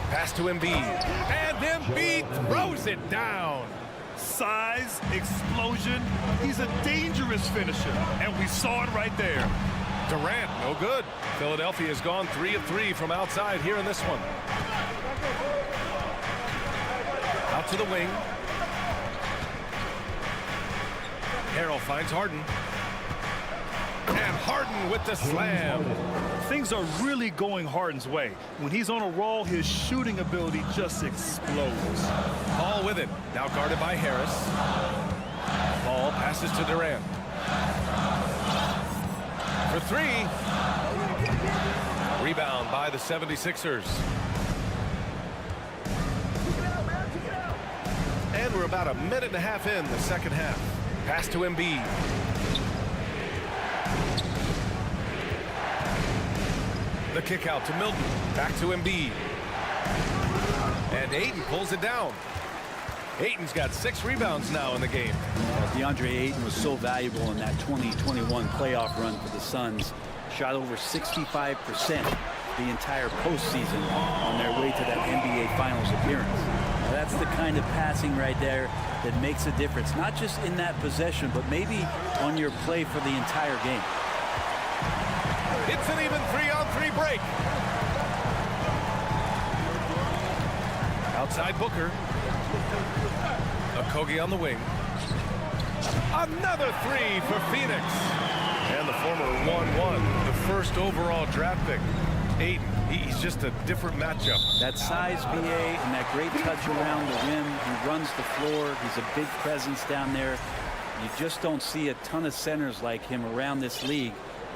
[SPEAKER 8] Pass to Embiid. And Embiid throws it down.
[SPEAKER 9] Size, explosion. He's a dangerous finisher, and we saw it right there.
[SPEAKER 8] Durant, no good. Philadelphia has gone 3 of 3 from outside here in this one. Out to the wing. Harrell finds Harden. And Harden with the slam.
[SPEAKER 9] Things are really going Harden's way. When he's on a roll, his shooting ability just explodes.
[SPEAKER 8] Paul with it. Now guarded by Harris. Ball passes to Durant. For 3. Rebound by the 76ers. And we're about a minute and a half in the second half. Pass to Embiid. The kick out to Milton. Back to Embiid. And Ayton pulls it down. Ayton's got 6 rebounds now in the game.
[SPEAKER 4] DeAndre Ayton was so valuable in that 2021 playoff run for the Suns. Shot over 65% the entire postseason on their way to that NBA Finals appearance. Now, that's the kind of passing right there that makes a difference, not just in that possession, but maybe on your play for the entire game.
[SPEAKER 8] It's an even 3-on-3 break. Outside Booker. Okogie on the wing. Another 3 for Phoenix. And the former 1-1, the first overall draft pick. Ayton, he's just a different matchup.
[SPEAKER 4] That size, BA, and that great touch around the rim. He runs the floor. He's a big presence down there. You just don't see a ton of centers like him around this league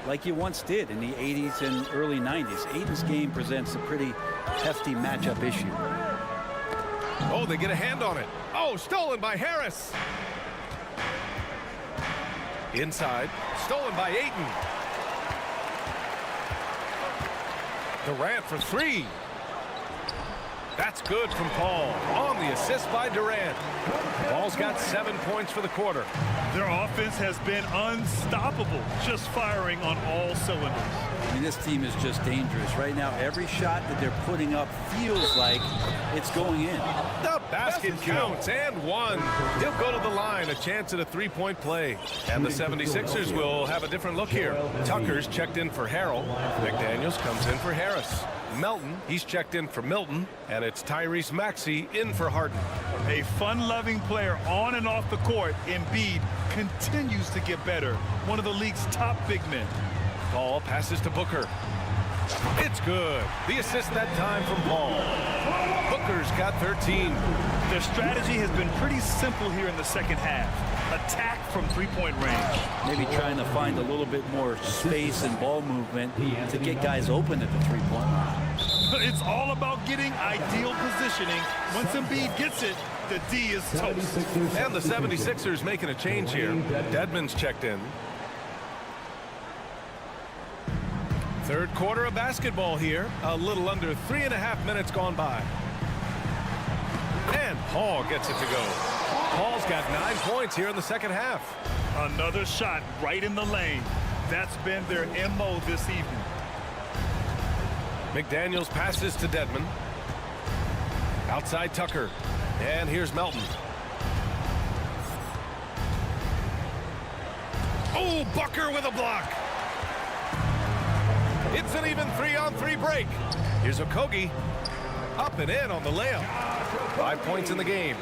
[SPEAKER 4] like you once did in the 80s and early 90s. Ayton's game presents a pretty hefty matchup issue.
[SPEAKER 8] Oh, they get a hand on it. Oh, stolen by Harris. Inside, stolen by Ayton. Durant for 3. That's good from Paul. On the assist by Durant. Paul's got 7 points for the quarter.
[SPEAKER 9] Their offense has been unstoppable, just firing on all cylinders.
[SPEAKER 4] I mean, this team is just dangerous. Right now, every shot that they're putting up feels like it's going in.
[SPEAKER 8] The basket counts, and 1. He'll go to the line, a chance at a 3-point play. And the 76ers will have a different look here. Tucker's checked in for Harrell. McDaniels comes in for Harris. Melton, he's checked in for Milton, and it's Tyrese Maxey in for Harden.
[SPEAKER 9] A fun-loving player on and off the court, Embiid continues to get better. One of the league's top big men.
[SPEAKER 8] Paul passes to Booker. It's good. The assist that time from Paul. Booker's got 13.
[SPEAKER 9] Their strategy has been pretty simple here in the second half. Attack from 3-point range.
[SPEAKER 4] Maybe trying to find a little bit more space and ball movement to get guys open at the 3-point line.
[SPEAKER 9] It's all about getting ideal positioning. Once Embiid gets it, the D is toast.
[SPEAKER 8] And the 76ers making a change here. Dedmon's checked in. Third quarter of basketball here. A little under 3.5 minutes gone by. And Paul gets it to go. Paul's got 9 points here in the second half.
[SPEAKER 9] Another shot right in the lane. That's been their MO this evening.
[SPEAKER 8] McDaniels passes to Dedmon. Outside Tucker. And here's Melton. Oh, Booker with a block. It's an even 3-on-3 break. Here's Okogie. Up and in on the layup. 5 points in the game.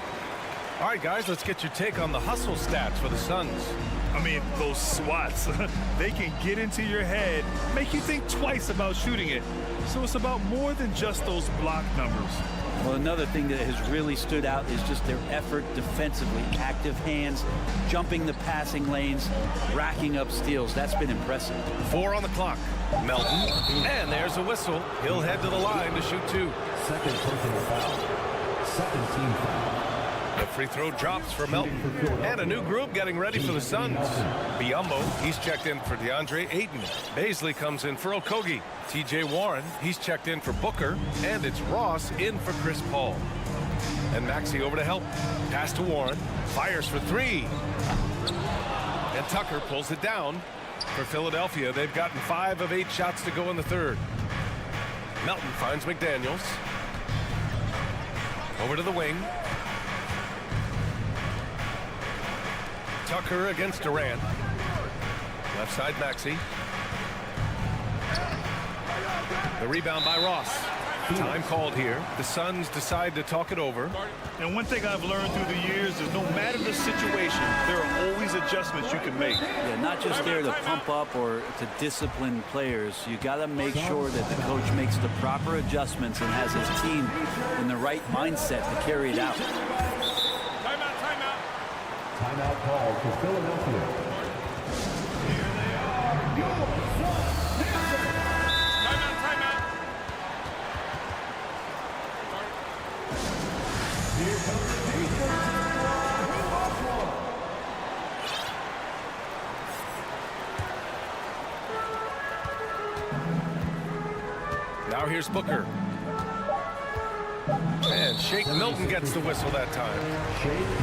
[SPEAKER 8] All right, guys, let's get your take on the hustle stats for the Suns.
[SPEAKER 9] I mean, those swats, they can get into your head, make you think twice about shooting it. So it's about more than just those block numbers.
[SPEAKER 4] Well, another thing that has really stood out is just their effort defensively. Active hands, jumping the passing lanes, racking up steals. That's been impressive.
[SPEAKER 8] 4 on the clock. Melton. And there's a whistle. He'll head to the line to shoot 2.
[SPEAKER 11] Second personal foul. Second team foul.
[SPEAKER 8] The free throw drops for Melton. And a new group getting ready for the Suns. Biyombo, he's checked in for DeAndre Ayton. Baisley comes in for Okogie. TJ Warren, he's checked in for Booker. And it's Ross in for Chris Paul. And Maxey over to help. Pass to Warren. Fires for 3. And Tucker pulls it down. For Philadelphia, they've gotten 5 of 8 shots to go in the third. Melton finds McDaniels. Over to the wing. Tucker against Durant. Left side Maxey. The rebound by Ross. Time called here. The Suns decide to talk it over.
[SPEAKER 9] And one thing I've learned through the years is no matter the situation, there are always adjustments you can make.
[SPEAKER 4] Yeah, not just there to pump up or to discipline players. You got to make sure that the coach makes the proper adjustments and has his team in the right mindset to carry it out.
[SPEAKER 11] Timeout, timeout. Timeout called for Philadelphia. Here they are, your
[SPEAKER 8] Now here's Booker. And Shake Milton gets the whistle that time.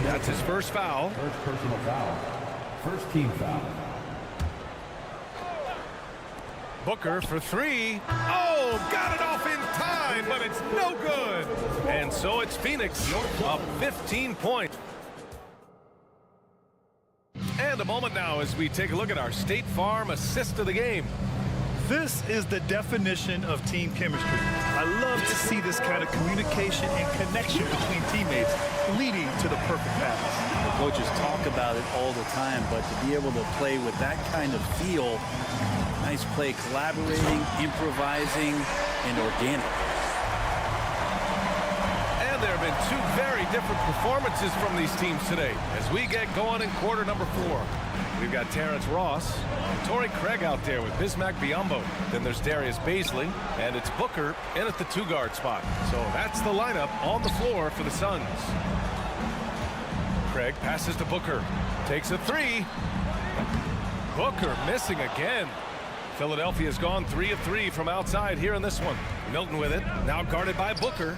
[SPEAKER 8] That's his first foul.
[SPEAKER 11] First personal foul. First team foul.
[SPEAKER 8] Booker for 3. Oh, got it off in time, but it's no good. And so it's Phoenix up 15 points. And a moment now as we take a look at our State Farm assist of the game.
[SPEAKER 9] This is the definition of team chemistry. I love to see this kind of communication and connection between teammates leading to the perfect pass.
[SPEAKER 4] The coaches talk about it all the time, but to be able to play with that kind of feel, nice play, collaborating, improvising, and organic.
[SPEAKER 8] And there have been 2 very different performances from these teams today as we get going in quarter number 4. We've got Terrence Ross, Torrey Craig out there with Bismack Biyombo. Then there's Darius Baisley, and it's Booker in at the 2-guard spot. So that's the lineup on the floor for the Suns. Craig passes to Booker, takes a 3. Booker missing again. Philadelphia's gone 3 of 3 from outside here in this one. Milton with it, now guarded by Booker.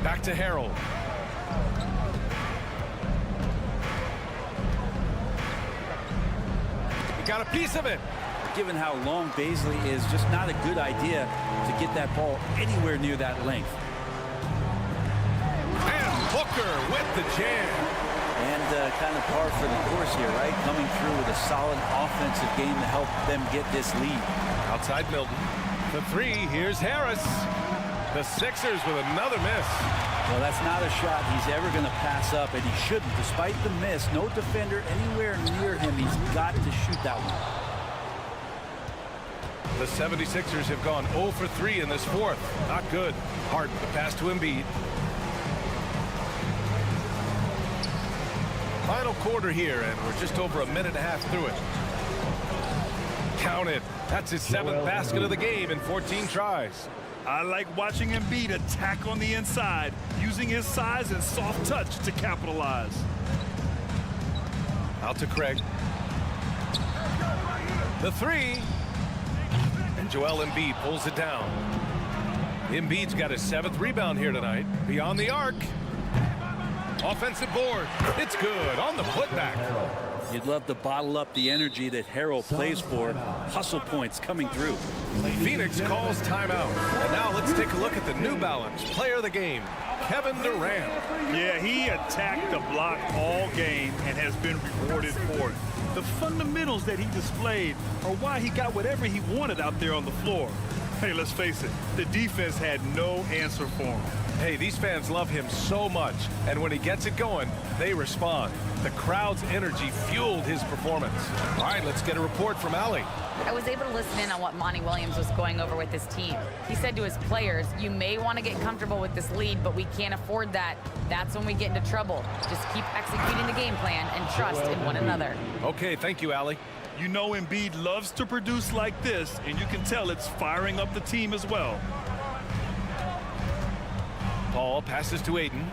[SPEAKER 8] Back to Harold. He got a piece of it.
[SPEAKER 4] Given how long Baisley is, just not a good idea to get that ball anywhere near that length.
[SPEAKER 8] And Booker with the jam.
[SPEAKER 4] And kind of par for the course here, right? Coming through with a solid offensive game to help them get this lead.
[SPEAKER 8] Outside Milton. The 3, here's Harris. The Sixers with another miss.
[SPEAKER 4] Well, that's not a shot he's ever going to pass up, and he shouldn't. Despite the miss, no defender anywhere near him. He's got to shoot that one.
[SPEAKER 8] The 76ers have gone 0 for 3 in this fourth. Not good. Harden, the pass to Embiid. Final quarter here, and we're just over a minute and a half through it. Count it. That's his 7th basket of the game in 14 tries.
[SPEAKER 9] I like watching Embiid attack on the inside, using his size and soft touch to capitalize.
[SPEAKER 8] Out to Craig. The 3. And Joel Embiid pulls it down. Embiid's got his 7th rebound here tonight. Beyond the arc. Offensive board. It's good on the putback.
[SPEAKER 4] You'd love to bottle up the energy that Harrell plays for. Hustle points coming through.
[SPEAKER 8] Phoenix calls timeout. And now let's take a look at the New Balance player of the game, Kevin Durant.
[SPEAKER 9] Yeah, he attacked the block all game and has been rewarded for it. The fundamentals that he displayed are why he got whatever he wanted out there on the floor. Hey, let's face it, the defense had no answer for him.
[SPEAKER 8] Hey, these fans love him so much, and when he gets it going, they respond. The crowd's energy fueled his performance. All right, let's get a report from Allie.
[SPEAKER 14] I was able to listen in on what Monty Williams was going over with his team. He said to his players, you may want to get comfortable with this lead, but we can't afford that. That's when we get into trouble. Just keep executing the game plan and trust in one another.
[SPEAKER 8] Okay, thank you, Allie.
[SPEAKER 9] You know Embiid loves to produce like this, and you can tell it's firing up the team as well.
[SPEAKER 8] Paul passes to Aiden.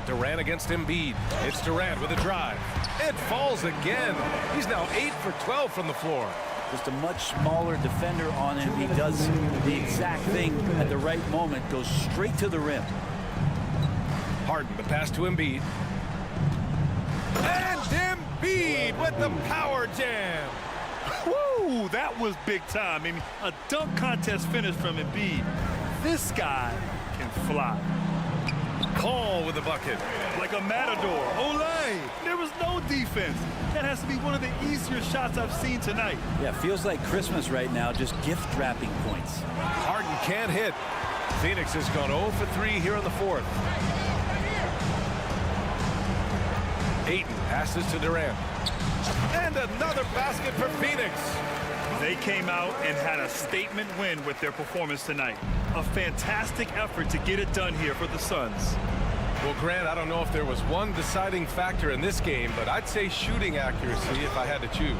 [SPEAKER 8] Durant against Embiid. It's Durant with a drive. It falls again. He's now 8 for 12 from the floor.
[SPEAKER 4] Just a much smaller defender on him. He does the exact thing at the right moment. Goes straight to the rim.
[SPEAKER 8] Harden, the pass to Embiid. And Embiid with the power jam.
[SPEAKER 9] Woo, that was big time. I mean, a dunk contest finish from Embiid. This guy can fly.
[SPEAKER 8] Paul with the bucket.
[SPEAKER 9] Like a matador. Olay! There was no defense. That has to be one of the easier shots I've seen tonight.
[SPEAKER 4] Yeah, feels like Christmas right now, just gift wrapping points.
[SPEAKER 8] Harden can't hit. Phoenix has gone 0 for 3 here in the fourth. Ayton passes to Durant. And another basket for Phoenix.
[SPEAKER 9] They came out and had a statement win with their performance tonight. A fantastic effort to get it done here for the Suns.
[SPEAKER 8] Well, Grant, I don't know if there was one deciding factor in this game, but I'd say shooting accuracy if I had to choose.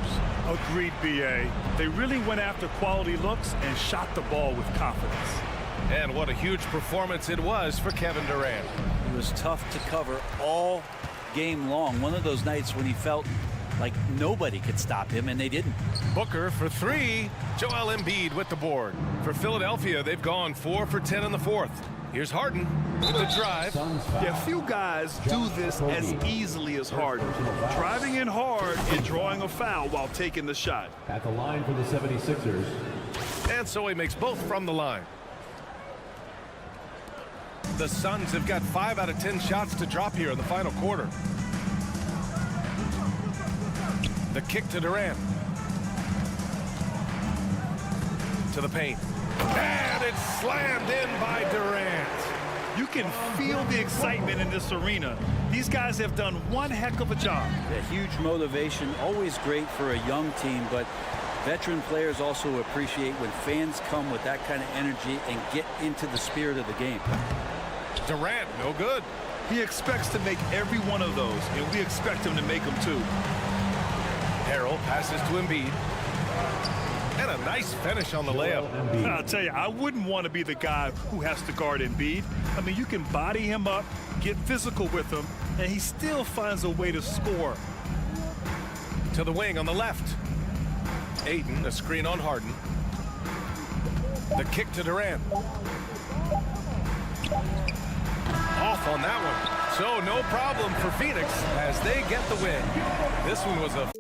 [SPEAKER 9] Agreed, B.A. They really went after quality looks and shot the ball with confidence.
[SPEAKER 8] And what a huge performance it was for Kevin Durant.
[SPEAKER 4] It was tough to cover all game long. One of those nights when he felt like nobody could stop him, and they didn't.
[SPEAKER 8] Booker for 3. Joel Embiid with the board. For Philadelphia, they've gone 4 for 10 in the fourth. Here's Harden with the drive.
[SPEAKER 9] Yeah, few guys do this as easily as Harden. Driving in hard and drawing a foul while taking the shot.
[SPEAKER 11] At the line for the 76ers.
[SPEAKER 8] And so he makes both from the line. The Suns have got 5 out of 10 shots to drop here in the final quarter. The kick to Durant. To the paint. And it's slammed in by Durant.
[SPEAKER 9] You can feel the excitement in this arena. These guys have done one heck of a job.
[SPEAKER 4] A huge motivation, always great for a young team, but veteran players also appreciate when fans come with that kind of energy and get into the spirit of the game.
[SPEAKER 8] Durant, no good.
[SPEAKER 9] He expects to make every one of those, and we expect him to make them too.
[SPEAKER 8] Harrell passes to Embiid. And a nice finish on the layup.
[SPEAKER 9] I'll tell you, I wouldn't want to be the guy who has to guard Embiid. I mean, you can body him up, get physical with him, and he still finds a way to score.
[SPEAKER 8] To the wing on the left. Ayton, a screen on Harden. The kick to Durant. Off on that one. So no problem for Phoenix as they get the win. This one was a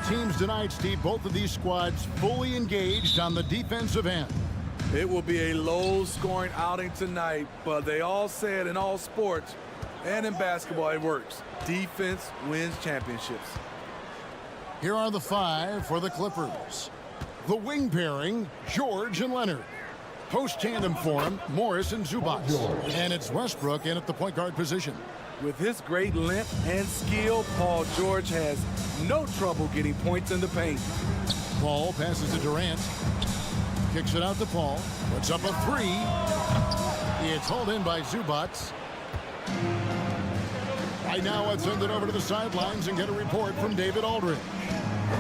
[SPEAKER 1] teams tonight, Steve. Both of these squads fully engaged on the defensive end.
[SPEAKER 15] It will be a low-scoring outing tonight, but they all said in all sports and in basketball it works. Defense wins championships.
[SPEAKER 1] Here are the 5 for the Clippers. The wing pairing, George and Leonard. Post tandem for him, Morris and Zubac. And it's Westbrook in at the point guard position.
[SPEAKER 15] With his great length and skill, Paul George has no trouble getting points in the paint.
[SPEAKER 1] Paul passes to Durant. Kicks it out to Paul. Puts up a 3. It's hauled in by Zubac. Right now, let's send it over to the sidelines and get a report from David Aldridge.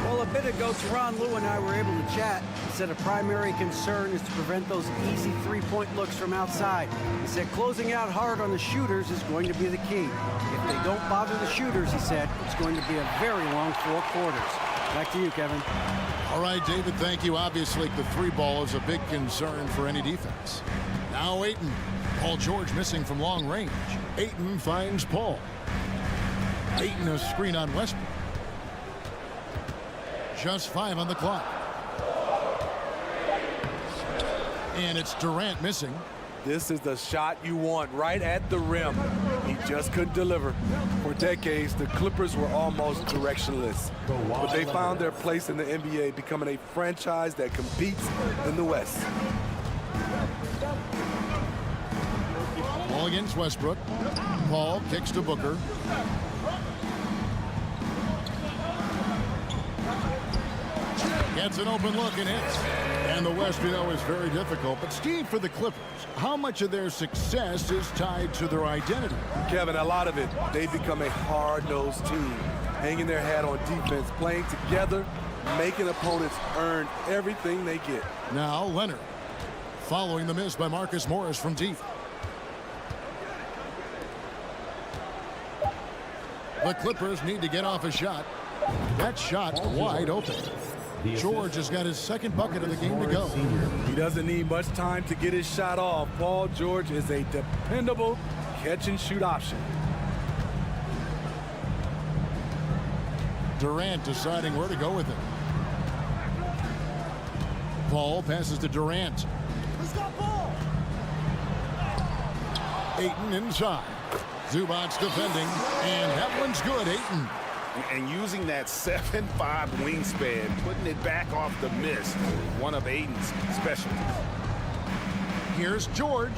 [SPEAKER 7] Well, a bit ago, Teron Lue and I were able to chat. He said a primary concern is to prevent those easy three-point looks from outside. He said closing out hard on the shooters is going to be the key. If they don't bother the shooters, he said, it's going to be a very long 4 quarters. Back to you, Kevin.
[SPEAKER 1] All right, David, thank you. Obviously, the 3 ball is a big concern for any defense. Now Ayton. Paul George missing from long range. Ayton finds Paul. Ayton a screen on Westbrook. Just 5 on the clock. And it's Durant missing.
[SPEAKER 15] This is the shot you want right at the rim. He just couldn't deliver. For decades, the Clippers were almost directionless. But they found their place in the NBA, becoming a franchise that competes in the West.
[SPEAKER 1] Ball against Westbrook. Paul kicks to Booker. Gets an open look and hits. And the West, we know, is very difficult. But Steve, for the Clippers, how much of their success is tied to their identity?
[SPEAKER 15] Kevin, a lot of it. They've become a hard-nosed team, hanging their hat on defense, playing together, making opponents earn everything they get.
[SPEAKER 1] Now Leonard, following the miss by Marcus Morris from deep. The Clippers need to get off a shot. That shot wide open. George has got his 2nd bucket of the game to go.
[SPEAKER 15] He doesn't need much time to get his shot off. Paul George is a dependable catch-and-shoot option.
[SPEAKER 1] Durant deciding where to go with it. Paul passes to Durant.
[SPEAKER 11] Who's got ball?
[SPEAKER 1] Ayton inside. Zubac defending, and that one's good. Ayton.
[SPEAKER 2] And using that 7'5" wingspan, putting it back off the miss, one of Ayton's specialties.
[SPEAKER 1] Here's George,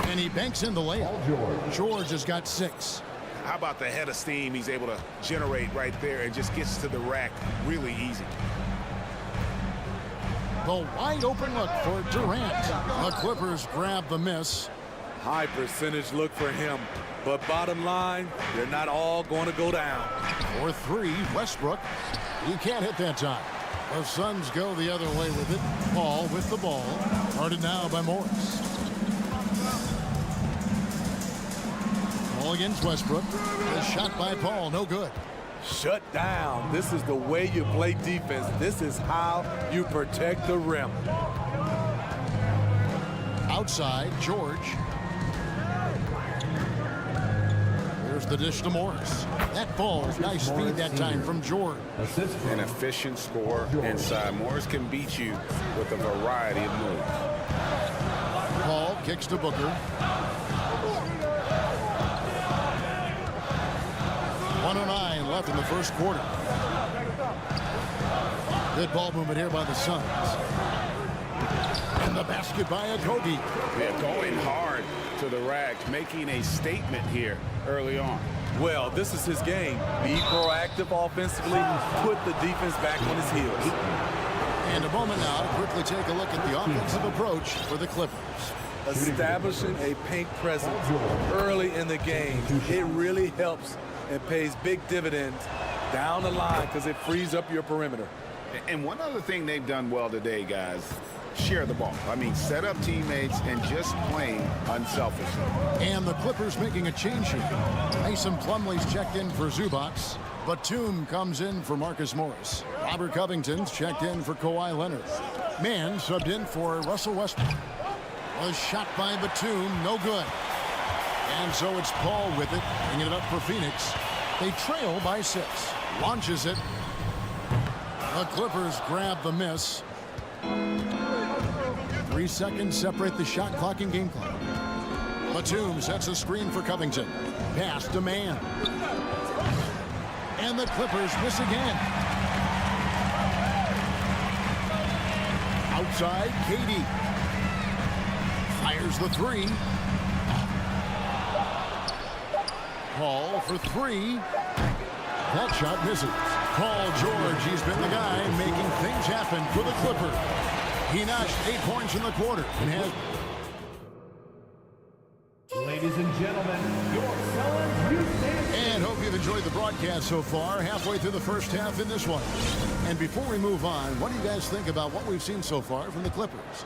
[SPEAKER 1] and he banks in the layup. George has got 6.
[SPEAKER 2] How about the head of steam he's able to generate right there and just gets to the rack really easy.
[SPEAKER 1] The wide open look for Durant. The Clippers grab the miss.
[SPEAKER 15] High percentage look for him. But bottom line, they're not all going to go down.
[SPEAKER 1] For 3, Westbrook. He can't hit that time. The Suns go the other way with it. Paul with the ball. Guarded now by Morris. Ball against Westbrook. The shot by Paul, no good.
[SPEAKER 15] Shut down. This is the way you play defense. This is how you protect the rim.
[SPEAKER 1] Outside, George. There's the dish to Morris. That falls. Nice feed that time from George.
[SPEAKER 2] An efficient scorer inside. Morris can beat you with a variety of moves.
[SPEAKER 1] Paul kicks to Booker. 1:09 left in the first quarter. Good ball movement here by the Suns. And the basket by Okogie.
[SPEAKER 2] Yeah, going hard to the rack, making a statement here early on.
[SPEAKER 15] Well, this is his game. Be proactive offensively, put the defense back on his heels.
[SPEAKER 1] And a moment now to quickly take a look at the offensive approach for the Clippers.
[SPEAKER 15] Establishing a paint presence early in the game, it really helps and pays big dividends down the line because it frees up your perimeter.
[SPEAKER 2] And one other thing they've done well today, guys, share the ball. I mean, set up teammates and just playing unselfishly.
[SPEAKER 1] And the Clippers making a change here. Mason Plumlee's checked in for Zubac. Batum comes in for Marcus Morris. Robert Covington's checked in for Kawhi Leonard. Mann subbed in for Russell Westbrook. A shot by Batum, no good. And so it's Paul with it, bringing it up for Phoenix. They trail by 6. Launches it. The Clippers grab the miss. 3 seconds separate the shot clock and game clock. Batum sets a screen for Covington. Pass to Mann. And the Clippers miss again. Outside, KD. Fires the three. Paul for three. That shot misses. Paul George, he's been the guy making things happen for the Clippers. He notched 8 points in the quarter and has...
[SPEAKER 11] Ladies and gentlemen, your Suns Houston.
[SPEAKER 1] And hope you've enjoyed the broadcast so far. Halfway through the first half in this one. And before we move on, what do you guys think about what we've seen so far from the Clippers?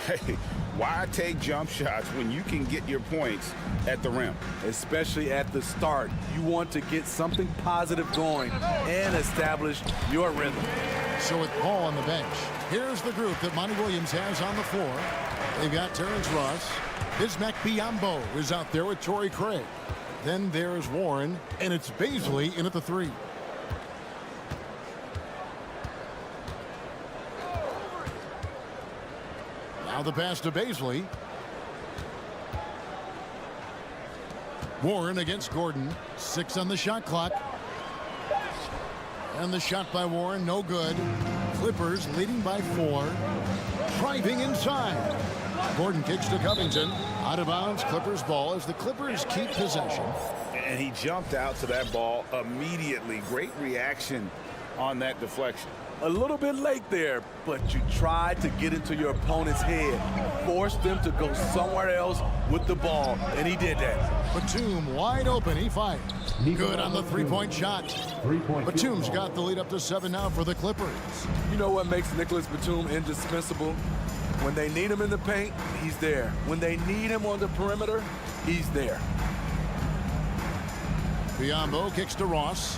[SPEAKER 2] Hey, why take jump shots when you can get your points at the rim?
[SPEAKER 15] Especially at the start. You want to get something positive going and establish your rhythm.
[SPEAKER 1] So with Paul on the bench, here's the group that Monty Williams has on the floor. They've got Terrence Ross. Bismack Biyombo is out there with Torrey Craig. Then there's Warren, and it's Bazley in at the three. Now the pass to Bazley. Warren against Gordon. 6 on the shot clock. And the shot by Warren, no good. Clippers leading by 4. Driving inside. Gordon kicks to Covington. Out of bounds, Clippers ball as the Clippers keep possession.
[SPEAKER 2] And he jumped out to that ball immediately. Great reaction on that deflection.
[SPEAKER 15] A little bit late there, but you tried to get into your opponent's head. Forced them to go somewhere else with the ball, and he did that.
[SPEAKER 1] Batum wide open, he fires. Good on the three-point shot. Batum's got the lead up to 7 now for the Clippers.
[SPEAKER 15] You know what makes Nicholas Batum indispensable? When they need him in the paint, he's there. When they need him on the perimeter, he's there.
[SPEAKER 1] Biyombo kicks to Ross.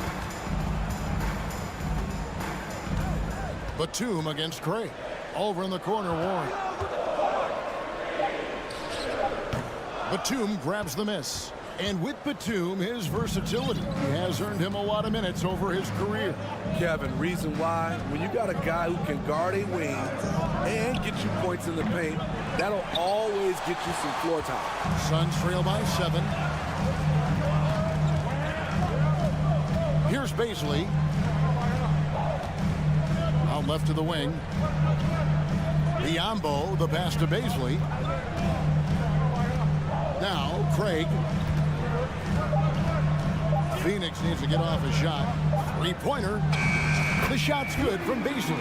[SPEAKER 1] Batum against Craig. Over in the corner, Warren. Batum grabs the miss. And with Batum, his versatility has earned him a lot of minutes over his career.
[SPEAKER 15] Kevin, reason why? When you got a guy who can guard a wing and get you points in the paint, that'll always get you some floor time.
[SPEAKER 1] Suns trail by 7. Here's Bazley. Out left to the wing. Biyombo, the pass to Bazley. Now, Craig. Phoenix needs to get off a shot. Three-pointer. The shot's good from Bazley.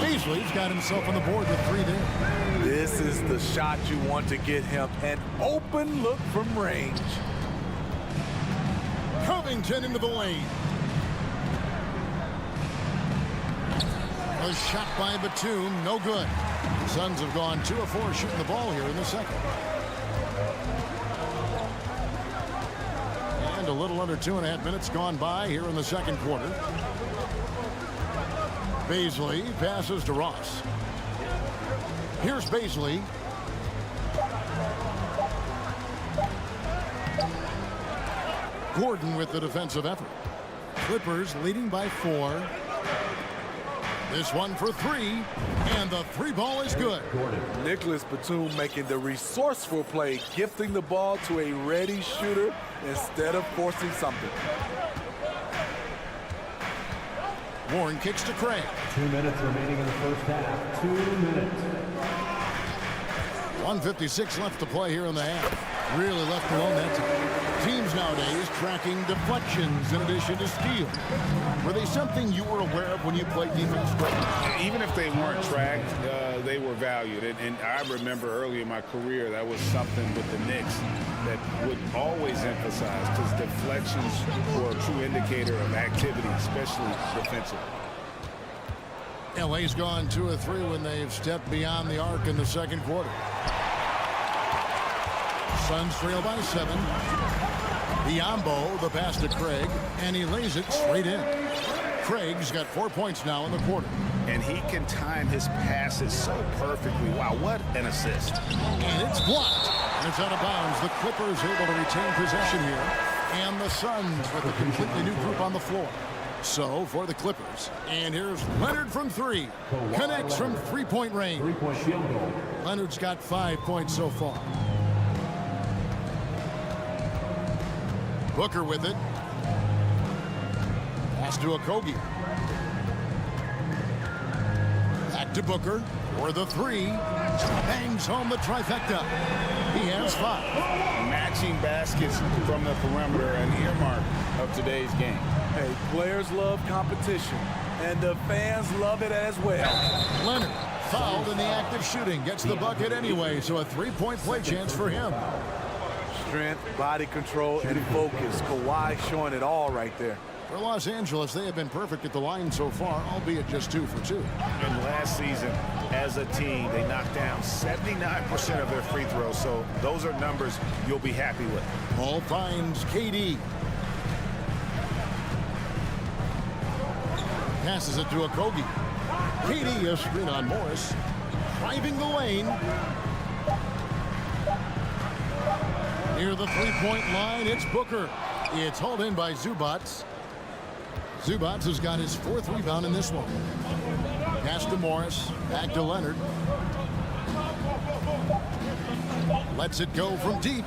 [SPEAKER 1] Bazley's got himself on the board with 3 there.
[SPEAKER 15] This is the shot you want to get him. An open look from range.
[SPEAKER 1] Covington into the lane. A shot by Batum, no good. The Suns have gone 2 of 4 shooting the ball here in the second. And a little under 2.5 minutes gone by here in the second quarter. Bazley passes to Ross. Here's Bazley. Gordon with the defensive effort. Clippers leading by 4. This one for 3, and the 3 ball is good.
[SPEAKER 15] Nicholas Batum making the resourceful play, gifting the ball to a ready shooter instead of forcing something.
[SPEAKER 1] Warren kicks to Craig.
[SPEAKER 11] 2 minutes remaining in the first half. 2 minutes.
[SPEAKER 1] 1:56 left to play here in the half. Really left alone that time. Teams nowadays tracking deflections in addition to steals. Were they something you were aware of when you played defense?
[SPEAKER 2] Even if they weren't tracked, they were valued. And I remember early in my career, that was something with the Knicks that would always emphasize, because deflections were a true indicator of activity, especially defensively.
[SPEAKER 1] LA's gone 2 of 3 when they've stepped beyond the arc in the second quarter. Suns trail by 7. Biyombo, the pass to Craig, and he lays it straight in. Craig's got 4 points now in the quarter.
[SPEAKER 2] And he can time his passes so perfectly. Wow, what an assist.
[SPEAKER 1] And it's blocked. And it's out of bounds. The Clippers able to retain possession here. And the Suns with a completely new group on the floor. So for the Clippers. And here's Leonard from three. Connects from three-point range.
[SPEAKER 11] Three-point field goal.
[SPEAKER 1] Leonard's got 5 points so far. Booker with it. Pass to Okogie. Back to Booker for the three. Bangs home the trifecta. He has 5.
[SPEAKER 2] Matching baskets from the perimeter, an earmark of today's game.
[SPEAKER 15] Hey, players love competition, and the fans love it as well.
[SPEAKER 1] Leonard fouled in the act of shooting. Gets the bucket anyway, so a three-point play chance for him.
[SPEAKER 15] Strength, body control, and focus. Kawhi showing it all right there.
[SPEAKER 1] For Los Angeles, they have been perfect at the line so far, albeit just 2 for 2.
[SPEAKER 2] And last season, as a team, they knocked down 79% of their free throws, so those are numbers you'll be happy with.
[SPEAKER 1] Ball finds KD. Passes it to Okogie. KD a screen on Morris. Driving the lane. Near the three-point line, it's Booker. It's hauled in by Zubac. Zubac has got his 4th rebound in this one. Pass to Morris. Back to Leonard. Lets it go from deep.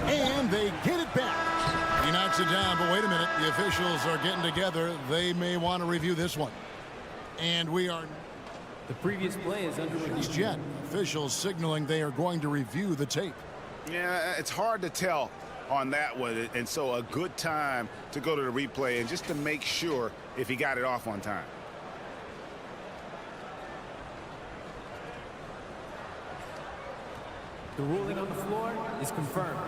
[SPEAKER 1] And they get it back. He knocks it down, but wait a minute. The officials are getting together. They may want to review this one. And we are...
[SPEAKER 13] The previous play is under review.
[SPEAKER 1] Jet. Officials signaling they are going to review the tape.
[SPEAKER 2] Yeah, it's hard to tell on that one, and so a good time to go to the replay and just to make sure if he got it off on time.
[SPEAKER 13] The ruling on the floor is confirmed.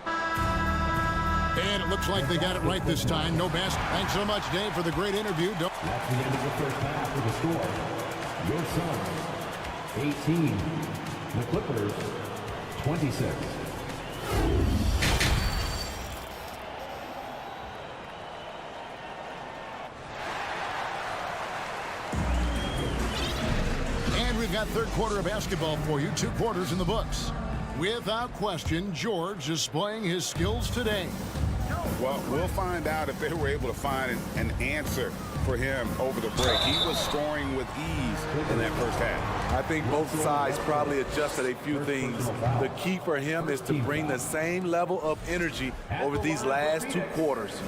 [SPEAKER 1] And it looks like they got it right this time. No best. Thanks so much, Dave, for the great interview.
[SPEAKER 11] That's the end of the first half with the score. Your Suns, 18. The Clippers, 26.
[SPEAKER 1] And we've got third quarter of basketball for you. 2 quarters in the books. Without question, George displaying his skills today.
[SPEAKER 2] Well, we'll find out if they were able to find an answer for him over the break. He was scoring with ease in that first half.
[SPEAKER 15] I think both sides probably adjusted a few things. The key for him is to bring the same level of energy over these last 2 quarters.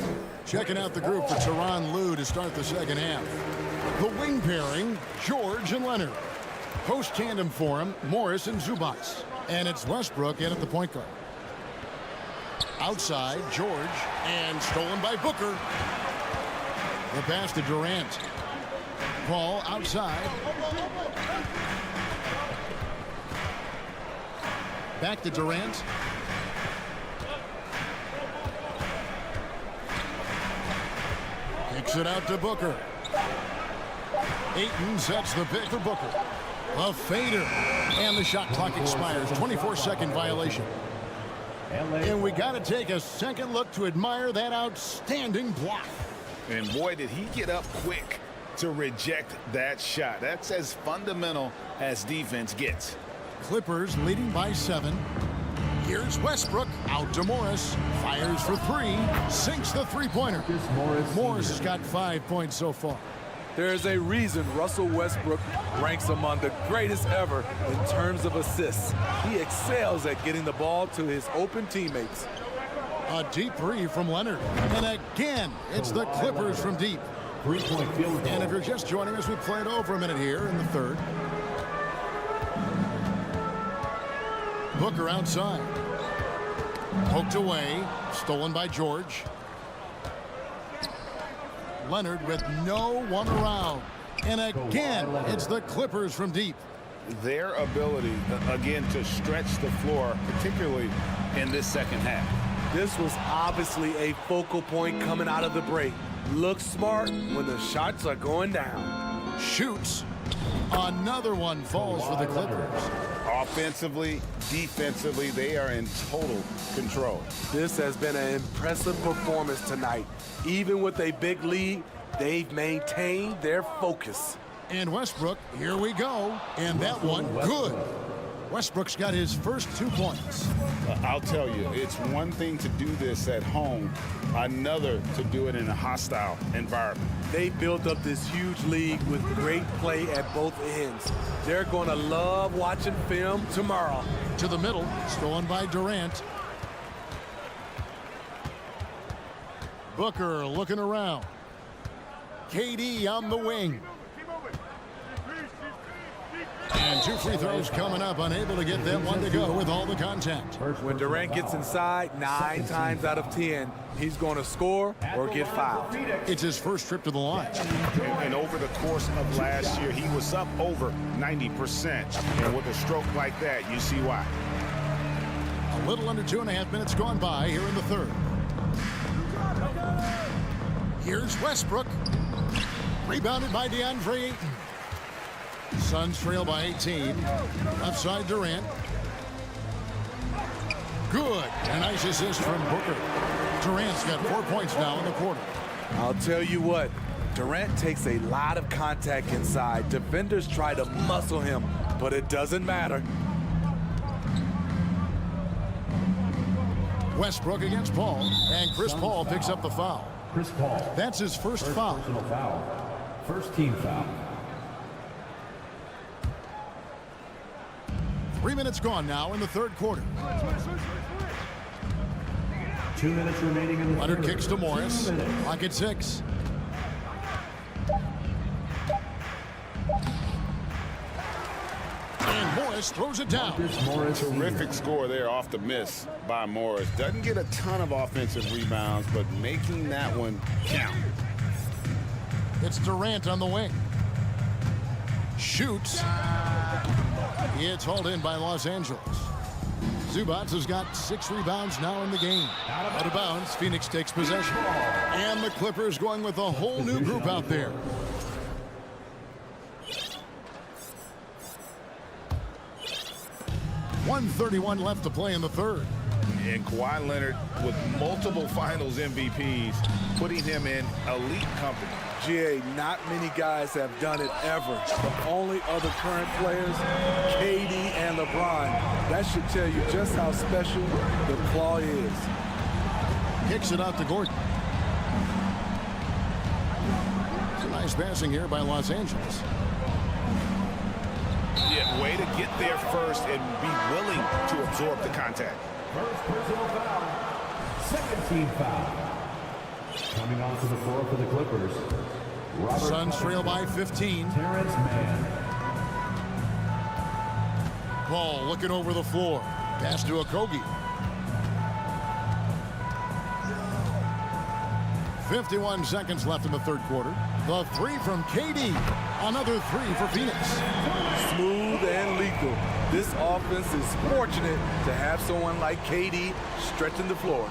[SPEAKER 1] Checking out the group for Tyronn Lue to start the second half. The wing pairing, George and Leonard. Post tandem for him, Morris and Zubac. And it's Westbrook in at the point guard. Outside, George, and stolen by Booker. The pass to Durant. Ball outside. Back to Durant. Kicks it out to Booker. Ayton sets the pick for Booker. A fader. And the shot clock expires. 24-second violation. And we got to take a second look to admire that outstanding block.
[SPEAKER 2] And boy, did he get up quick to reject that shot. That's as fundamental as defense gets.
[SPEAKER 1] Clippers leading by 7. Here's Westbrook out to Morris. Fires for 3. Sinks the three-pointer. Morris has got 5 points so far.
[SPEAKER 15] There's a reason Russell Westbrook ranks among the greatest ever in terms of assists. He excels at getting the ball to his open teammates.
[SPEAKER 1] A deep 3 from Leonard. And again, it's the Clippers from deep.
[SPEAKER 11] 3-point field goal.
[SPEAKER 1] And if you're just joining us, we played over a minute here in the third. Booker outside. Poked away. Stolen by George. Leonard with no one around. And again, it's the Clippers from deep.
[SPEAKER 2] Their ability, again, to stretch the floor, particularly in this second half.
[SPEAKER 15] This was obviously a focal point coming out of the break. Looks smart when the shots are going down.
[SPEAKER 1] Shoots. Another one falls for the Clippers.
[SPEAKER 2] Offensively, defensively, they are in total control.
[SPEAKER 15] This has been an impressive performance tonight. Even with a big lead, they've maintained their focus.
[SPEAKER 1] And Westbrook, here we go. And that one, good. Westbrook's got his first 2 points.
[SPEAKER 2] I'll tell you, it's one thing to do this at home, another to do it in a hostile environment.
[SPEAKER 15] They built up this huge league with great play at both ends. They're going to love watching film tomorrow.
[SPEAKER 1] To the middle, stolen by Durant. Booker looking around. KD on the wing. And 2 free throws coming up, unable to get that one to go with all the contact.
[SPEAKER 15] When Durant gets inside, 9 times out of 10, he's going to score or get fouled.
[SPEAKER 1] It's his first trip to the line.
[SPEAKER 2] And over the course of last year, he was up over 90%. And with a stroke like that, you see why.
[SPEAKER 1] A little under 2.5 minutes gone by here in the third. Here's Westbrook. Rebounded by DeAndre Ayton. Suns trail by 18. Left side Durant. Good. A nice assist from Booker. Durant's got 4 points now in the quarter.
[SPEAKER 15] I'll tell you what, Durant takes a lot of contact inside. Defenders try to muscle him, but it doesn't matter.
[SPEAKER 1] Westbrook against Paul, and Chris Paul picks up the foul.
[SPEAKER 11] Chris Paul.
[SPEAKER 1] That's his first foul.
[SPEAKER 11] Personal foul. First team foul.
[SPEAKER 1] 3 minutes gone now in the third quarter.
[SPEAKER 11] 2 minutes remaining in the
[SPEAKER 1] Leonard
[SPEAKER 11] third.
[SPEAKER 1] kicks to Morris.
[SPEAKER 11] 2 minutes.
[SPEAKER 1] Clock at 6. And Morris throws it down.
[SPEAKER 2] Terrific score there off the miss by Morris. Doesn't get a ton of offensive rebounds, but making that one count.
[SPEAKER 1] It's Durant on the wing. Shoots. It's hauled in by Los Angeles. Zubac has got 6 rebounds now in the game. Out of bounds, Phoenix takes possession. And the Clippers going with a whole new group out there. .131 left to play in the third.
[SPEAKER 2] And Kawhi Leonard with multiple finals MVPs, putting him in elite company.
[SPEAKER 15] GA, not many guys have done it ever. The only other current players, KD and LeBron. That should tell you just how special the claw is.
[SPEAKER 1] Kicks it out to Gordon. It's a nice passing here by Los Angeles.
[SPEAKER 2] Yeah, way to get there first and be willing to absorb the contact.
[SPEAKER 11] First personal foul. Second team foul. Coming onto the floor for the Clippers.
[SPEAKER 1] Suns trail by 15.
[SPEAKER 11] Terrence Mann.
[SPEAKER 1] Ball looking over the floor. Pass to Okogie. 51 seconds left in the third quarter. The 3 from KD. Another 3 for Phoenix.
[SPEAKER 15] Smooth and lethal. This offense is fortunate to have someone like KD stretching the floor.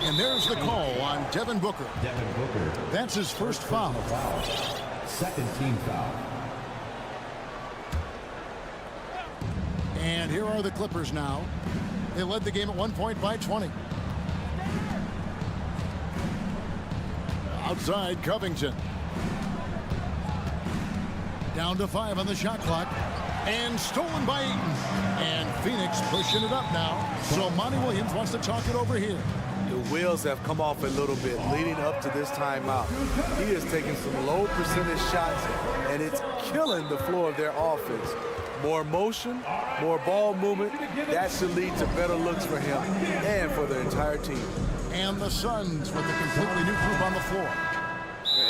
[SPEAKER 1] And there's the call on Devin Booker.
[SPEAKER 11] Devin Booker.
[SPEAKER 1] That's his first foul.
[SPEAKER 11] Second team foul.
[SPEAKER 1] And here are the Clippers now. They led the game at 1 point by 20. Outside Covington. Down to 5 on the shot clock. And stolen by Ayton. And Phoenix pushing it up now. So Monty Williams wants to talk it over here.
[SPEAKER 15] The wheels have come off a little bit leading up to this timeout. He is taking some low percentage shots, and it's killing the floor of their offense. More motion, more ball movement, that should lead to better looks for him and for the entire team.
[SPEAKER 1] And the Suns with a completely new group on the floor.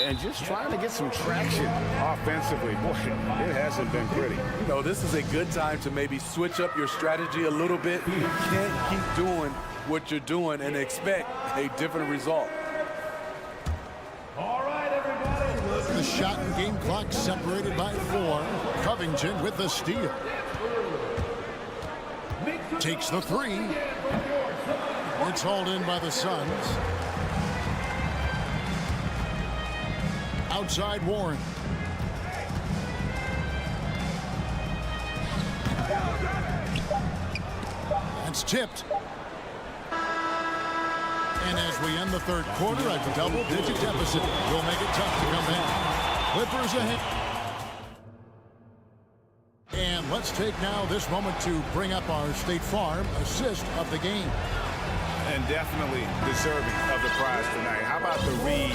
[SPEAKER 2] And just trying to get some traction offensively. Boy, it hasn't been pretty.
[SPEAKER 15] You know, this is a good time to maybe switch up your strategy a little bit. You can't keep doing what you're doing and expect a different result.
[SPEAKER 11] All right, everybody.
[SPEAKER 1] The shot and game clock separated by 4. Covington with the steal. Takes the 3. It's hauled in by the Suns. Outside Warren. That's tipped. And as we end the third quarter, a double-digit deficit will make it tough to come back. Clippers ahead. And let's take now this moment to bring up our State Farm assist of the game.
[SPEAKER 2] And definitely deserving of the prize tonight. How about the read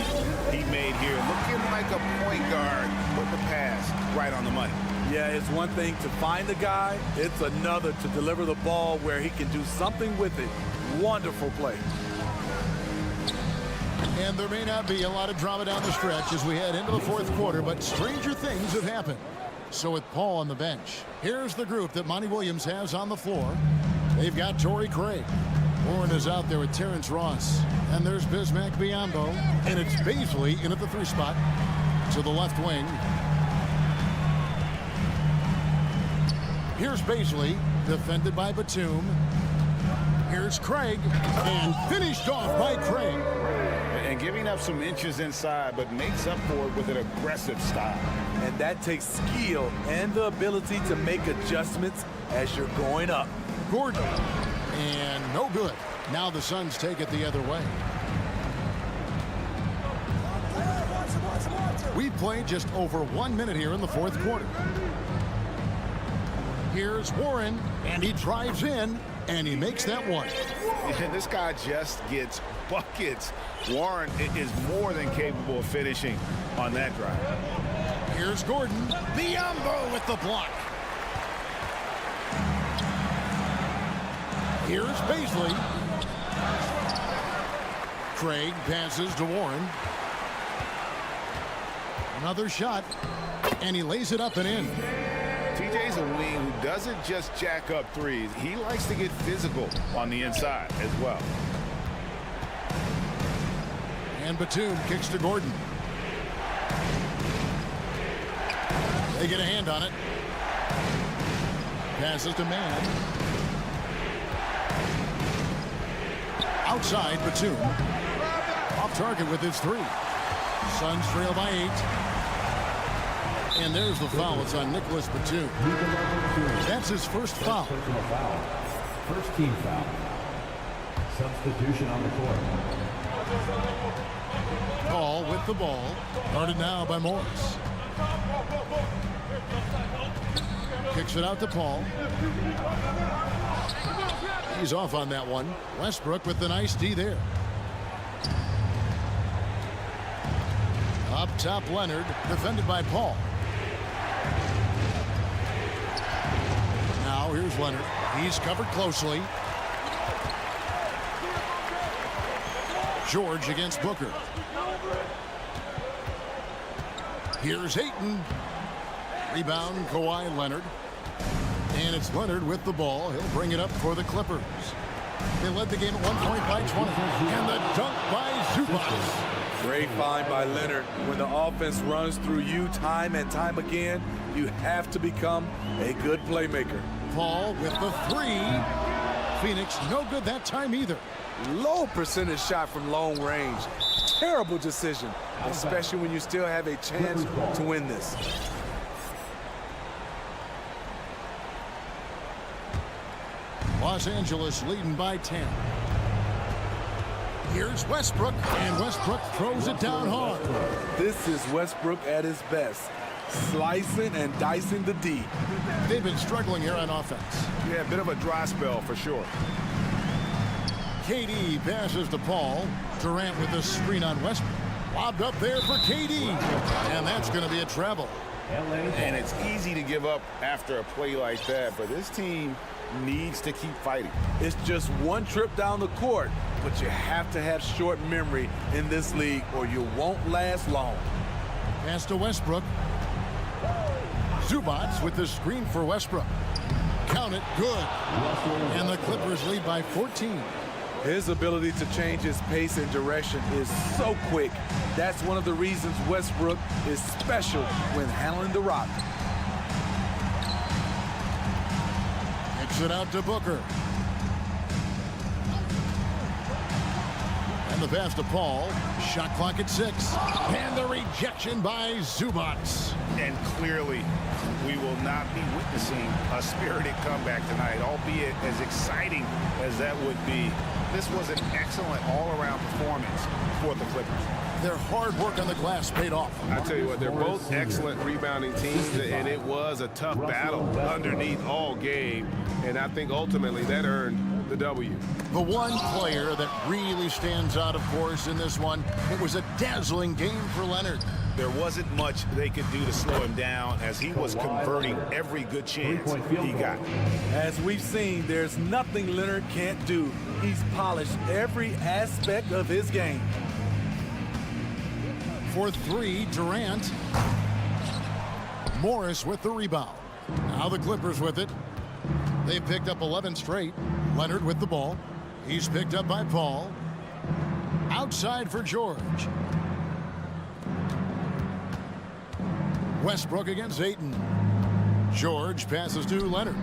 [SPEAKER 2] he made here? Looking like a point guard with the pass right on the money.
[SPEAKER 15] Yeah, it's one thing to find the guy. It's another to deliver the ball where he can do something with it. Wonderful play.
[SPEAKER 1] And there may not be a lot of drama down the stretch as we head into the fourth quarter, but stranger things have happened. So with Paul on the bench, here's the group that Monty Williams has on the floor. They've got Torrey Craig. Warren is out there with Terrence Ross. And there's Bismack Biyombo. And it's Baisley in at the 3 spot to the left wing. Here's Baisley, defended by Batum. Here's Craig, and finished off by Craig.
[SPEAKER 2] And giving up some inches inside, but makes up for it with an aggressive style.
[SPEAKER 15] And that takes skill and the ability to make adjustments as you're going up.
[SPEAKER 1] Gordon, and no good. Now the Suns take it the other way. We've played just over 1 minute here in the fourth quarter. Here's Warren, and he drives in, and he makes that one.
[SPEAKER 2] And this guy just gets buckets. Warren is more than capable of finishing on that drive.
[SPEAKER 1] Here's Gordon. Biyombo with the block. Here's Baisley. Craig passes to Warren. Another shot, and he lays it up and in.
[SPEAKER 2] TJ's a wing who doesn't just jack up threes. He likes to get physical on the inside as well.
[SPEAKER 1] And Batum kicks to Gordon. They get a hand on it. Passes to Mann. Outside, Batum. Off target with his 3. Suns trail by 8. And there's the foul. It's on Nicholas Batum. That's his first foul.
[SPEAKER 11] Personal foul. First team foul. Substitution on the court.
[SPEAKER 1] Paul with the ball. Guarded now by Morris. Kicks it out to Paul. He's off on that one. Westbrook with the nice D there. Up top, Leonard, defended by Paul. Now here's Leonard. He's covered closely. George against Booker. Here's Ayton. Rebound, Kawhi Leonard. And it's Leonard with the ball. He'll bring it up for the Clippers. They led the game at 1 point by 20. And the dunk by Zubac.
[SPEAKER 15] Great find by Leonard. When the offense runs through you time and time again, you have to become a good playmaker.
[SPEAKER 1] Paul with the 3. Phoenix no good that time either.
[SPEAKER 15] Low percentage shot from long range. Terrible decision, especially when you still have a chance to win this.
[SPEAKER 1] Los Angeles leading by 10. Here's Westbrook, and Westbrook throws it down hard.
[SPEAKER 15] This is Westbrook at his best, slicing and dicing the D.
[SPEAKER 1] They've been struggling here on offense.
[SPEAKER 2] Yeah, a bit of a dry spell for sure.
[SPEAKER 1] KD passes to Paul. Durant with the screen on Westbrook. Lobbed up there for KD. And that's going to be a travel.
[SPEAKER 2] And it's easy to give up after a play like that, but this team needs to keep fighting.
[SPEAKER 15] It's just one trip down the court, but you have to have short memory in this league or you won't last long.
[SPEAKER 1] Pass to Westbrook. Zubac with the screen for Westbrook. Count it, good. And the Clippers lead by 14.
[SPEAKER 15] His ability to change his pace and direction is so quick. That's one of the reasons Westbrook is special when handling the rock.
[SPEAKER 1] Kicks it out to Booker. And the pass to Paul. Shot clock at 6. And the rejection by Zubac.
[SPEAKER 2] And clearly, we will not be witnessing a spirited comeback tonight, albeit as exciting as that would be. This was an excellent all-around performance for the Clippers.
[SPEAKER 1] their hard work on the glass paid off.
[SPEAKER 3] I tell you what, they're both excellent rebounding teams, and it was a tough battle underneath all game, and I think ultimately that earned the W.
[SPEAKER 1] The one player that really stands out, of course, in this one, it was a dazzling game for Leonard.
[SPEAKER 2] There wasn't much they could do to slow him down as he was converting every good chance he got.
[SPEAKER 15] As we've seen, there's nothing Leonard can't do. He's polished every aspect of his game.
[SPEAKER 1] For three, Durant. Morris with the rebound. Now the Clippers with it. They've picked up 11 straight. Leonard with the ball. He's picked up by Paul. Outside for George. Westbrook against Ayton. George passes to Leonard.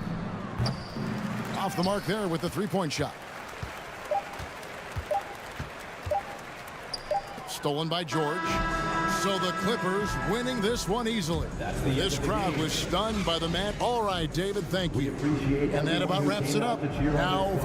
[SPEAKER 1] Off the mark there with the three-point shot. Stolen by George. So the Clippers winning this one easily. This crowd was stunned by the man. All right, David, thank you. And that about wraps it up. Now